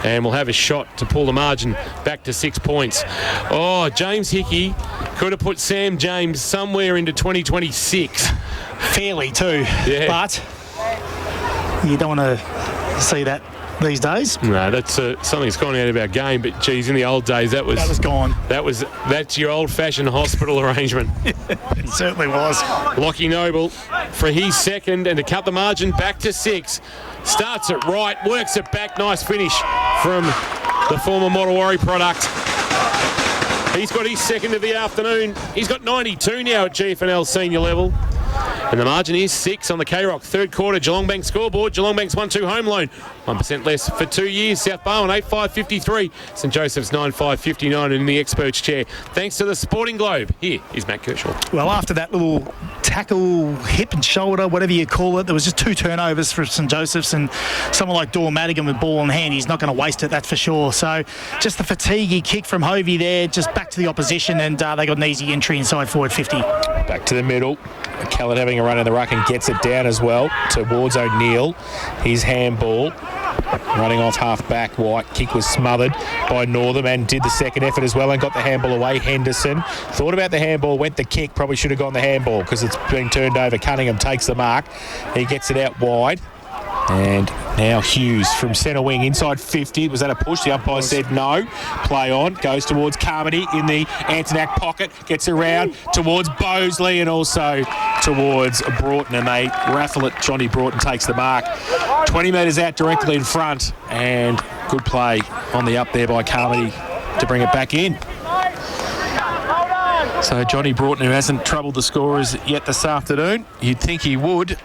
And we'll have a shot to pull the margin back to 6 points. Oh, James Hickey could have put Sam James somewhere into 2026. Fairly too. Yeah. But you don't want to see that these days. No, that's something's gone out of our game. But geez, in the old days, that was gone. That's your old-fashioned hospital arrangement. It certainly was. Lockie Noble for his second, and to cut the margin back to 6. Starts it right, works it back. Nice finish from the former Mottawari product. He's got his second of the afternoon. He's got 92 now at GFNL senior level. And the margin is 6 on the K-Rock. Third quarter, Geelong Bank scoreboard. Geelong Bank's 1-2 home loan. 1% less for 2 years. South Barwon 8-5-53. St Joseph's 9-5-59 in the experts chair. Thanks to the Sporting Globe. Here is Matt Kershaw. Well, after that little tackle, hip and shoulder, whatever you call it, there was just 2 turnovers for St Joseph's, and someone like Dor Madigan with ball in hand, he's not going to waste it, that's for sure. So just the fatiguey kick from Hovey there, just back to the opposition, and they got an easy entry inside forward 50. Back to the middle. Callett having a run in the ruck and gets it down as well towards O'Neill. His handball running off half back. White kick was smothered by Northam and did the second effort as well and got the handball away. Henderson thought about the handball, went the kick, probably should have gone the handball because it's been turned over. Cunningham takes the mark. He gets it out wide. And now Hughes from centre wing inside 50. Was that a push? The umpire said no. Play on. Goes towards Carmody in the Antonak pocket. Gets around towards Bosley and also towards Broughton. And they raffle it. Johnny Broughton takes the mark. 20 metres out directly in front. And good play on the up there by Carmody to bring it back in. So Johnny Broughton, who hasn't troubled the scorers yet this afternoon, you'd think he would.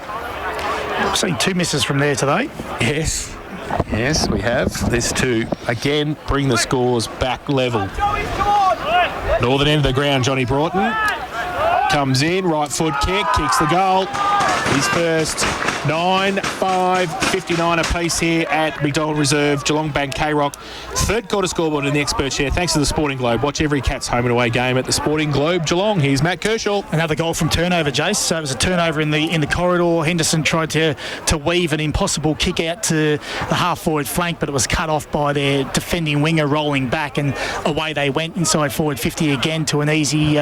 I've seen 2 misses from there today. Yes, we have. This to, again, bring the scores back level. Northern end of the ground, Johnny Broughton. Comes in, right foot kick, kicks the goal. His first 9-5-59 apiece here at McDonald Reserve, Geelong Bank, K-Rock. Third quarter scoreboard in the expert chair. Thanks to the Sporting Globe. Watch every Cats home and away game at the Sporting Globe Geelong. Here's Matt Kershaw. Another goal from turnover, Jace. So it was a turnover in the corridor. Henderson tried to weave an impossible kick out to the half-forward flank, but it was cut off by their defending winger rolling back, and away they went inside forward 50 again to an easy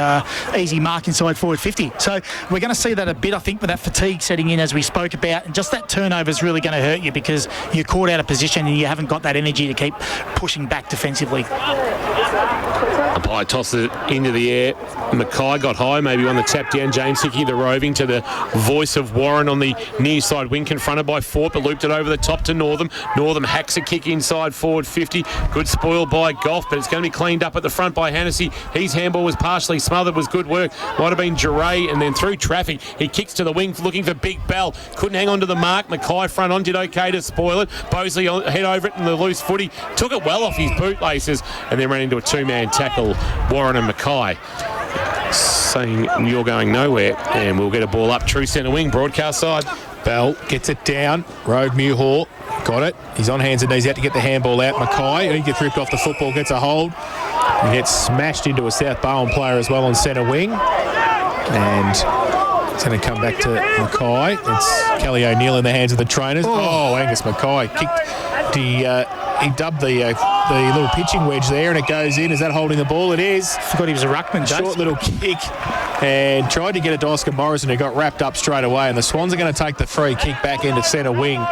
mark inside forward 50. So we're going to see that a bit, I think, with that fatigue setting in as we spoke about, and just that turnover is really going to hurt you because you're caught out of position and you haven't got that energy to keep pushing back defensively. Umpire tosses it into the air. Mackay got high, maybe on the tap down. James Hickey, the roving, to the voice of Warren on the near side wing, confronted by Fort, but looped it over the top to Northam. Northam hacks a kick inside forward 50. Good spoil by Goff, but it's going to be cleaned up at the front by Hannessy. His handball was partially smothered, was good work. Might have been Duray, and then through traffic, he kicks to the wing looking for Big Bell. Couldn't hang on to the mark. Mackay front on, did okay to spoil it. Bosley head over it in the loose footy. Took it well off his bootlaces and then ran into a 2-man tackle, Warren and Mackay. Saying you're going nowhere, and we'll get a ball up true centre wing, broadcast side. Bell gets it down. Road Muirhall got it. He's on hands and knees out to get the handball out. Mackay, he gets ripped off the football, gets a hold. He gets smashed into a South Barwon player as well on centre wing. And it's going to come back to Mackay. It's Kelly O'Neill in the hands of the trainers. Oh, Angus Mackay kicked. He dubbed the little pitching wedge there, and it goes in. Is that holding the ball? It is. Forgot he was a ruckman, Jace. Short little kick, and tried to get it to Oscar Morrison, who got wrapped up straight away. And the Swans are going to take the free kick back into centre wing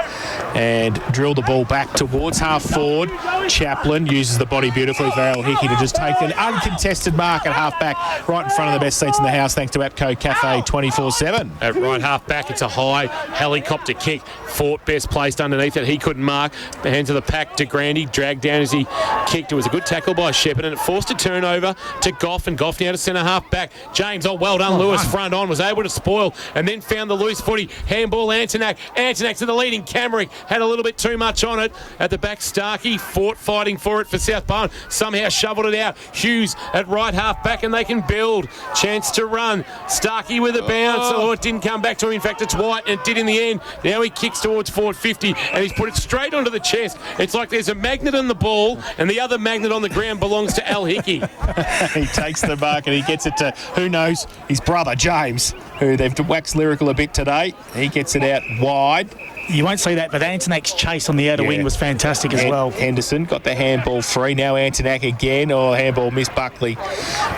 and drill the ball back towards half forward. Chaplin uses the body beautifully for Al Hickey to just take an uncontested mark at half back, right in front of the best seats in the house, thanks to APCO Cafe 24/7. At right half back, it's a high helicopter kick. Fort best placed underneath it. He couldn't mark. The hands of the pack. De Grandy dragged down as he kicked. It was a good tackle by Shepherd, and it forced a turnover to Goff, and Goff now to centre half back. James, well done. Lewis front on, was able to spoil and then found the loose footy. Handball Antonak. Antonak to the leading. Camerick had a little bit too much on it. At the back, Starkey. Fort fighting for it for South Barwon. Somehow shoveled it out. Hughes at right half back, and they can build. Chance to run. Starkey with a bounce. Oh, it didn't come back to him. In fact, it's White, and it did in the end. Now he kicks towards forward 50, and he's put it straight onto the chest. It's like there's a magnet on the ball, and the other magnet on the ground belongs to Al Hickey. He takes the mark and he gets it to, who knows, his brother James, who they've waxed lyrical a bit today. He gets it out wide. You won't see that, but Antonak's chase on the outer wing was fantastic as well. Henderson got the handball free. Now Antonak again. Handball missed Buckley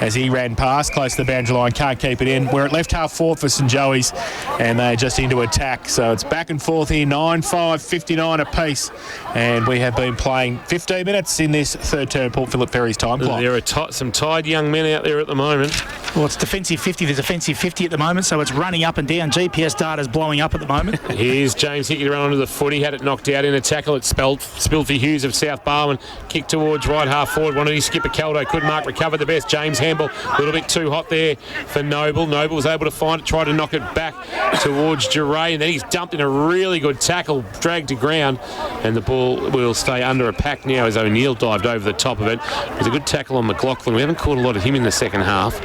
as he ran past, close to the boundary line. Can't keep it in. We're at left half forward for St Joey's, and they're just into attack. So it's back and forth here, 9-5-59 apiece. And we have been playing 15 minutes in this third term Port Phillip Ferry's time clock. There are some tired young men out there at the moment. Well, it's defensive 50. There's offensive 50 at the moment, so it's running up and down. GPS data's blowing up at the moment. Here's James Hickey to run onto the footy, had it knocked out in a tackle. It spilled for Hughes of South Barwon. Kicked towards right half forward. Wanted his skipper Caldo, couldn't mark, recovered the best. James Handball, a little bit too hot there for Noble. Noble was able to find it, tried to knock it back towards Duray, and then he's dumped in a really good tackle, dragged to ground, and the ball will stay under a pack now as O'Neill dived over the top of it. It was a good tackle on McLaughlin. We haven't caught a lot of him in the second half.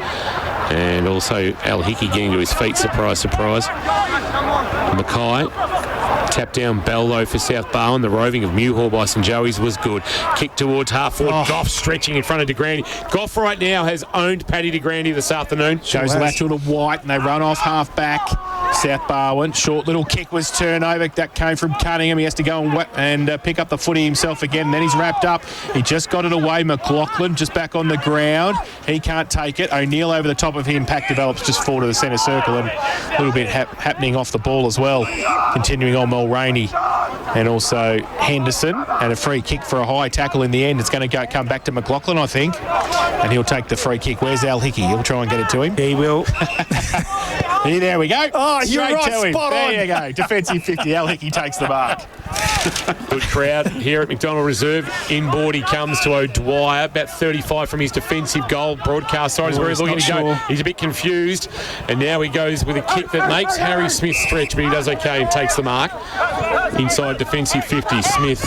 And also Al Hickey getting to his feet, surprise, surprise. Mackay tapped down Bell though for South Barwon. The roving of Muirhall by St Joey's was good. Kick towards half forward. Goff stretching in front of De Grandy. Goff right now has owned Paddy De Grandy this afternoon. Shows lateral to White, and they run off half back. South Barwon. Short little kick was turnover. That came from Cunningham. He has to go and pick up the footy himself again. Then he's wrapped up. He just got it away. McLaughlin just back on the ground. He can't take it. O'Neill over the top of him. Pack develops just forward to the centre circle, and a little bit happening off the ball as well. Continuing on Mulroney and also Henderson, and a free kick for a high tackle in the end. It's going to come back to McLaughlin, I think, and he'll take the free kick. Where's Al Hickey? He'll try and get it to him. He will. There we go. Oh, you're Straight right, to him. spot There on. you go. Defensive 50. Al Hickey takes the mark. Good crowd here at McDonald Reserve. Inboard he comes to O'Dwyer, about 35 from his defensive goal. Broadcast side is where he's looking to go. He's a bit confused, and now he goes with a kick that makes Harry Smith stretch, but he does okay and takes the mark. Inside defensive 50, Smith.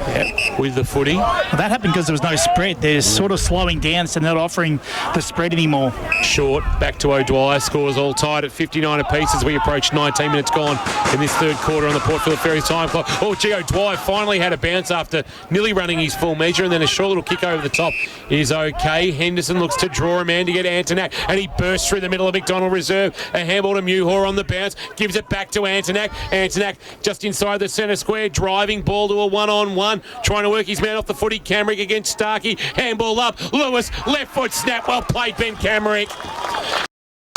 Yep, with the footy. Well, that happened because there was no spread. They're sort of slowing down, so they're not offering the spread anymore. Short, back to O'Dwyer. Scores all tied at 59 apiece as we approach 19 minutes gone in this third quarter on the Port Phillip Ferries time clock. Oh, gee, O'Dwyer finally had a bounce after nearly running his full measure, and then a short little kick over the top is okay. Henderson looks to draw a man to get Antonak, and he bursts through the middle of McDonald Reserve. A handball to Muhor on the bounce, gives it back to Antonak. Antonak just inside the centre square, driving ball to a one-on-one, trying to work his man off the footy. Camrick against Starkey. Handball up. Lewis, left foot snap. Well played, Ben Camrick.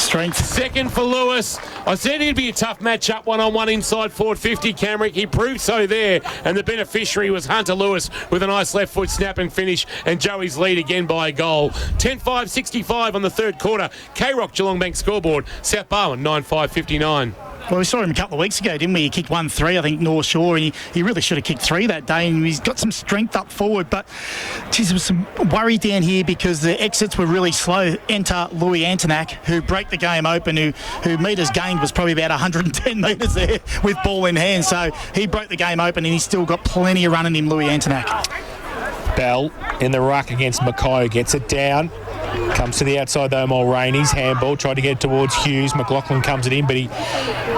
Strength. Second for Lewis. I said it'd be a tough match-up one-on-one inside forward 50, Camrick. He proved so there, and the beneficiary was Hunter Lewis with a nice left foot snap and finish, and Joey's lead again by a goal. 10-5-65 on the third quarter. K-Rock Geelong Bank scoreboard. South Barwon 9-5-59. Well, we saw him a couple of weeks ago, didn't we? He kicked 1-3, I think, North Shore, and he really should have kicked 3 that day, and he's got some strength up forward, but geez, there was some worry down here because the exits were really slow. Enter Louis Antonak, who broke the game open, who metres gained was probably about 110 metres there with ball in hand, so he broke the game open, and he's still got plenty of run in him, Louis Antonak. Bell in the ruck against Mackay, gets it down. Comes to the outside though, Mulroney's handball, tried to get it towards Hughes. McLaughlin comes it in, but he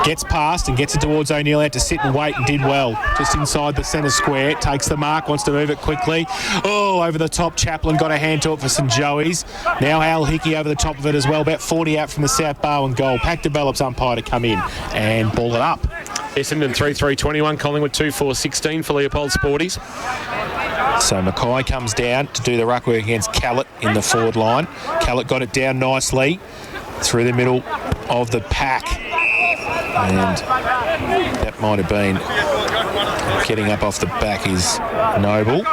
gets past and gets it towards O'Neill. Had to sit and wait and did well. Just inside the centre square, takes the mark, wants to move it quickly. Oh, over the top, Chaplin got a hand to it for St Joey's. Now Al Hickey over the top of it as well, about 40 out from the South Barwon goal. Pack develops umpire to come in and ball it up. Essendon 3-3-21, Collingwood 2-4-16 for Leopold Sporties. So Mackay comes down to do the ruck work against Callett in the forward line. Callett got it down nicely through the middle of the pack. And that might have been getting up off the back is Noble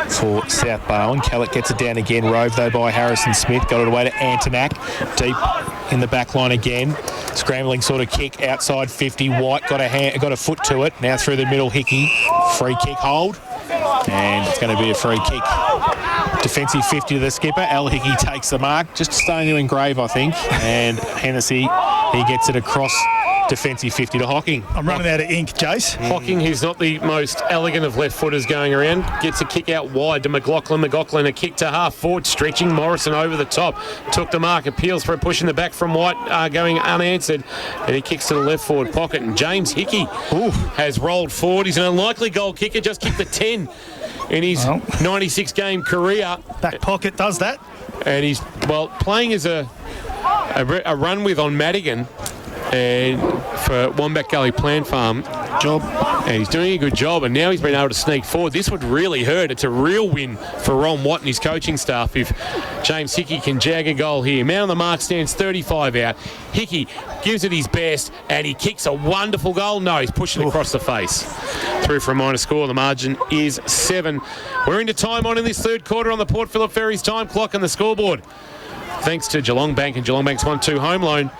for South Barwon. Callett gets it down again, rove though by Harrison Smith. Got it away to Antonak. Deep in the back line again. Scrambling sort of kick outside 50. White got a foot to it. Now through the middle, Hickey. Free kick hold. And it's going to be a free kick. Defensive 50 to the skipper. Al Hickey takes the mark. Just staying to engrave, I think. And Hennessy, he gets it across defensive 50 to Hocking. I'm running out of ink, Jace. Hocking, who's not the most elegant of left footers going around, gets a kick out wide to McLaughlin. McLaughlin a kick to half forward, stretching. Morrison over the top. Took the mark. Appeals for a push in the back from White, going unanswered. And he kicks to the left forward pocket. And James Hickey has rolled forward. He's an unlikely goal kicker. Just kicked the 10 in his 96-game career. Back pocket does that. And he's, playing as a run with on Madigan and for Wombat Gully Plant Farm job, and he's doing a good job, and now he's been able to sneak forward. This would really hurt. It's a real win for Ron Watt and his coaching staff if James Hickey can jag a goal here. Man on the mark, stands 35 out. Hickey gives it his best, and he kicks a wonderful goal. No, he's pushing it across the face. Through for a minor score. The margin is 7. We're into time on in this third quarter on the Port Phillip Ferries time clock and the scoreboard. Thanks to Geelong Bank and Geelong Bank's 1-2 home loan.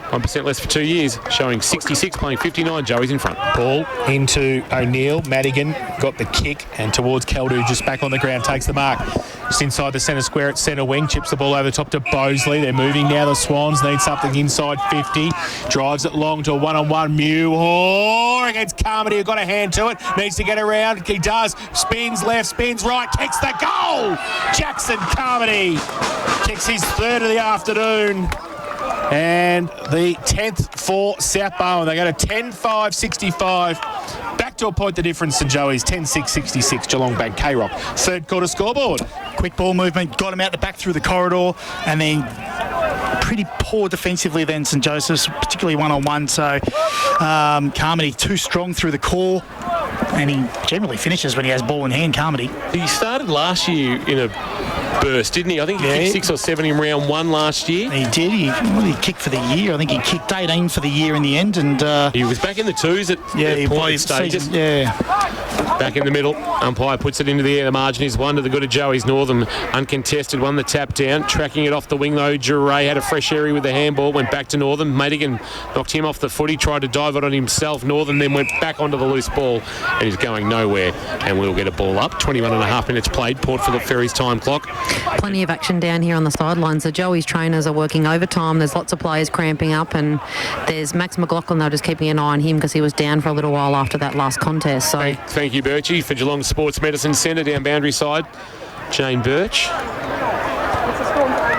1% less for 2 years, showing 66, playing 59. Joey's in front. Ball into O'Neill. Madigan got the kick, and towards Keldu, just back on the ground, takes the mark. Just inside the centre square at centre wing, chips the ball over the top to Bosley. They're moving now. The Swans need something inside 50. Drives it long to a one-on-one. Muhor against Carmody, who got a hand to it. Needs to get around. He does. Spins left, spins right, kicks the goal. Jackson Carmody kicks his third of the afternoon. And the 10th for South Barwon. They go to 10-5-65. Back to a point the difference to Joey's 10-6-66. Geelong Bank K-Rock. Third quarter scoreboard. Quick ball movement, got him out the back through the corridor, and then pretty poor defensively then St Joseph's, particularly one-on-one. So Carmody too strong through the core, and he generally finishes when he has ball in hand, Carmody. He started last year in a burst, didn't he? I think he kicked 6 or 7 in round 1 last year. He did. He kicked for the year. I think he kicked 18 for the year in the end. And he was back in the twos at point stages. Back in the middle, umpire puts it into the air. The margin is 1 to the good of Joey's. Northern uncontested, won the tap down. Tracking it off the wing though, Duray had a fresh area with the handball, went back to Northern. Madigan knocked him off the foot. He tried to dive it on himself. Northern then went back onto the loose ball and he's going nowhere. And we'll get a ball up. 21 and a half minutes played. Port for the Ferries time clock. Plenty of action down here on the sidelines. The Joey's trainers are working overtime. There's lots of players cramping up, and there's Max McLaughlin. They're just keeping an eye on him because he was down for a little while after that last contest. So thank you, Birchie, for Geelong Sports Medicine Centre down boundary side. Jane Birch.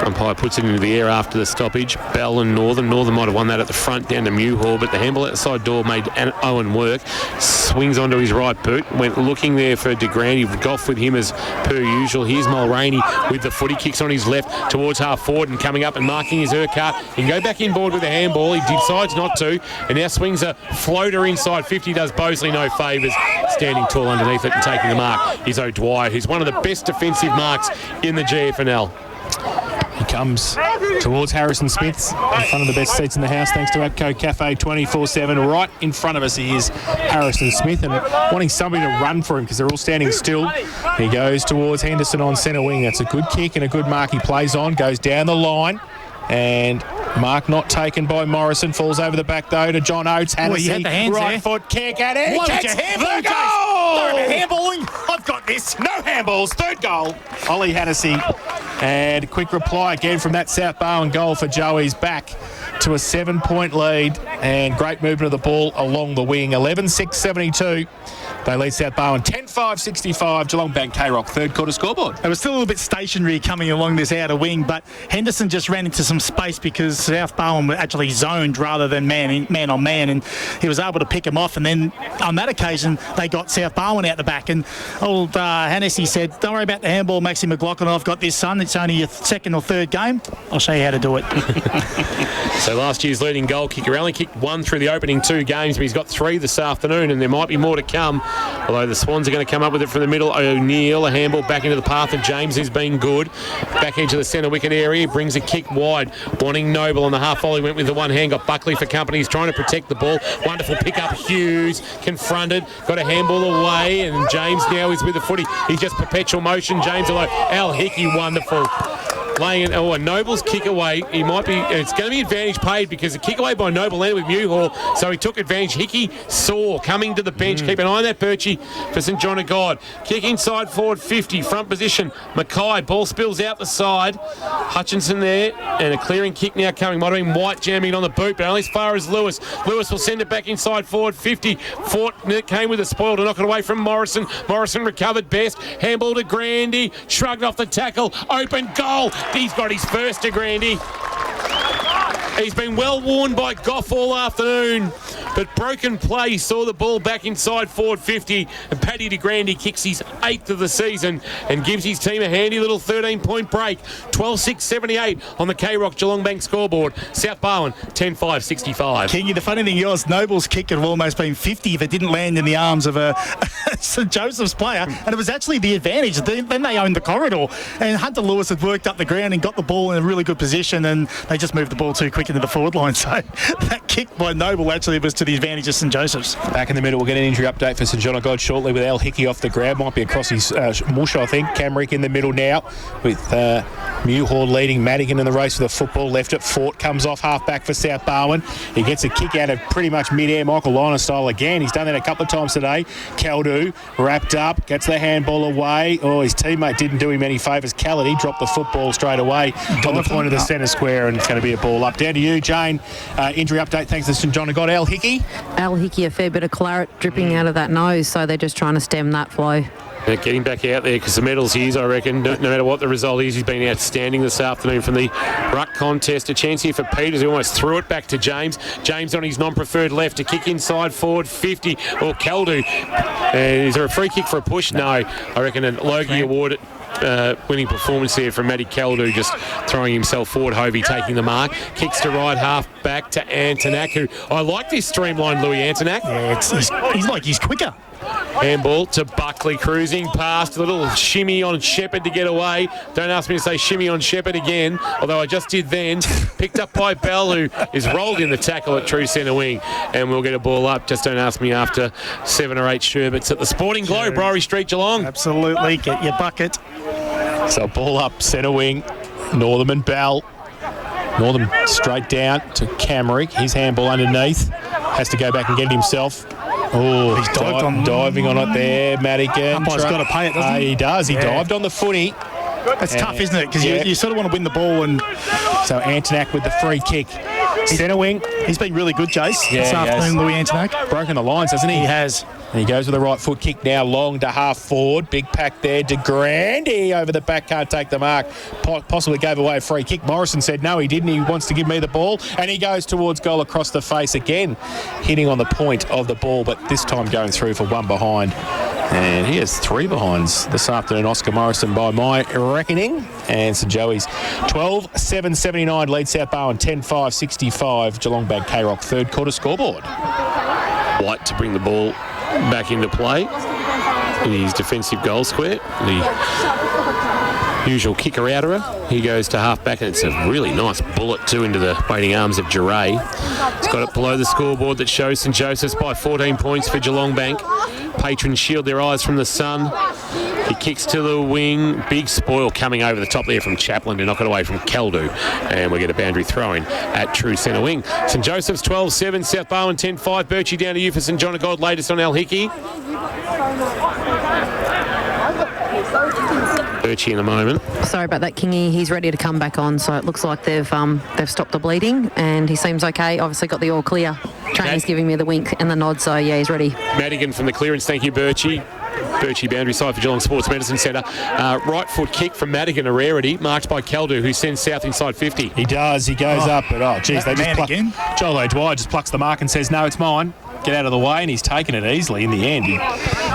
Umpire puts it into the air after the stoppage. Bell and Northern. Northern might have won that at the front down to Mewhall, but the handball outside door made Owen work. Swings onto his right boot. Went looking there for De Grande. Golf with him as per usual. Here's Mulroney with the footy. Kicks on his left towards half forward and coming up and marking his Urquhart. He can go back inboard with the handball. He decides not to and now swings a floater inside 50. Does Bosley no favours. Standing tall underneath it and taking the mark is O'Dwyer, who's one of the best defensive marks in the GFNL. He comes towards Harrison Smith in front of the best seats in the house thanks to APCO Cafe 24/7. Right in front of us is Harrison Smith and wanting somebody to run for him because they're all standing still. He goes towards Henderson on centre wing. That's a good kick and a good mark he plays on. Goes down the line and mark not taken by Morrison. Falls over the back though to John Oates. Well, he had the hands right there. foot kick at it. Why would Kicks you handball, the goal! handballing? I've got this. No handballs. Third goal. Ollie Hannessy. And a quick reply again from that South Barwon goal for Joey's back to a 7-point lead and great movement of the ball along the wing. 11-6-72. They lead South Barwon 10-5-65. Geelong Bank K-Rock third quarter scoreboard. It was still a little bit stationary coming along this outer wing, but Henderson just ran into some space because South Barwon were actually zoned rather than man on man, and he was able to pick him off. And then on that occasion, they got South Barwon out the back. And old Hannessy said, "Don't worry about the handball, Maxi McLaughlin. I've got this, son. It's only your second or third game. I'll show you how to do it." So last year's leading goal kicker only kicked 1 through the opening 2 games, but he's got 3 this afternoon, and there might be more to come. Although the Swans are going to come up with it from the middle. O'Neill, a handball back into the path of James, who's been good. Back into the centre wicket area, brings a kick wide. Wanting Noble on the half volley, went with the one hand, got Buckley for company. He's trying to protect the ball. Wonderful pick up, Hughes, confronted, got a handball away, and James now is with the footy. He's just perpetual motion. James alone. Al Hickey, wonderful. Laying it, a Noble's kick away. He might be, it's going to be advantage paid because the kick away by Noble landed with Mewhall, so he took advantage. Hickey saw coming to the bench. Keep an eye on that, Birchie, for St John of God. Kick inside forward 50, front position. Mackay, ball spills out the side. Hutchinson there, and a clearing kick now coming. Might have been White jamming on the boot, but only as far as Lewis. Lewis will send it back inside forward 50. Fort came with a spoil to knock it away from Morrison. Morrison recovered best. Handball to Grandy, shrugged off the tackle. Open goal. He's got his first to Grandy. He's been well worn by Goff all afternoon, but broken play saw the ball back inside forward 50, and Paddy de Grande kicks his 8th of the season and gives his team a handy little 13-point break. 12-6-78 on the K-Rock Geelong Bank scoreboard. South Barwon 10-5-65. Kingy, the funny thing was, Noble's kick had almost been 50 if it didn't land in the arms of a St Joseph's player, and it was actually the advantage. Then they owned the corridor, and Hunter Lewis had worked up the ground and got the ball in a really good position, and they just moved the ball too quick into the forward line. So that kick by Noble actually was to the advantage of St Joseph's. Back in the middle, we'll get an injury update for St John of God shortly with Al Hickey off the grab. Might be across his mush, I think. Camrick in the middle now with Mewhall leading Madigan in the race for the football. Left at Fort, comes off half back for South Barwon. He gets a kick out of pretty much mid-air, Michael Liner style again. He's done that a couple of times today. Caldu wrapped up, gets the handball away. Oh, his teammate didn't do him any favours. Callity dropped the football straight away on the point of the centre square, and it's going to be a ball up. Down to you, Jane. Injury update thanks to St John of God. Al Hickey. Al Hickey, a fair bit of claret dripping out of that nose, so they're just trying to stem that flow. Getting back out there because the medals he is, I reckon, no matter what the result is, he's been outstanding this afternoon from the ruck contest. A chance here for Peters, who almost threw it back to James. James on his non-preferred left to kick inside forward 50. Or Caldu. Is there a free kick for a push? No. I reckon a Logie awarded winning performance here from Matty Caldu, just throwing himself forward. Hovey taking the mark, kicks to right half back to Antonak, who I like this streamlined Louis Antonak. Yeah, he's quicker. Handball to Buckley, cruising past. A little shimmy on Shepherd to get away. Don't ask me to say shimmy on Shepherd again, although I just did then. Picked up by Bell, who is rolled in the tackle at true centre wing. And we'll get a ball up. Just don't ask me after 7 or 8 sherbets at the Sporting Globe, Briery Street, Geelong. Absolutely. Get your bucket. So ball up, centre wing, Northam and Bell. Northam straight down to Camrick. His handball underneath. Has to go back and get it himself. Oh, he's diving on it there, Madigan. Umpire's got to pay it, doesn't he? He does. He dived on the footy. That's tough, isn't it? Because you sort of want to win the ball. And so Antonak with the free kick. Centre wing. He's been really good, Jace, this afternoon, Louis Antonak. Broken the lines, hasn't he? He has. And he goes with the right foot kick now, long to half forward. Big pack there. De Grande over the back, can't take the mark. Possibly gave away a free kick. Morrison said no, he didn't. He wants to give me the ball. And he goes towards goal across the face again, hitting on the point of the ball, but this time going through for one behind. And he has 3 behinds this afternoon, Oscar Morrison, by my reckoning. And St Joey's 12-7-79 lead South Barwon 10-5-65. Geelong Bank K-Rock third quarter scoreboard. White to bring the ball back into play in his defensive goal square. The usual kicker-outerer. He goes to half-back, and it's a really nice bullet, too, into the waiting arms of Duray. He's got it below the scoreboard that shows St Joseph's by 14 points for Geelong Bank. Patrons shield their eyes from the sun. He kicks to the wing. Big spoil coming over the top there from Chaplin to knock it away from Keldu. And we get a boundary throw-in at true centre wing. St Joseph's 12-7, South Barwon 10-5. Birchie down to you for St John of God. Latest on Al Hickey. Birchie in a moment. Sorry about that, Kingy. He's ready to come back on, so it looks like they've stopped the bleeding, and he seems okay. Obviously got the all clear. Trainer's giving me the wink and the nod, so yeah, he's ready. Madigan from the clearance. Thank you, Birchie. Birchie boundary side for Geelong Sports Medicine Centre. Right foot kick from Madigan, a rarity, marked by Keldu, who sends South inside 50. He does. He goes up, but they just pluck. Joel Dwyer just plucks the mark and says, no, it's mine. Get out of the way, and he's taken it easily in the end. He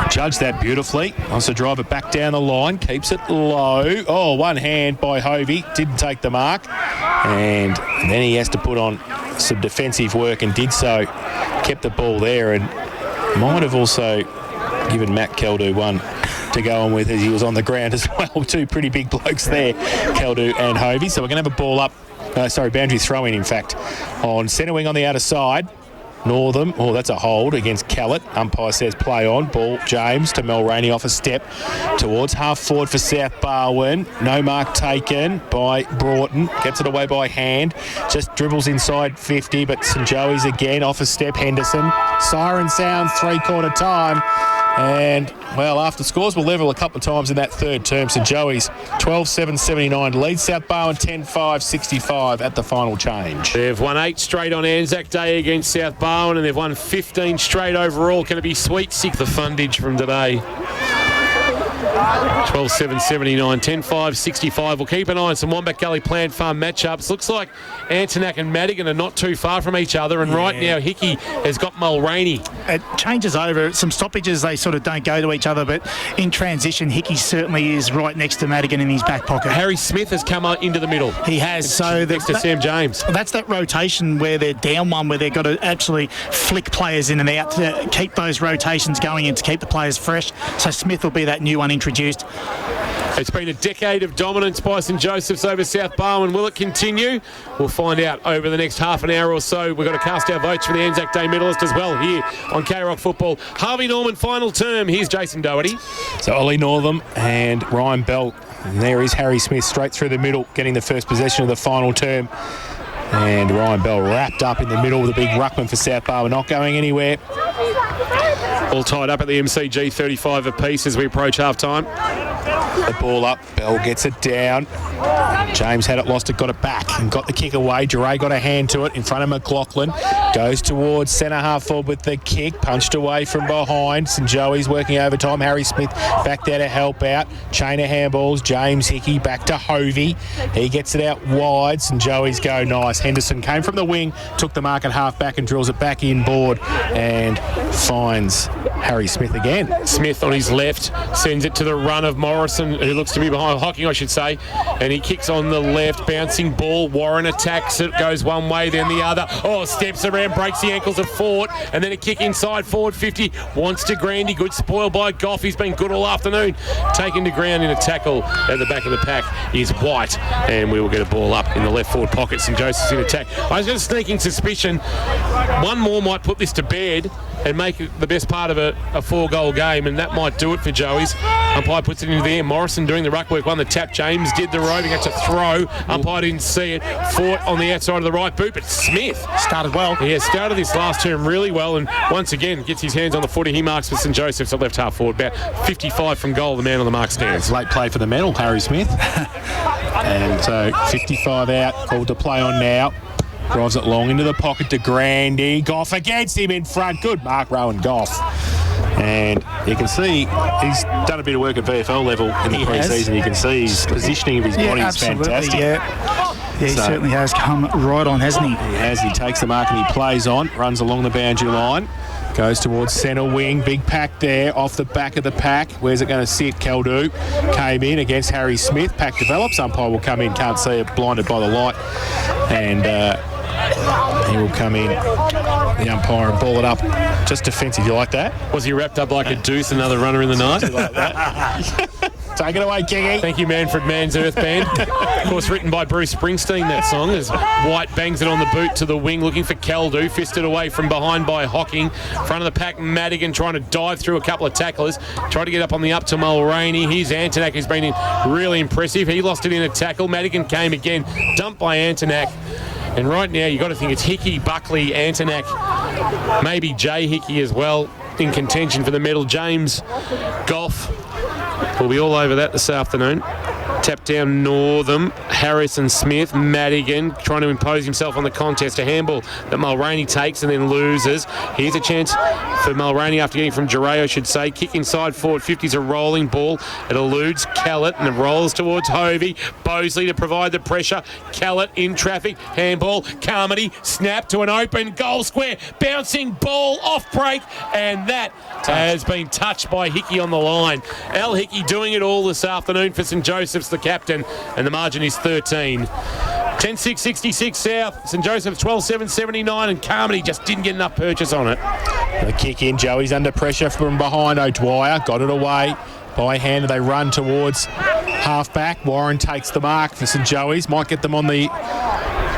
judged that beautifully. Wants to drive it back down the line, keeps it low. Oh, one hand by Hovey, didn't take the mark. And then he has to put on some defensive work and did so. Kept the ball there and might have also given Matt Keldu one to go on with as he was on the ground as well. 2 pretty big blokes there, Keldu and Hovey. So we're going to have a ball up, boundary throw-in, in fact, on centre wing on the outer side. Northam, that's a hold against Callett. Umpire says play on. Ball, James to Mulroney off a step towards half forward for South Barwon. No mark taken by Broughton. Gets it away by hand. Just dribbles inside 50, but St Joey's again off a step. Henderson. Siren sounds 3/4 time. And, after scores will level a couple of times in that third term. St Joey's 12-7-79 leads South Barwon 10-5-65 at the final change. They've won 8 straight on Anzac Day against South Barwon, and they've won 15 straight overall. Can it be sweet sick the fundage from today? 12-7-79, 10-5-65. We'll keep an eye on some Wombat Gully Plant Farm matchups. Looks like Antonak and Madigan are not too far from each other, and right now Hickey has got Mulroney. It changes over. Some stoppages, they sort of don't go to each other, but in transition, Hickey certainly is right next to Madigan in his back pocket. Harry Smith has come into the middle. He has. So next to Sam James. That's that rotation where they're down one, where they've got to actually flick players in and out to keep those rotations going and to keep the players fresh. So Smith will be that new one introduced. It's been a decade of dominance by St Joseph's over South Barwon. Will it continue? We'll find out over the next half an hour or so. We've got to cast our votes for the Anzac Day medalist as well here on K-Rock Football. Harvey Norman final term. Here's Jason Doherty. So Ollie Northam and Ryan Bell. And there is Harry Smith straight through the middle, getting the first possession of the final term. And Ryan Bell wrapped up in the middle with a big ruckman for South Barwon, not going anywhere. All tied up at the MCG, 35 apiece as we approach half-time. The ball up, Bell gets it down. James had it, lost it, got it back and got the kick away. Duray got a hand to it in front of McLaughlin. Goes towards centre half forward with the kick, punched away from behind. St Joey's working overtime. Harry Smith back there to help out. Chain of handballs. James Hickey back to Hovey. He gets it out wide. St Joey's go nice. Henderson came from the wing, took the mark at half back and drills it back inboard and finds Harry Smith again. Smith on his left sends it to the run of Morrison. Morrison, who looks to be behind Hocking, I should say, and he kicks on the left, bouncing ball. Warren attacks it, goes one way, then the other. Oh, steps around, breaks the ankles of Ford, and then a kick inside forward 50. Wants to Grandy, good spoil by Goff. He's been good all afternoon. Taken to ground in a tackle at the back of the pack is White, and we will get a ball up in the left forward pocket. St Joseph's in attack. I was got a sneaking suspicion one more might put this to bed and make it the best part of a 4-goal game, and that might do it for Joey's. Umpire puts it into the air. Morrison doing the ruck work, won the tap. James did the roving. That's a throw. Umpire didn't see it. Fought on the outside of the right boot, but Smith started well. Yeah, started this last term really well, and once again gets his hands on the footy. He marks for St Joseph's at left half forward, about 55 from goal. The man on the mark stands. Late play for the medal, Harry Smith. And so 55 out, called to play on now. Drives it long into the pocket to Grandy. Goff against him in front. Good mark, Rowan Goff. And you can see he's done a bit of work at VFL level in the pre-season. You can see his positioning of his body is fantastic. Yeah, he certainly has come right on, hasn't he? He has. He takes the mark and he plays on, runs along the boundary line. Goes towards centre wing. Big pack there off the back of the pack. Where's it going to sit? Keldu came in against Harry Smith. Pack develops. Umpire will come in. Can't see it. Blinded by the light. And he will come in, the umpire, and ball it up. Just defensive. You like that? Was he wrapped up like a deuce, another runner in the night? Like that. Take it away, Kingy. Thank you, Manfred Mann's Earth Band. Of course, written by Bruce Springsteen, that song, as White bangs it on the boot to the wing, looking for Keldu, fisted away from behind by Hocking. Front of the pack, Madigan trying to dive through a couple of tacklers, try to get up on the up to Mulraney. Here's Antonak, who's been really impressive. He lost it in a tackle. Madigan came again, dumped by Antonak. And right now, you've got to think it's Hickey, Buckley, Antonak, maybe Jay Hickey as well in contention for the medal. James Goff will be all over that this afternoon. Tap down Northam, Harrison Smith, Madigan trying to impose himself on the contest. A handball that Mulraney takes and then loses. Here's a chance for Mulraney after getting from Giray, I should say. Kick inside forward 50's a rolling ball. It eludes Callett and it rolls towards Hovey. Bosley to provide the pressure. Callett in traffic. Handball. Carmody snap to an open goal square. Bouncing ball off break, and that has been touched by Hickey on the line. Al Hickey doing it all this afternoon for St Joseph's, the captain, and the margin is 13. 10-6-66 South. St Joseph's 12-7-79, and Carmody just didn't get enough purchase on it. The kick in. Joey's under pressure from behind. O'Dwyer got it away by hand. They run towards half-back. Warren takes the mark for St Joey's. Might get them on the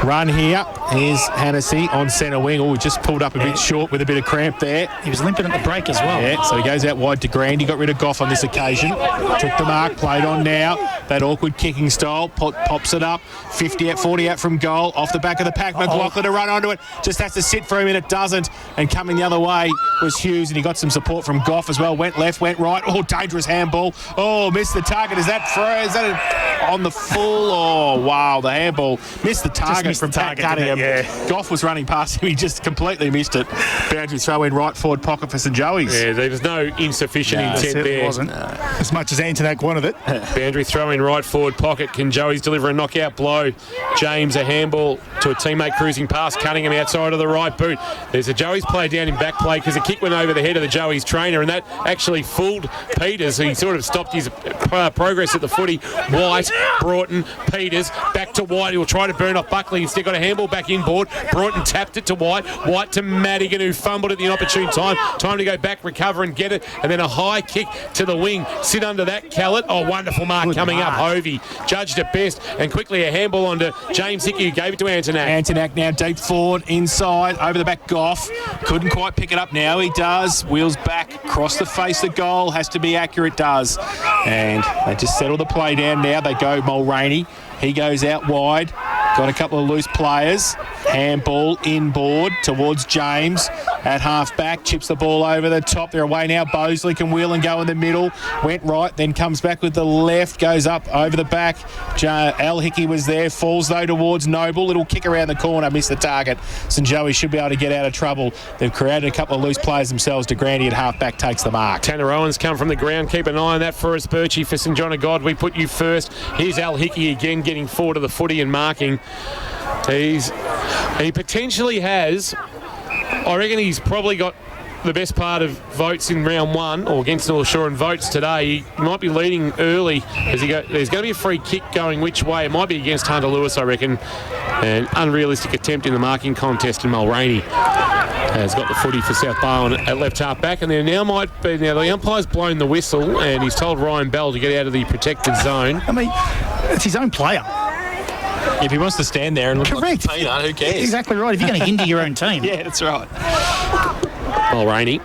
run here. Here's Hannessy on centre wing. Oh, just pulled up a bit short with a bit of cramp there. He was limping at the break as well. Yeah, so he goes out wide to Grandy. Got rid of Goff on this occasion. Took the mark, played on now. That awkward kicking style. Pops it up. 50 out, 40 out from goal. Off the back of the pack. McLaughlin to run onto it. Just has to sit for him and it doesn't. And coming the other way was Hughes, and he got some support from Goff as well. Went left, went right. Oh, dangerous handball. Oh, missed the target. Is that is that on the full? Oh, wow, the handball. Missed the target from Pat Cunningham. Yeah. Goff was running past him. He just completely missed it. Boundary throw in right forward pocket for St Joey's. Yeah, there was no insufficient intent there. Wasn't. As much as Antonak wanted it. Boundary throw in right forward pocket. Can Joey's deliver a knockout blow? James a handball to a teammate cruising past Cunningham outside of the right boot. There's a Joey's play down in back play because the kick went over the head of the Joey's trainer, and that actually fooled Peters. He sort of stopped his progress at the footy. White, Broughton, Peters, back to White. He'll try to burn off Buckley. Instead got a handball back inboard. Broughton tapped it to White. White to Madigan, who fumbled at the inopportune time. Time to go back, recover and get it. And then a high kick to the wing. Sit under that, Callett. Oh, wonderful mark coming up. Hovey judged it best. And quickly a handball onto James Hickey, who gave it to Antonak. Antonak now deep forward, inside, over the back Goff. Couldn't quite pick it up now. He does. Wheels back, across the face of goal. Has to be accurate, does. And they just settle the play down now. They go Mulraney. He goes out wide. Got a couple of loose players. Handball inboard towards James at half-back. Chips the ball over the top. They're away now. Bosley can wheel and go in the middle. Went right, then comes back with the left. Goes up over the back. Al Hickey was there. Falls, though, towards Noble. Little kick around the corner. Missed the target. St Joey should be able to get out of trouble. They've created a couple of loose players themselves. DeGrandy at half-back takes the mark. Tanner Owens come from the ground. Keep an eye on that for us, Birchie. For St John of God, we put you first. Here's Al Hickey again getting forward of the footy and marking. He potentially has, I reckon he's probably got the best part of votes in round one, or against North Shore in votes today. He might be leading early as there's going to be a free kick going which way. It might be against Hunter Lewis, I reckon. An unrealistic attempt in the marking contest, and Mulroney has got the footy for South Barwon at left half back, and there now might be, the umpire's blown the whistle and he's told Ryan Bell to get out of the protected zone. I mean, it's his own player. If he wants to stand there and look Correct. like a peanut, who cares? Exactly right. If you're going to hinder your own team. Yeah, that's right. Mulroney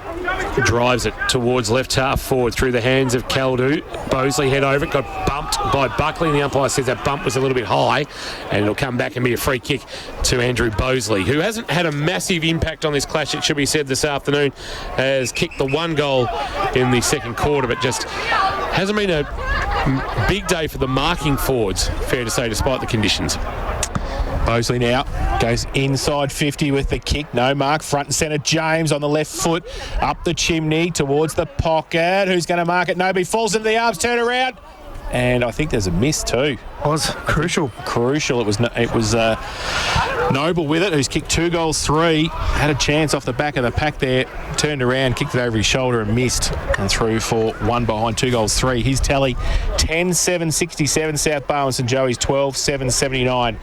drives it towards left half forward through the hands of Caldu. Bosley head over it, got bumped by Buckley, and the umpire says that bump was a little bit high, and it'll come back and be a free kick to Andrew Bosley, who hasn't had a massive impact on this clash, it should be said, this afternoon. Has kicked the one goal in the second quarter, but just hasn't been a big day for the marking forwards, fair to say, despite the conditions. Bosley now goes inside 50 with the kick. No mark. Front and centre. James on the left foot. Up the chimney towards the pocket. Who's going to mark it? Nobody. Falls into the arms. Turn around. And I think there's a miss too. Was crucial. Crucial. It was Noble with it, who's kicked 2 goals, 3. Had a chance off the back of the pack there. Turned around, kicked it over his shoulder and missed. And through for 1 behind, 2 goals, 3. His tally 10-7-67. South Barwon St Joey's 12-7-79.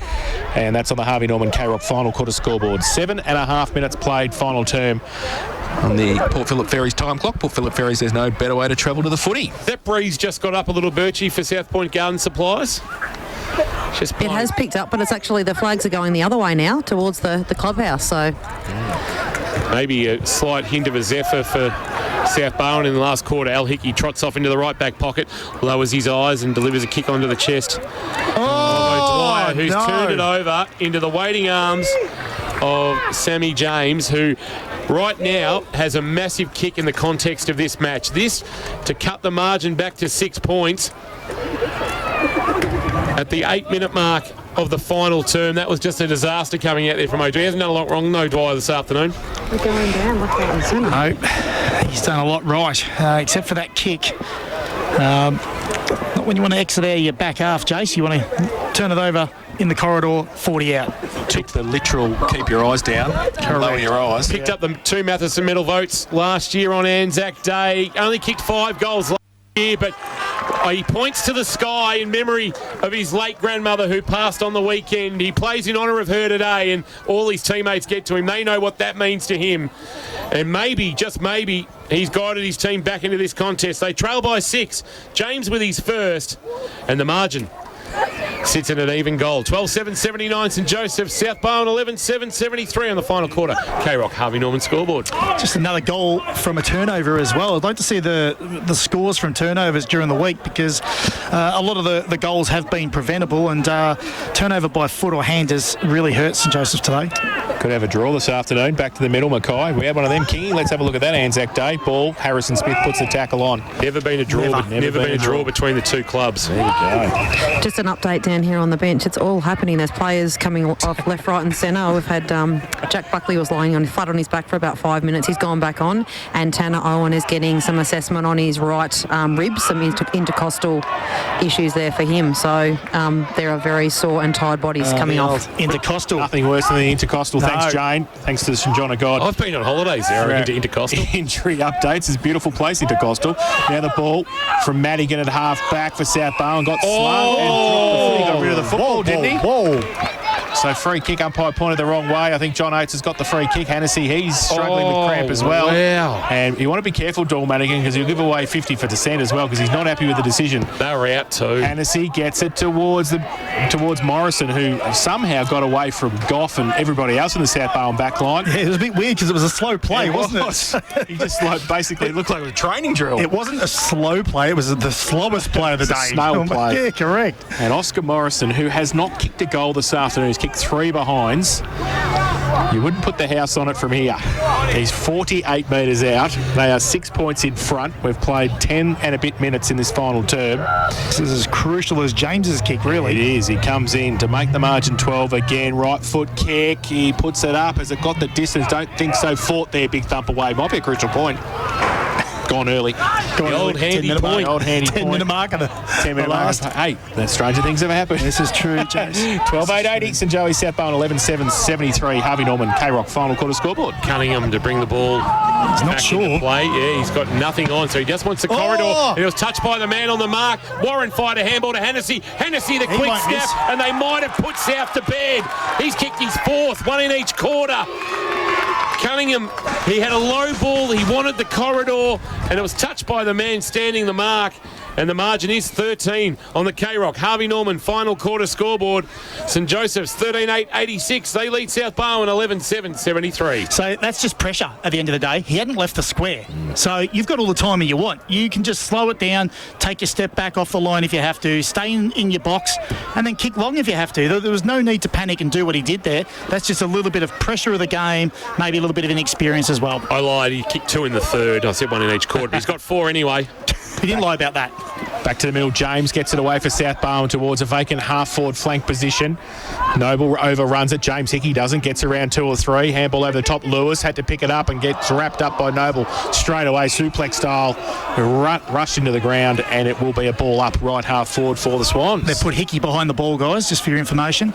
And that's on the Harvey Norman K-Rock final quarter scoreboard. 7.5 minutes played, final term on the Port Phillip Ferries time clock. Port Phillip Ferries, there's no better way to travel to the footy. That breeze just got up a little, Birchie, for South Point Garden Supplies. It has picked up, but it's actually the flags are going the other way now towards the clubhouse. So maybe a slight hint of a zephyr for South Barwon in the last quarter. Al Hickey trots off into the right back pocket, lowers his eyes and delivers a kick onto the chest. Dwyer, who's turned it over into the waiting arms of Sammy James, who right now has a massive kick in the context of this match. This to cut the margin back to 6 points at the 8-minute mark of the final term. That was just a disaster coming out there from OG. He hasn't done a lot wrong, no Dwyer, this afternoon. We're going down, left, right and centre. No, he's done a lot right, except for that kick. Not when you want to exit out your back half, Jace. You want to turn it over in the corridor, 40 out. Took the literal keep your eyes down, lower your eyes. Picked up the 2 Matheson medal votes last year on Anzac Day. Only kicked 5 goals last year, but he points to the sky in memory of his late grandmother who passed on the weekend. He plays in honour of her today, and all his teammates get to him. They know what that means to him. And maybe, just maybe, he's guided his team back into this contest. They trail by 6. James with his first, and the margin sits in an even goal. 12-7-79 St Joseph. South Barwon 11-7-73 on the final quarter. K-Rock Harvey Norman scoreboard. Just another goal from a turnover as well. I'd like to see the scores from turnovers during the week, because a lot of the goals have been preventable, and turnover by foot or hand has really hurt St Joseph today. Could have a draw this afternoon. Back to the middle, Mackay. We had one of them, Kingy. Let's have a look at that Anzac Day. Ball. Harrison Smith puts the tackle on. Never been a draw. Never been a draw between the two clubs. There you go. Just an update down here on the bench. It's all happening. There's players coming off left, right and centre. We've had Jack Buckley was lying flat on his back for about 5 minutes. He's gone back on, and Tanner Owen is getting some assessment on his right ribs, some intercostal issues there for him. So there are very sore and tired bodies coming off. Intercostal. Nothing worse than the intercostal. No. Thanks, Jane. Thanks to St John of God. I've been on holidays there. I into intercostal. Injury updates. It's a beautiful place, intercostal. Now the ball from Madigan at half back for South Barwon. Got slow and dropped the foot. He got rid of the football, didn't he? So free kick, umpire pointed the wrong way. I think John Oates has got the free kick. Hennessy, he's struggling with cramp as well. Wow. And you want to be careful, Dahl Madigan, because he'll give away 50 for dissent as well, because he's not happy with the decision. They were out too. Hennessy gets it towards Morrison, who somehow got away from Goff and everybody else in the South Barwon back line. Yeah, it was a bit weird because it was a slow play, wasn't it? He just basically looked like it was a training drill. It wasn't a slow play, it was the slowest play of the day. Snail play. Yeah, correct. And Oscar Morrison, who has not kicked a goal this afternoon, he's kicked 3 behinds. You wouldn't put the house on it from here. He's 48 metres out. They are 6 points in front. We've played 10 and a bit minutes in this final term. This is as crucial as James's kick, really. It is. He comes in to make the margin 12 again. Right foot kick. He puts it up. Has it got the distance? Don't think so. Fought there. Big thump away. Might be a crucial point. Gone early. The old handy point. Old handy 10-minute mark of the 10-minute last. Hey, the stranger things ever happen. This is true, James. 12-8-80, St Joey's South Barwon 11-7-73. Harvey Norman, K-Rock final quarter scoreboard. Cunningham to bring the ball. He's not back sure. into play. Yeah, he's got nothing on, so he just wants the corridor. And he was touched by the man on the mark. Warren fired a handball to Hennessy. Hennessy the quick won't snap, miss. and they might have put South to bed. He's kicked his fourth, one in each quarter. Cunningham, he had a low ball, he wanted the corridor, and it was touched by the man standing the mark. And the margin is 13 on the K-Rock. Harvey Norman, final quarter scoreboard. St Joseph's 13-8-86. They lead South Barwon 11-7-73. So that's just pressure at the end of the day. He hadn't left the square. So you've got all the time you want. You can just slow it down, take a step back off the line if you have to, stay in your box, and then kick long if you have to. There was no need to panic and do what he did there. That's just a little bit of pressure of the game, maybe a little bit of inexperience as well. I lied. He kicked two in the third. I said one in each quarter, but he's got four anyway. He didn't lie about that. Back to the middle. James gets it away for South Barwon towards a vacant half-forward flank position. Noble overruns it. James Hickey doesn't. Gets around two or three. Handball over the top. Lewis had to pick it up and gets wrapped up by Noble straight away. Suplex style. Rushed into the ground, and it will be a ball up right half-forward for the Swans. They put Hickey behind the ball, guys, just for your information.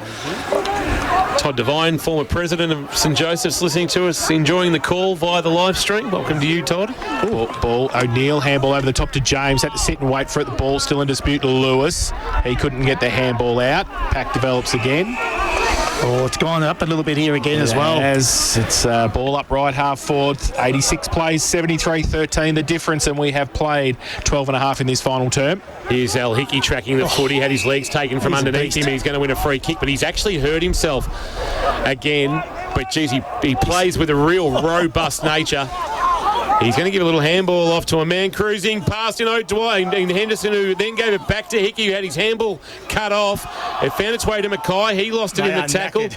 Todd Devine, former president of St Joseph's, listening to us, enjoying the call via the live stream. Welcome to you, Todd. Ball. O'Neill, handball over the top to James. Had to sit and wait for it. The ball still in dispute to Lewis. He couldn't get the handball out. Pack develops again. Oh, it's gone up a little bit here again as well. It's ball up right half forward. 86 plays, 73-13 the difference, and we have played 12 and a half in this final term. Here's Al Hickey tracking the foot. He had his legs taken from underneath him. He's going to win a free kick, but he's actually hurt himself again. But, geez, he plays with a real robust nature. He's going to give a little handball off to a man cruising past, Dwayne Henderson, who then gave it back to Hickey, who had his handball cut off. It found its way to Mackay. He lost it in the tackle.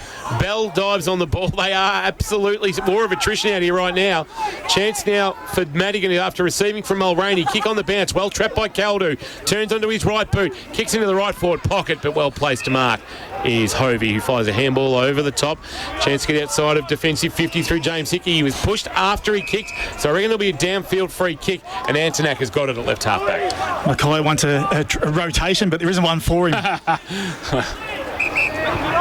Bell dives on the ball. They are absolutely more of attrition out here right now. Chance now for Madigan after receiving from Mulroney. Kick on the bounce. Well trapped by Caldu. Turns onto his right boot. Kicks into the right forward pocket, but well placed to mark is Hovey, who fires a handball over the top. Chance to get outside of defensive 50 through James Hickey. He was pushed after he kicked, so I reckon there'll be a downfield free kick, and Antonak has got it at left halfback. Mackay wants a rotation, but there isn't one for him.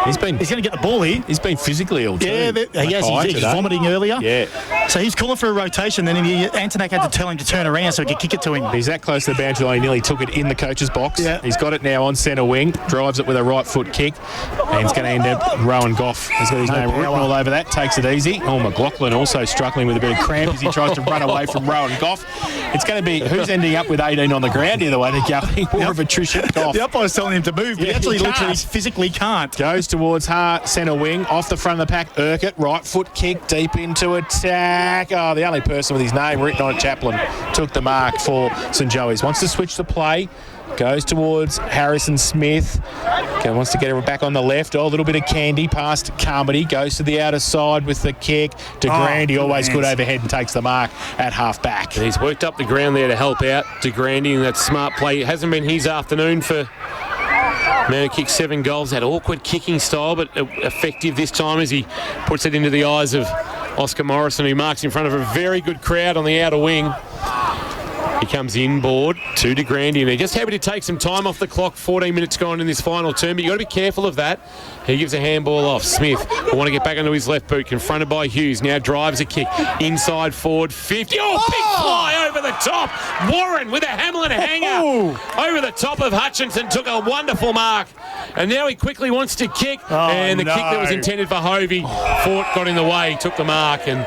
He's going to get the ball here. He's been physically ill too. Yeah, he has. He's vomiting earlier. Yeah. So he's calling for a rotation. Then Antonak had to tell him to turn around so he could kick it to him. He's that close to the boundary line. He nearly took it in the coach's box. Yeah. He's got it now on centre wing. Drives it with a right foot kick. And he's going to end up Rowan Goff. He's got his name written all over that. Takes it easy. Oh, McLaughlin also struggling with a bit of cramp as he tries to run away from Rowan Goff. It's going to be who's ending up with 18 on the ground either way. They're going more of attrition. Goff. The umpire's telling him to move, but he actually literally physically can't. Goes towards centre wing, off the front of the pack. Urquhart, right foot kick, deep into attack. Oh, the only person with his name written on it, Chaplin, took the mark for St Joey's. Wants to switch the play. Goes towards Harrison Smith. Wants to get it back on the left. Oh, a little bit of candy past Carmody. Goes to the outer side with the kick. De Grandy, always good overhead and takes the mark at half back. And he's worked up the ground there to help out De Grandy, and that smart play. It hasn't been his afternoon for man who kicked 7 goals. That awkward kicking style, but effective this time as he puts it into the eyes of Oscar Morrison, who marks in front of a very good crowd on the outer wing. He comes inboard to De Grandy, and they're just happy to take some time off the clock. 14 minutes gone in this final term, but you've got to be careful of that. He gives a handball off. Smith will want to get back onto his left boot, confronted by Hughes. Now drives a kick inside forward 50. Oh, big fly over the top. Warren with a Hamlin hanger over the top of Hutchinson, took a wonderful mark. And now he quickly wants to kick, and the kick that was intended for Hovey, Fort got in the way, took the mark, and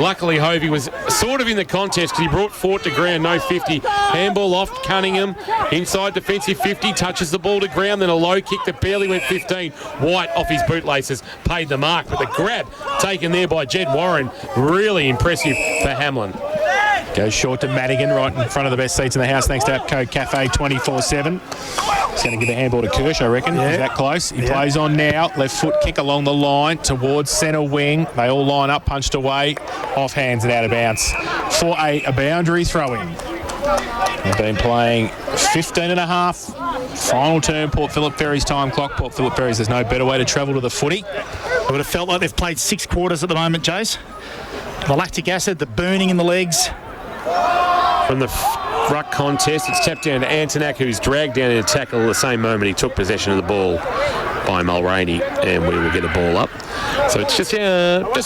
luckily Hovey was sort of in the contest because he brought Fort to ground. No 50. Handball off Cunningham. Inside defensive 50. Touches the ball to ground. Then a low kick that barely went 15. White off his bootlaces. Paid the mark. But the grab taken there by Jed Warren. Really impressive for Hamlin. Goes short to Madigan, right in front of the best seats in the house, thanks to APCO Cafe 24/7. He's going to give a handball to Kirsch, I reckon. He's that close. He plays on now. Left foot kick along the line towards centre wing. They all line up, punched away. Off hands and out of bounds. For a boundary throw-in. They've been playing 15 and a half. Final term, Port Phillip Ferry's time clock. Port Phillip Ferry's, there's no better way to travel to the footy. It would have felt like they've played 6 quarters at the moment, Jace. The lactic acid, the burning in the legs. from the ruck contest. It's tapped down to Antonak, who's dragged down in a tackle the same moment he took possession of the ball by Mulroney, and we will get a ball up. So it's just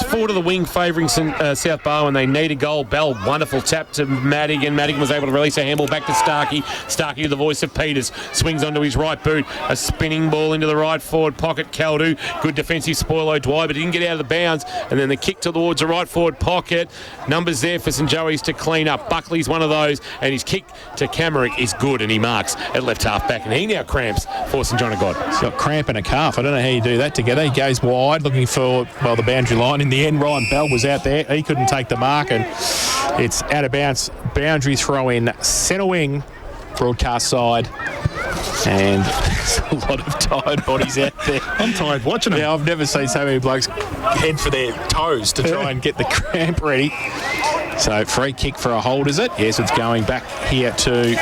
forward of the wing favouring South Barwon. They need a goal. Bell, wonderful tap to Madigan. Madigan was able to release a handball back to Starkey. Starkey, the voice of Peters, swings onto his right boot. A spinning ball into the right forward pocket. Caldu, good defensive spoil O'Dwyer, but he didn't get out of the bounds. And then the kick towards the right forward pocket. Numbers there for St Joey's to clean up. Buckley's one of those, and his kick to Camerick is good, and he marks at left half back, and he now cramps for St John of God. He's got cramp in a calf. I don't know how you do that together. He goes wide looking for, well, the boundary line. In the end, Ryan Bell was out there. He couldn't take the mark, and it's out of bounds. Boundary throw in centre wing, broadcast side. And there's a lot of tired bodies out there. I'm tired watching them. Yeah, I've never seen so many blokes head for their toes to try and get the cramp ready. So free kick for a hold, is it? Yes, it's going back here to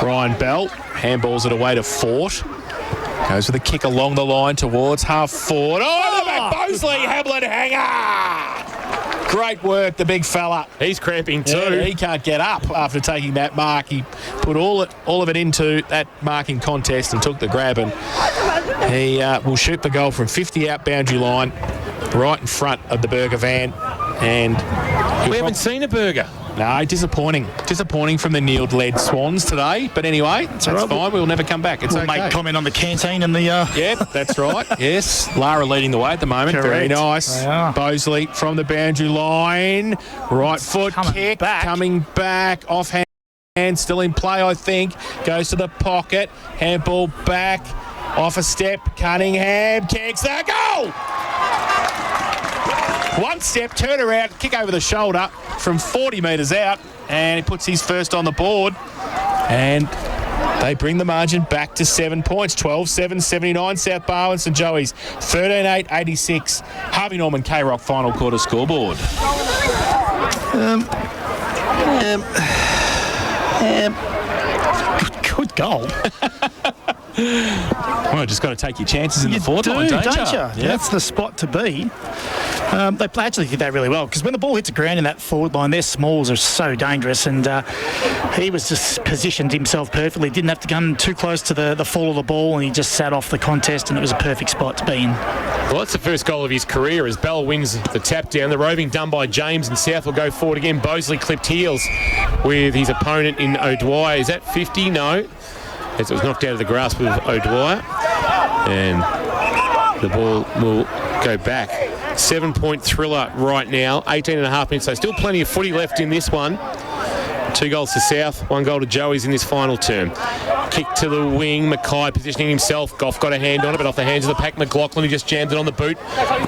Ryan Bell. Handballs it away to Fort. Goes with a kick along the line towards half forward. Oh, the back Bosley Hamlin hanger! Great work, the big fella. He's cramping too. Yeah, he can't get up after taking that mark. He put all of it into that marking contest and took the grab, and he will shoot the goal from 50 out boundary line, right in front of the Burger van. And we haven't seen a Burger. No, disappointing. Disappointing from the Nield-led Swans today. But anyway, that's fine. We'll never come back. We'll okay. make comment on the canteen and the... Yep, that's right. Yes. Lara leading the way at the moment. Correct. Very nice. Bosley from the boundary line. Right foot kick. Coming back. Offhand. Still in play, I think. Goes to the pocket. Handball back. Off a step. Cunningham kicks the goal! One step, turn around, kick over the shoulder from 40 metres out, and he puts his first on the board. And they bring the margin back to 7 points. 12-7, 79, South Barwon, St Joey's. 13-8, 86. Harvey Norman K-Rock final quarter scoreboard. Good goal. Well, just got to take your chances in the forward line, don't you? Yeah. That's the spot to be. They actually did that really well, because when the ball hits the ground in that forward line, their smalls are so dangerous, and he was just positioned himself perfectly. Didn't have to come too close to the fall of the ball, and he just sat off the contest, and it was a perfect spot to be in. Well, that's the first goal of his career as Bell wins the tap down. The roving done by James, and South will go forward again. Bosley clipped heels with his opponent in O'Dwyer. Is that 50? No. As it was knocked out of the grasp of O'Dwyer. And the ball will go back. 7-point thriller right now. 18.5 minutes. So still plenty of footy left in this one. 2 goals to South, 1 goal to Joey's in this final term. Kick to the wing. Mackay positioning himself. Goff got a hand on it, but off the hands of the pack. McLaughlin, who just jammed it on the boot.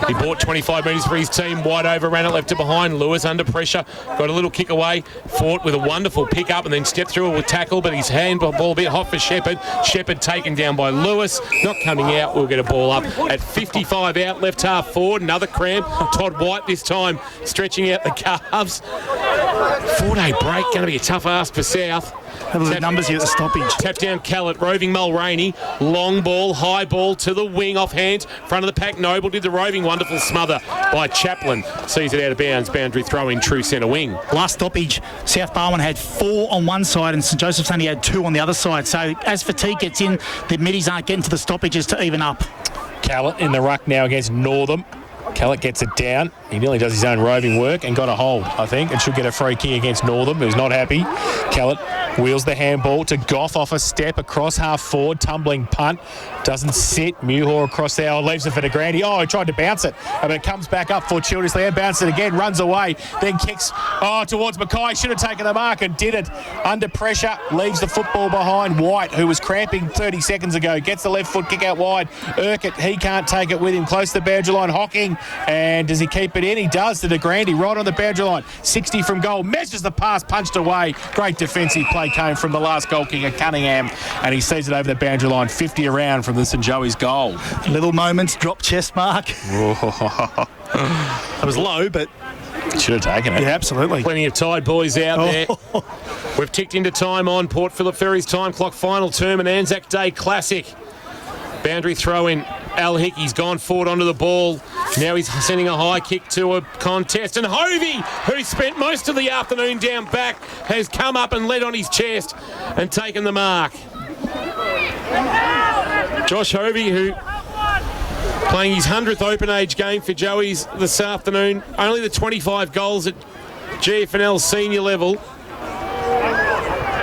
He bought 25 metres for his team. Wide over, ran it left to behind. Lewis under pressure. Got a little kick away. Fought with a wonderful pick up and then stepped through it with tackle, but his handball a bit hot for Shepherd. Shepherd taken down by Lewis. Not coming out. We'll get a ball up at 55 out. Left half forward. Another cramp. Todd White this time stretching out the calves. 4-day break. Going to be a tough ask for South. Have a look at the numbers here at the stoppage. Tap down Callett, roving Mulroney. Long ball, high ball to the wing, off hands. Front of the pack, Noble did the roving. Wonderful smother by Chaplin. Sees it out of bounds. Boundary throw in, true centre wing. Last stoppage, South Barwon had 4 on one side and St Joseph's only had 2 on the other side. So as fatigue gets in, the middies aren't getting to the stoppages to even up. Callett in the ruck now against Northam. Callett gets it down. He nearly does his own roving work and got a hold, I think, and should get a free kick against Northam, who's not happy. Callett wheels the handball to Goff off a step across half forward, tumbling punt. Doesn't sit. Muhor across there, leaves it for De Grande. Oh, he tried to bounce it, but it comes back up for Childress. They bounce it again, runs away, then kicks towards Mackay. Should have taken the mark and did it. Under pressure, leaves the football behind. White, who was cramping 30 seconds ago, gets the left foot kick out wide. Urquhart, he can't take it with him. Close to the boundary line. Hocking, and does he keep it in? He does to De Grande, right on the boundary line. 60 from goal, measures the pass, punched away. Great defensive play came from the last goal kicker, Cunningham, and he sees it over the boundary line. 50 around from the St Joey's goal. Little moments, drop chest mark. That was low, but should have taken it. Yeah, absolutely. Plenty of tied boys out there. We've ticked into time on Port Phillip Ferry's time clock final term, an Anzac Day classic. Boundary throw in. Al Hickey's gone forward onto the ball. Now he's sending a high kick to a contest, and Hovey, who spent most of the afternoon down back, has come up and led on his chest and taken the mark. Josh Hovey, who playing his 100th open age game for Joey's this afternoon, only the 25 goals at GFNL senior level.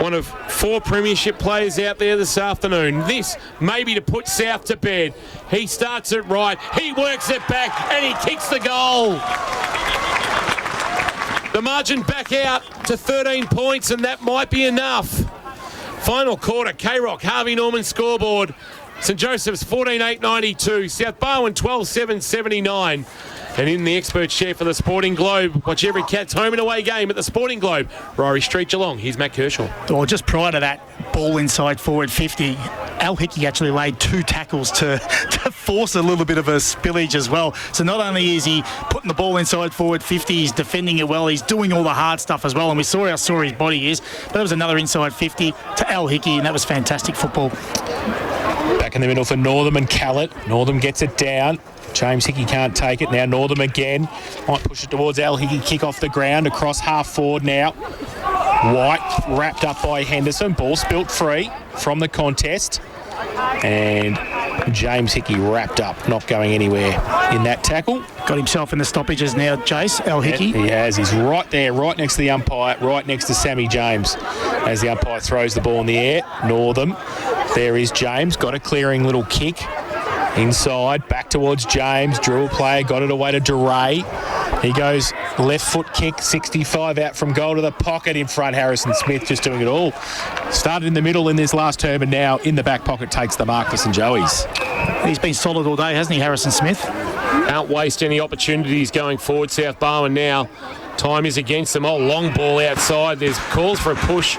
One of 4 premiership players out there this afternoon. This maybe to put South to bed. He starts it right, he works it back, and he kicks the goal. The margin back out to 13 points, and that might be enough. Final quarter, K-Rock, Harvey Norman scoreboard. St Joseph's 14-8-92, South Barwon 12-7-79. And in the expert chair for the Sporting Globe, watch every Cats home and away game at the Sporting Globe. Rory Street, Geelong. Here's Matt Kershaw. Well, just prior to that ball inside forward 50, Al Hickey actually laid 2 tackles to force a little bit of a spillage as well. So not only is he putting the ball inside forward 50, he's defending it well, he's doing all the hard stuff as well. And we saw how sore his body is. But there was another inside 50 to Al Hickey, and that was fantastic football. Back in the middle for Northam and Callett. Northam gets it down. James Hickey can't take it. Now Northam again. Might push it towards Al Hickey. Kick off the ground. Across half forward now. White wrapped up by Henderson. Ball spilt free from the contest. And James Hickey wrapped up. Not going anywhere in that tackle. Got himself in the stoppages now, Jace. Al Hickey. Yeah, he has. He's right there, right next to the umpire, right next to Sammy James as the umpire throws the ball in the air. Northam. There is James. Got a clearing little kick. Inside, back towards James. Drill player, got it away to DeRay. He goes left foot kick, 65 out from goal to the pocket in front. Harrison Smith just doing it all. Started in the middle in this last term and now in the back pocket takes the mark for St Joey's. He's been solid all day, hasn't he, Harrison Smith? Don't waste any opportunities going forward, South Barwon now. Time is against them. Oh, long ball outside. There's calls for a push.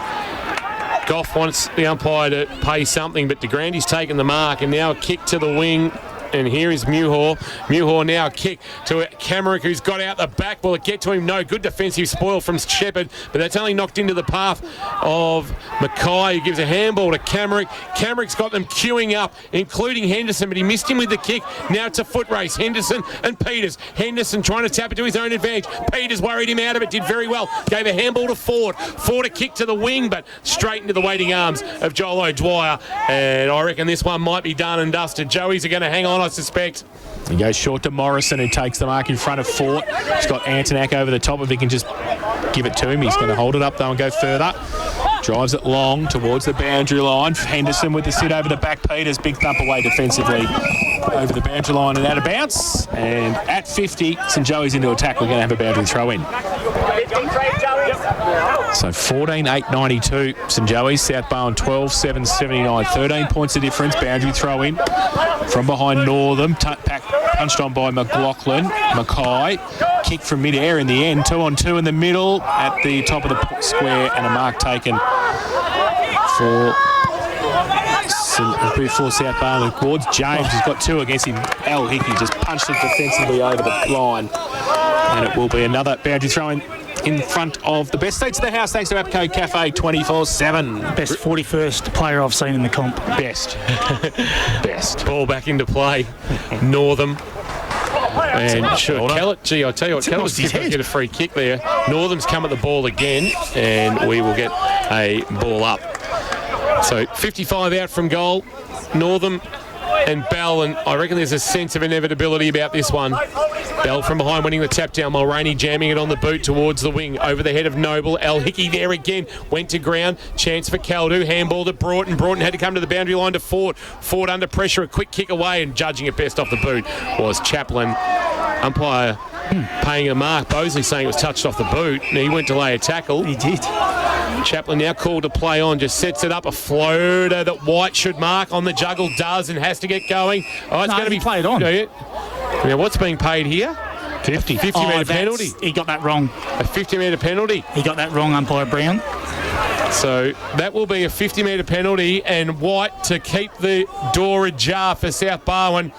Goff wants the umpire to pay something, but DeGrandy's taken the mark, and now a kick to the wing. And here is Muhor. Muhor now a kick to Camerick, who's got out the back. Will it get to him? No. Good defensive spoil from Shepherd, but that's only knocked into the path of Mackay, who gives a handball to Camerick. Camerick's got them queuing up, including Henderson, but he missed him with the kick. Now it's a foot race. Henderson and Peters. Henderson trying to tap it to his own advantage. Peters worried him out of it, did very well. Gave a handball to Ford. Ford a kick to the wing, but straight into the waiting arms of Joel O'Dwyer. And I reckon this one might be done and dusted. Joey's are going to hang on, I suspect. He goes short to Morrison, who takes the mark in front of Fort. He's got Antonak over the top. If he can just give it to him, he's going to hold it up though and go further. Drives it long towards the boundary line. Henderson with the sit over the back. Peters, big thump away defensively over the boundary line and out of bounce. And at 50, St Joey's into attack. We're going to have a boundary throw in. So 14-8-92 St Joey's, South Barwon 12-7-79, 13 points of difference, boundary throw in from behind Northam, punched on by McLaughlin. Mackay, kick from mid-air in the end, 2-on-2 in the middle at the top of the square, and a mark taken for South Barwon towards James, who's got 2 against him. Al Hickey just punched it defensively over the line, and it will be another boundary throw in front of the best seats in the house, thanks to APCO Cafe 24/7. Best 41st player I've seen in the comp. Best. Ball back into play. Northam. And sure, Kellett, gee, I tell you what, Kellett's going to get a free kick there. Northam's come at the ball again, and we will get a ball up. So 55 out from goal. Northam and Bell, and I reckon there's a sense of inevitability about this one. Bell from behind winning the tap down. Mulroney jamming it on the boot towards the wing. Over the head of Noble. Al Hickey there again. Went to ground. Chance for Caldu. Handball to Broughton. Broughton had to come to the boundary line to Ford. Ford under pressure. A quick kick away, and judging it best off the boot was Chaplin. Umpire paying a mark. Bosley saying it was touched off the boot. And he went to lay a tackle. He did. Chaplin now called to play on, just sets it up, a floater that White should mark on the juggle, does, and has to get going. Oh, it's going to be played on. Now, what's being paid here? 50. 50-metre penalty. He got that wrong. A 50-metre penalty. He got that wrong, umpire Brown. So that will be a 50-metre penalty, and White to keep the door ajar for South Barwon.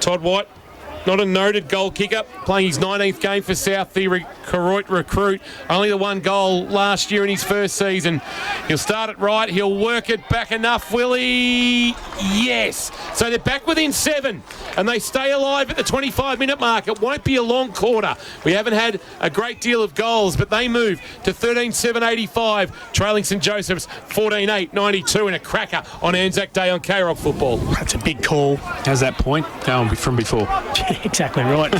Todd White not a noted goal kicker, playing his 19th game for South, the Koroit recruit. Only the one goal last year in his first season. He'll start it right. He'll work it back enough, will he? Yes. So they're back within 7, and they stay alive at the 25-minute mark. It won't be a long quarter. We haven't had a great deal of goals, but they move to 13-7-85, trailing St Joseph's 14-8-92 in a cracker on Anzac Day on K-Rock Football. That's a big call. How's that point going from before? Exactly right.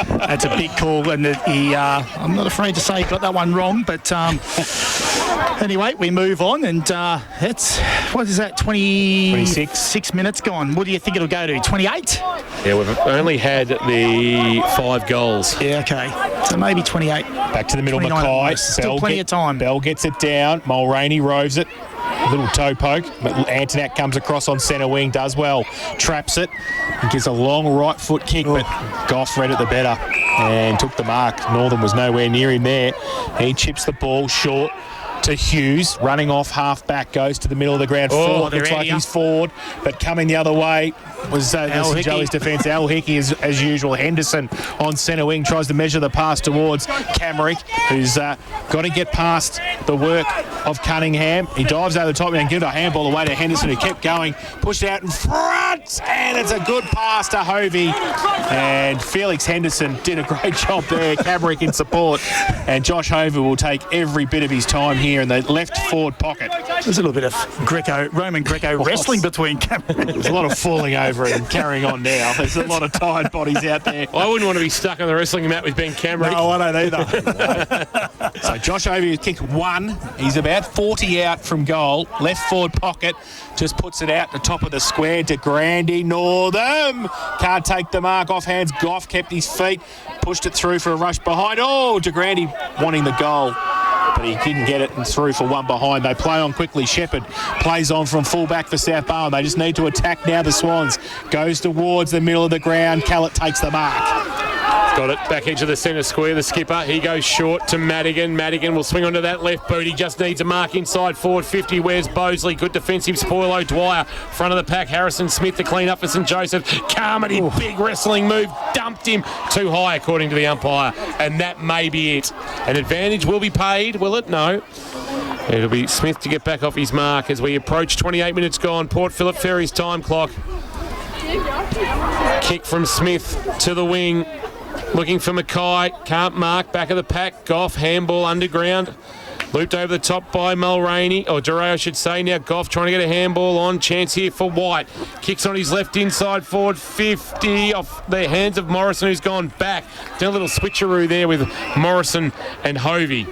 That's a big call, and I'm not afraid to say he got that one wrong, but anyway, we move on, and it's, what is that, 26 minutes gone. What do you think it'll go to, 28? Yeah, we've only had the 5 goals. Yeah, okay. So maybe 28. Back to the middle, Mackay. Still plenty of time. Bell gets it down. Mulroney roves it. A little toe poke. But Antonak comes across on centre wing, does well. Traps it. And gets a long right foot kick, but Goff read it the better and took the mark. Northern was nowhere near him there. He chips the ball short to Hughes, running off half back, goes to the middle of the ground. Forward, looks like he's forward, but coming the other way was Joey's defence. Al Hickey, as usual. Henderson on centre wing tries to measure the pass towards Camerick, who's got to get past the work of Cunningham. He dives over the top and gives a handball away to Henderson, who kept going, pushed out in front, and it's a good pass to Hovey. And Felix Henderson did a great job there. Camerick in support, and Josh Hovey will take every bit of his time here in the left forward pocket. There's a little bit of Roman Greco wrestling between Camerick. There's a lot of falling over and carrying on now. There's a lot of tired bodies out there. I wouldn't want to be stuck on the wrestling mat with Ben Camerick. No, I don't either. So Josh Hovey kicked 1. He's about 40 out from goal. Left forward pocket. Just puts it out the top of the square to Grandy. Northam can't take the mark off hands. Goff kept his feet. Pushed it through for a rush behind. Oh, de Grandy wanting the goal, but he didn't get it and through for one behind. They play on quickly. Shepherd plays on from fullback for South Barwon. They just need to attack now. The Swans goes towards the middle of the ground. Callett takes the mark. Got it back into the centre square, the skipper. He goes short to Madigan. Madigan will swing onto that left boot. He just needs a mark inside forward 50. Where's Bosley? Good defensive spoil. O'Dwyer, front of the pack. Harrison Smith to clean up for St Joseph. Carmody, big wrestling move. Dumped him too high, according to the umpire. And that may be it. An advantage will be paid, will it? No. It'll be Smith to get back off his mark as we approach 28 minutes gone. Port Phillip Ferry's time clock. Kick from Smith to the wing. Looking for Mackay, can't mark, back of the pack, Goff, handball underground, looped over the top by Mulroney, or Duray I should say. Now Goff trying to get a handball on, chance here for White, kicks on his left inside forward 50, off the hands of Morrison, who's gone back. Done a little switcheroo there with Morrison and Hovey,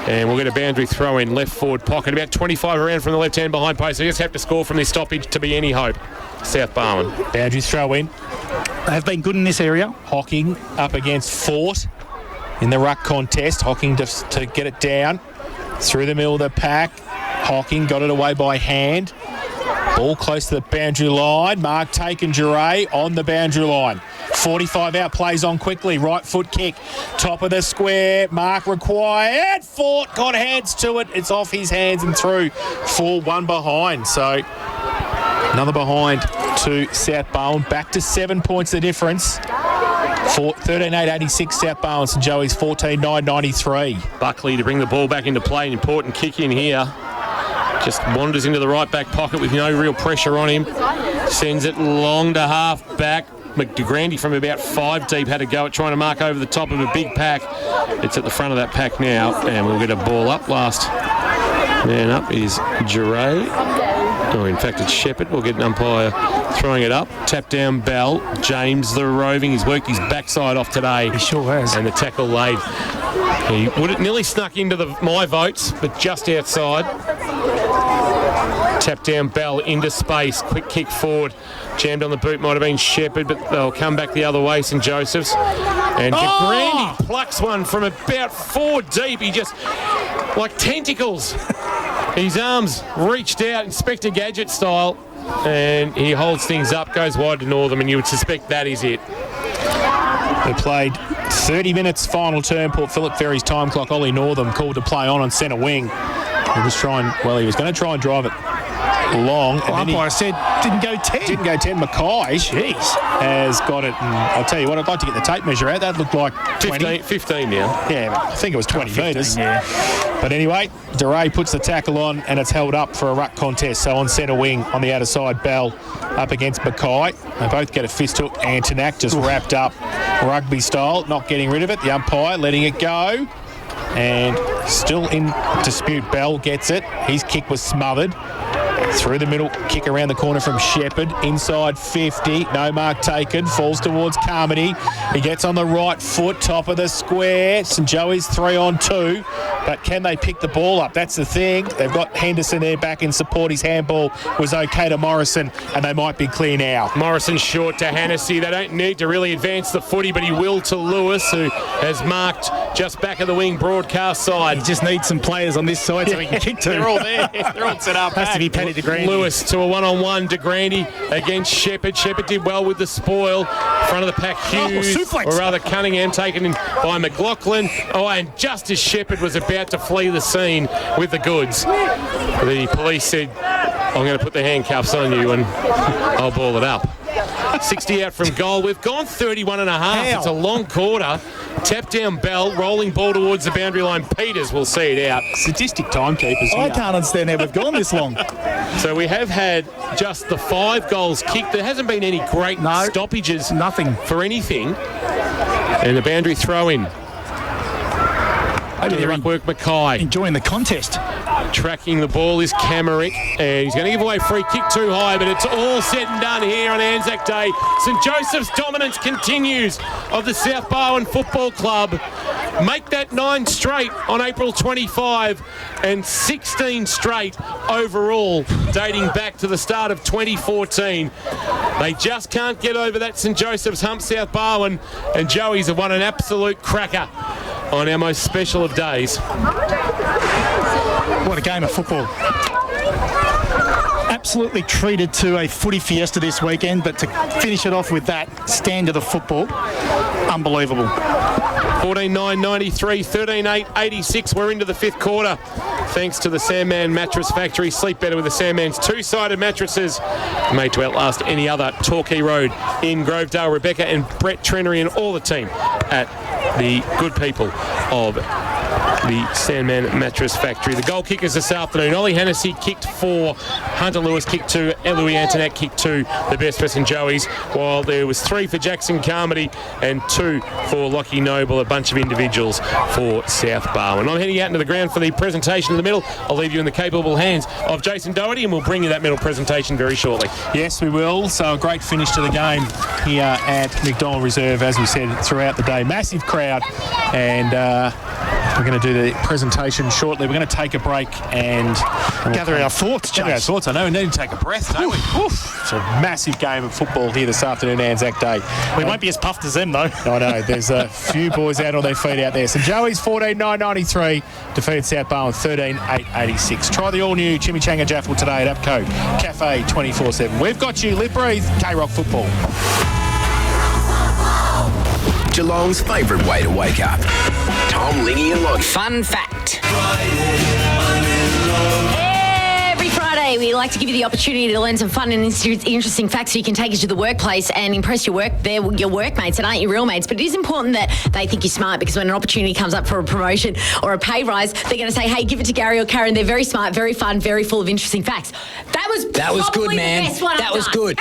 and we'll get a boundary throw in left forward pocket, about 25 around from the left hand behind post. So you just have to score from this stoppage to be any hope. South Barwon. Boundary throw in. They've been good in this area. Hocking up against Fort in the ruck contest. Hocking to get it down through the middle of the pack. Hocking got it away by hand. Ball close to the boundary line. Mark taken. Duray on the boundary line. 45 out, plays on quickly. Right foot kick. Top of the square. Mark required. Fort got hands to it. It's off his hands and through for one behind. So another behind to South Barwon. Back to 7 points the difference. 13-8-86 South Barwon. St Joey's 14-9-93. Buckley to bring the ball back into play. An important kick in here. Just wanders into the right back pocket with no real pressure on him. Sends it long to half back. McGrandy from about 5 deep had to go at trying to mark over the top of a big pack. It's at the front of that pack now, and we'll get a ball up. Last man up is Duray. Oh, in fact, it's Shepherd. We'll get an umpire throwing it up. Tap down Bell. James the roving. He's worked his backside off today. He sure has. And the tackle laid. He would have nearly snuck into my votes, but just outside. Tap down Bell into space. Quick kick forward. Jammed on the boot. Might have been Shepherd, but they'll come back the other way, St Joseph's. And Grandy plucks one from about 4 deep. He just, like tentacles. His arms reached out, Inspector Gadget style, and he holds things up, goes wide to Northam, and you would suspect that is it. They played 30 minutes final term. Port Phillip Ferry's time clock. Ollie Northam called to play on centre wing. He was going to try and drive it long. And then umpire said didn't go 10. Didn't go 10. Mackay has got it. And I'll tell you what, I'd like to get the tape measure out. That looked like 20. 15 now. Yeah, I think it was 20 metres. Yeah. But anyway, DeRay puts the tackle on and it's held up for a ruck contest. So on centre wing on the outer side, Bell up against Mackay. They both get a fist hook. Antonak just wrapped up rugby style, not getting rid of it. The umpire letting it go. And still in dispute. Bell gets it. His kick was smothered. Through the middle, kick around the corner from Shepherd. Inside 50. No mark taken. Falls towards Carmody. He gets on the right foot. Top of the square. St Joey's 3-on-2. But can they pick the ball up? That's the thing. They've got Henderson there back in support. His handball was okay to Morrison, and they might be clear now. Morrison short to Hennessy. They don't need to really advance the footy, but he will to Lewis, who has marked just back of the wing broadcast side. He just needs some players on this side so he can kick to. They're all there. They're all set up. Has to be Paddy de Grande. Lewis to a one-on-one. De Grande against Shepherd. Shepherd did well with the spoil. Front of the pack, Hughes, or rather Cunningham, taken in by McLaughlin. Oh, and just as Shepherd was about to flee the scene with the goods, the police said, I'm going to put the handcuffs on you and I'll ball it up. 60 out from goal. We've gone 31 and a half. It's a long quarter. Tap down Bell, rolling ball towards the boundary line. Peters will see it out. Sadistic timekeepers. I can't understand how we've gone this long. So we have had just the 5 goals kicked. There hasn't been any great stoppages. Nothing. For anything. And the boundary throw in. Over the ruckwork, Mackay. Enjoying the contest. Tracking the ball is Camerick, and he's going to give away free kick too high, but it's all said and done here on Anzac Day. St Joseph's dominance continues of the South Barwon Football Club. Make that 9 straight on April 25 and 16 straight overall, dating back to the start of 2014. They just can't get over that St Joseph's hump, South Barwon, and Joey's have won an absolute cracker on our most special of days. What a game of football. Absolutely treated to a footy fiesta this weekend, but to finish it off with that standard of football, unbelievable. 14-9-93, 13-8-86. We're into the 5th quarter. Thanks to the Sandman Mattress Factory. Sleep better with the Sandman's 2-sided mattresses, made to outlast any other. Torquay Road in Grovedale. Rebecca and Brett Trenery and all the team at the good people of the Sandman Mattress Factory. The goal kickers this afternoon. Ollie Hennessy kicked 4. Hunter Lewis kicked 2. Louis Antonak kicked 2. The best for St Joey's. While there was 3 for Jackson Carmody and 2 for Lockie Noble. A bunch of individuals for South Barwon. I'm heading out into the ground for the presentation in the middle. I'll leave you in the capable hands of Jason Doherty, and we'll bring you that medal presentation very shortly. Yes, we will. So a great finish to the game here at McDonald Reserve, as we said, throughout the day. Massive crowd, and we're going to do the presentation shortly. We're going to take a break and gather our thoughts, James. Gather our thoughts. I know we need to take a breath, don't we? It's a massive game of football here this afternoon, Anzac Day. We won't be as puffed as them, though. I know. There's a few boys out on their feet out there. St Joey's 14-9-93 defeated South Barwon 13-8-86. Try the all-new Chimichanga Jaffle today at APCO Cafe 24/7. We've got you. Lip breathe. K-Rock football. Geelong's favourite way to wake up. Tom, Lingy and Loggy. Fun fact. Every Friday, we like to give you the opportunity to learn some fun and interesting facts so you can take it to the workplace and impress your workmates that aren't your real mates. But it is important that they think you're smart, because when an opportunity comes up for a promotion or a pay rise, they're going to say, hey, give it to Gary or Karen. They're very smart, very fun, very full of interesting facts. That was good, man. The best one that I've was done. good.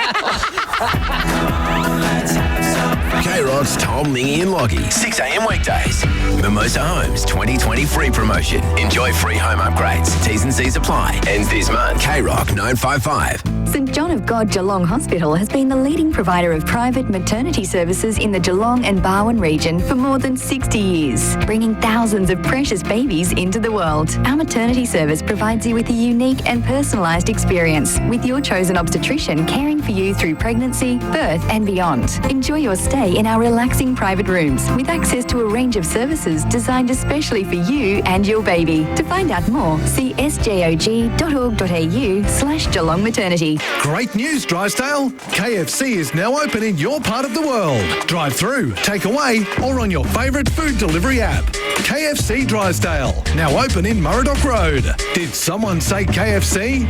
K-Rock's Tom, Lingy and Loggy. 6 a.m. weekdays. Mimosa Homes 2020 free promotion. Enjoy free home upgrades. T's and C's apply. Ends this month. K-Rock 955. St John of God Geelong Hospital has been the leading provider of private maternity services in the Geelong and Barwon region for more than 60 years, bringing thousands of precious babies into the world. Our maternity service provides you with a unique and personalised experience, with your chosen obstetrician caring for you through pregnancy, birth and beyond. Enjoy your stay in our relaxing private rooms with access to a range of services designed especially for you and your baby. To find out more, see sjog.org.au/Geelong Maternity. Great news, Drysdale. KFC is now open in your part of the world. Drive through, take away, or on your favourite food delivery app. KFC Drysdale, now open in Murdoch Road. Did someone say KFC?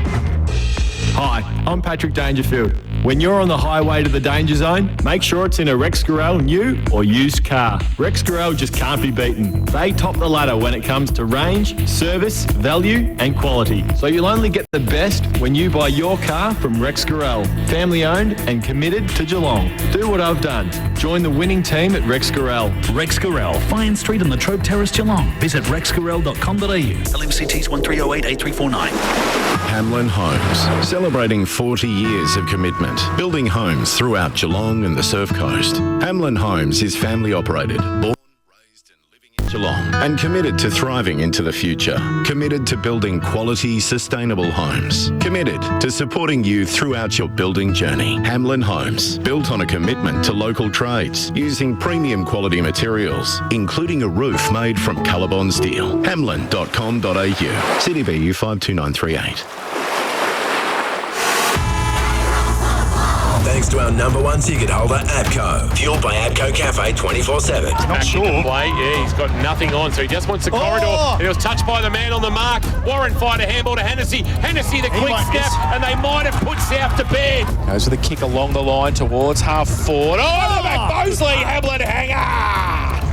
Hi, I'm Patrick Dangerfield. When you're on the highway to the danger zone, make sure it's in a Rex Gorell new or used car. Rex Gorell just can't be beaten. They top the ladder when it comes to range, service, value and quality. So you'll only get the best when you buy your car from Rex Gorell. Family owned and committed to Geelong. Do what I've done. Join the winning team at Rex Gorell. Rex Gorell, Fine Street on the Trobe Terrace, Geelong. Visit rexgorell.com.au. LMCTs 1308 8349. Hamlin Homes, celebrating 40 years of commitment, building homes throughout Geelong and the Surf Coast. Hamlin Homes is family operated, born, raised and living in Geelong, and committed to thriving into the future. Committed to building quality, sustainable homes. Committed to supporting you throughout your building journey. Hamlin Homes, built on a commitment to local trades, using premium quality materials, including a roof made from Colorbond steel. Hamlin.com.au. CDBU 52938. Thanks to our number one ticket holder, ABCO. Fueled by ABCO Cafe 24/7. Not sure. Play. Yeah, he's got nothing on, so he just wants the corridor. And he was touched by the man on the mark. Warren fired a handball to Hennessy. Hennessy, the quick snap, and they might have put South to bed. Goes with a kick along the line towards half forward. Oh, the back Mosley, Hamlin hanger.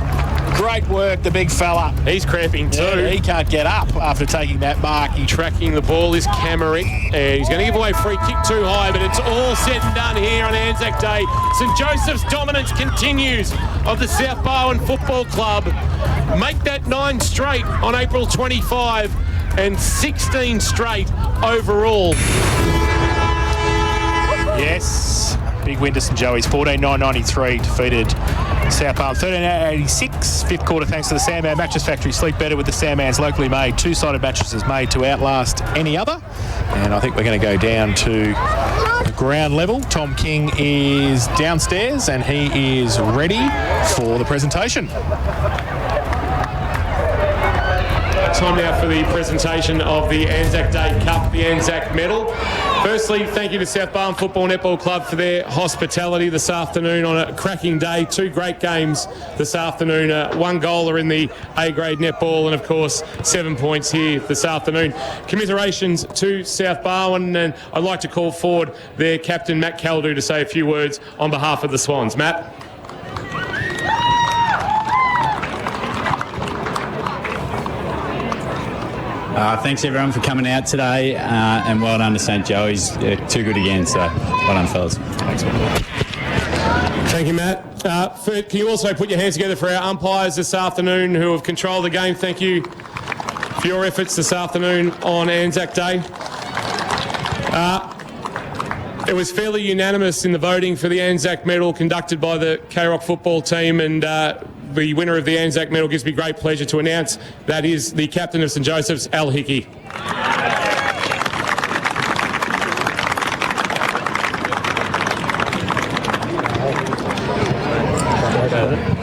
Great work, the big fella. He's cramping too. Yeah, he can't get up after taking that mark. Tracking the ball is Camerick, and he's going to give away free kick too high, but it's all said and done here on Anzac Day. St Joseph's dominance continues of the South Barwon Football Club. Make that 9 straight on April 25 and 16 straight overall. Yes. Big win to St Joey's. 14-9-93 defeated South Barwon. 13-86. Fifth quarter thanks to the Sandman Mattress Factory. Sleep better with the Sandman's locally made. Two-sided mattresses made to outlast any other. And I think we're going to go down to the ground level. Tom King is downstairs and he is ready for the presentation. Time now for the presentation of the Anzac Day Cup, the Anzac Medal. Firstly, thank you to South Barwon Football Netball Club for their hospitality this afternoon on a cracking day. 2 great games this afternoon. 1 goaler in the A-grade netball and, of course, 7 points here this afternoon. Commiserations to South Barwon, and I'd like to call forward their captain, Matt Caldew, to say a few words on behalf of the Swans. Matt? Thanks everyone for coming out today, and well done to St Joey's. Too good again, so well done, fellas. Thanks, man. Thank you, Matt. Can you also put your hands together for our umpires this afternoon who have controlled the game? Thank you for your efforts this afternoon on Anzac Day. It was fairly unanimous in the voting for the Anzac Medal conducted by the K-Rock football team, and the winner of the Anzac Medal gives me great pleasure to announce that is the captain of St Joseph's, Al Hickey.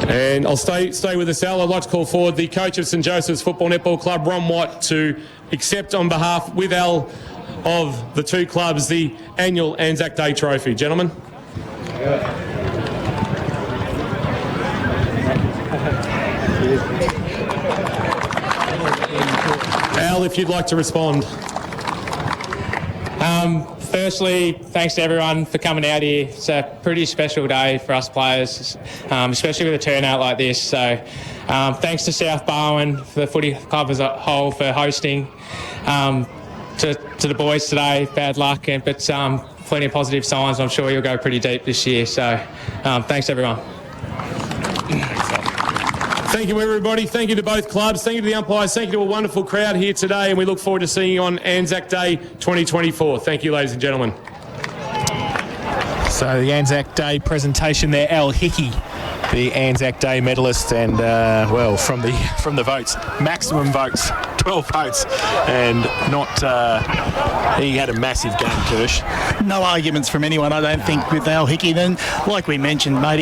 And I'll stay with us, Al. I'd like to call forward the coach of St Joseph's Football Netball Club, Ron Watt, to accept on behalf with Al of the 2 clubs the annual Anzac Day trophy. Gentlemen. Al, if you'd like to respond. Firstly, thanks to everyone for coming out here. It's a pretty special day for us players, especially with a turnout like this. So thanks to South Barwon, for the footy club as a whole, for hosting. To the boys today, bad luck, but plenty of positive signs. I'm sure you'll go pretty deep this year. So thanks, everyone. Thank you, everybody. Thank you to both clubs. Thank you to the umpires. Thank you to a wonderful crowd here today, and we look forward to seeing you on Anzac Day 2024. Thank you, ladies and gentlemen. So the Anzac Day presentation there, Al Hickey, the Anzac Day medalist, and well, from the votes, maximum votes, 12 votes, and not he had a massive game, Kirsch. No arguments from anyone, I don't think, with Al Hickey. Then, like we mentioned, mate,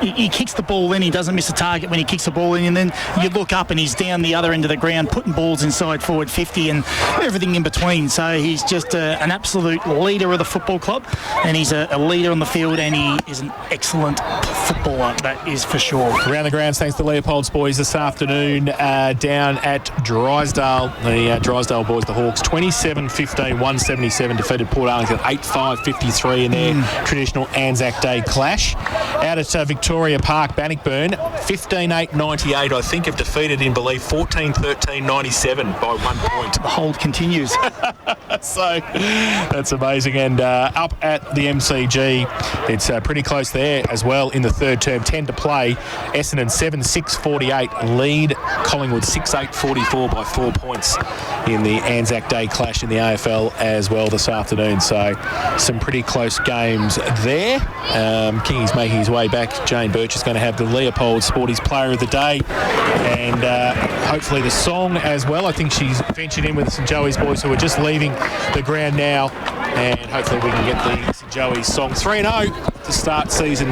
he kicks the ball in, he doesn't miss a target when he kicks the ball in, and then you look up and he's down the other end of the ground putting balls inside forward 50 and everything in between. So he's just an absolute leader of the football club, and he's a leader on the field, and he is an excellent footballer, that is for sure. Around the grounds, thanks to Leopold's boys this afternoon down at Drysdale. the Drysdale boys, the Hawks, 27-15, 177, defeated Port Arlington 8-5-53 in their traditional Anzac Day clash. Out at Victoria Park, Bannockburn, 15-8-98, I think, have defeated Inverleith 14-13-97 by 1 point. The hold continues. So that's amazing. And up at the MCG, it's pretty close there as well in the third term. 10 to play. Essendon 7-6-48 lead Collingwood 6-8-44 by 4 points in the Anzac Day clash in the AFL as well this afternoon. So some pretty close games there. Kingy's making his way back. Jane Birch is going to have the Leopold Sporties Player of the Day, and hopefully the song as well. I think she's ventured in with St Joey's boys who are just leaving the ground now, and hopefully we can get the St Joey's song 3-0 to start season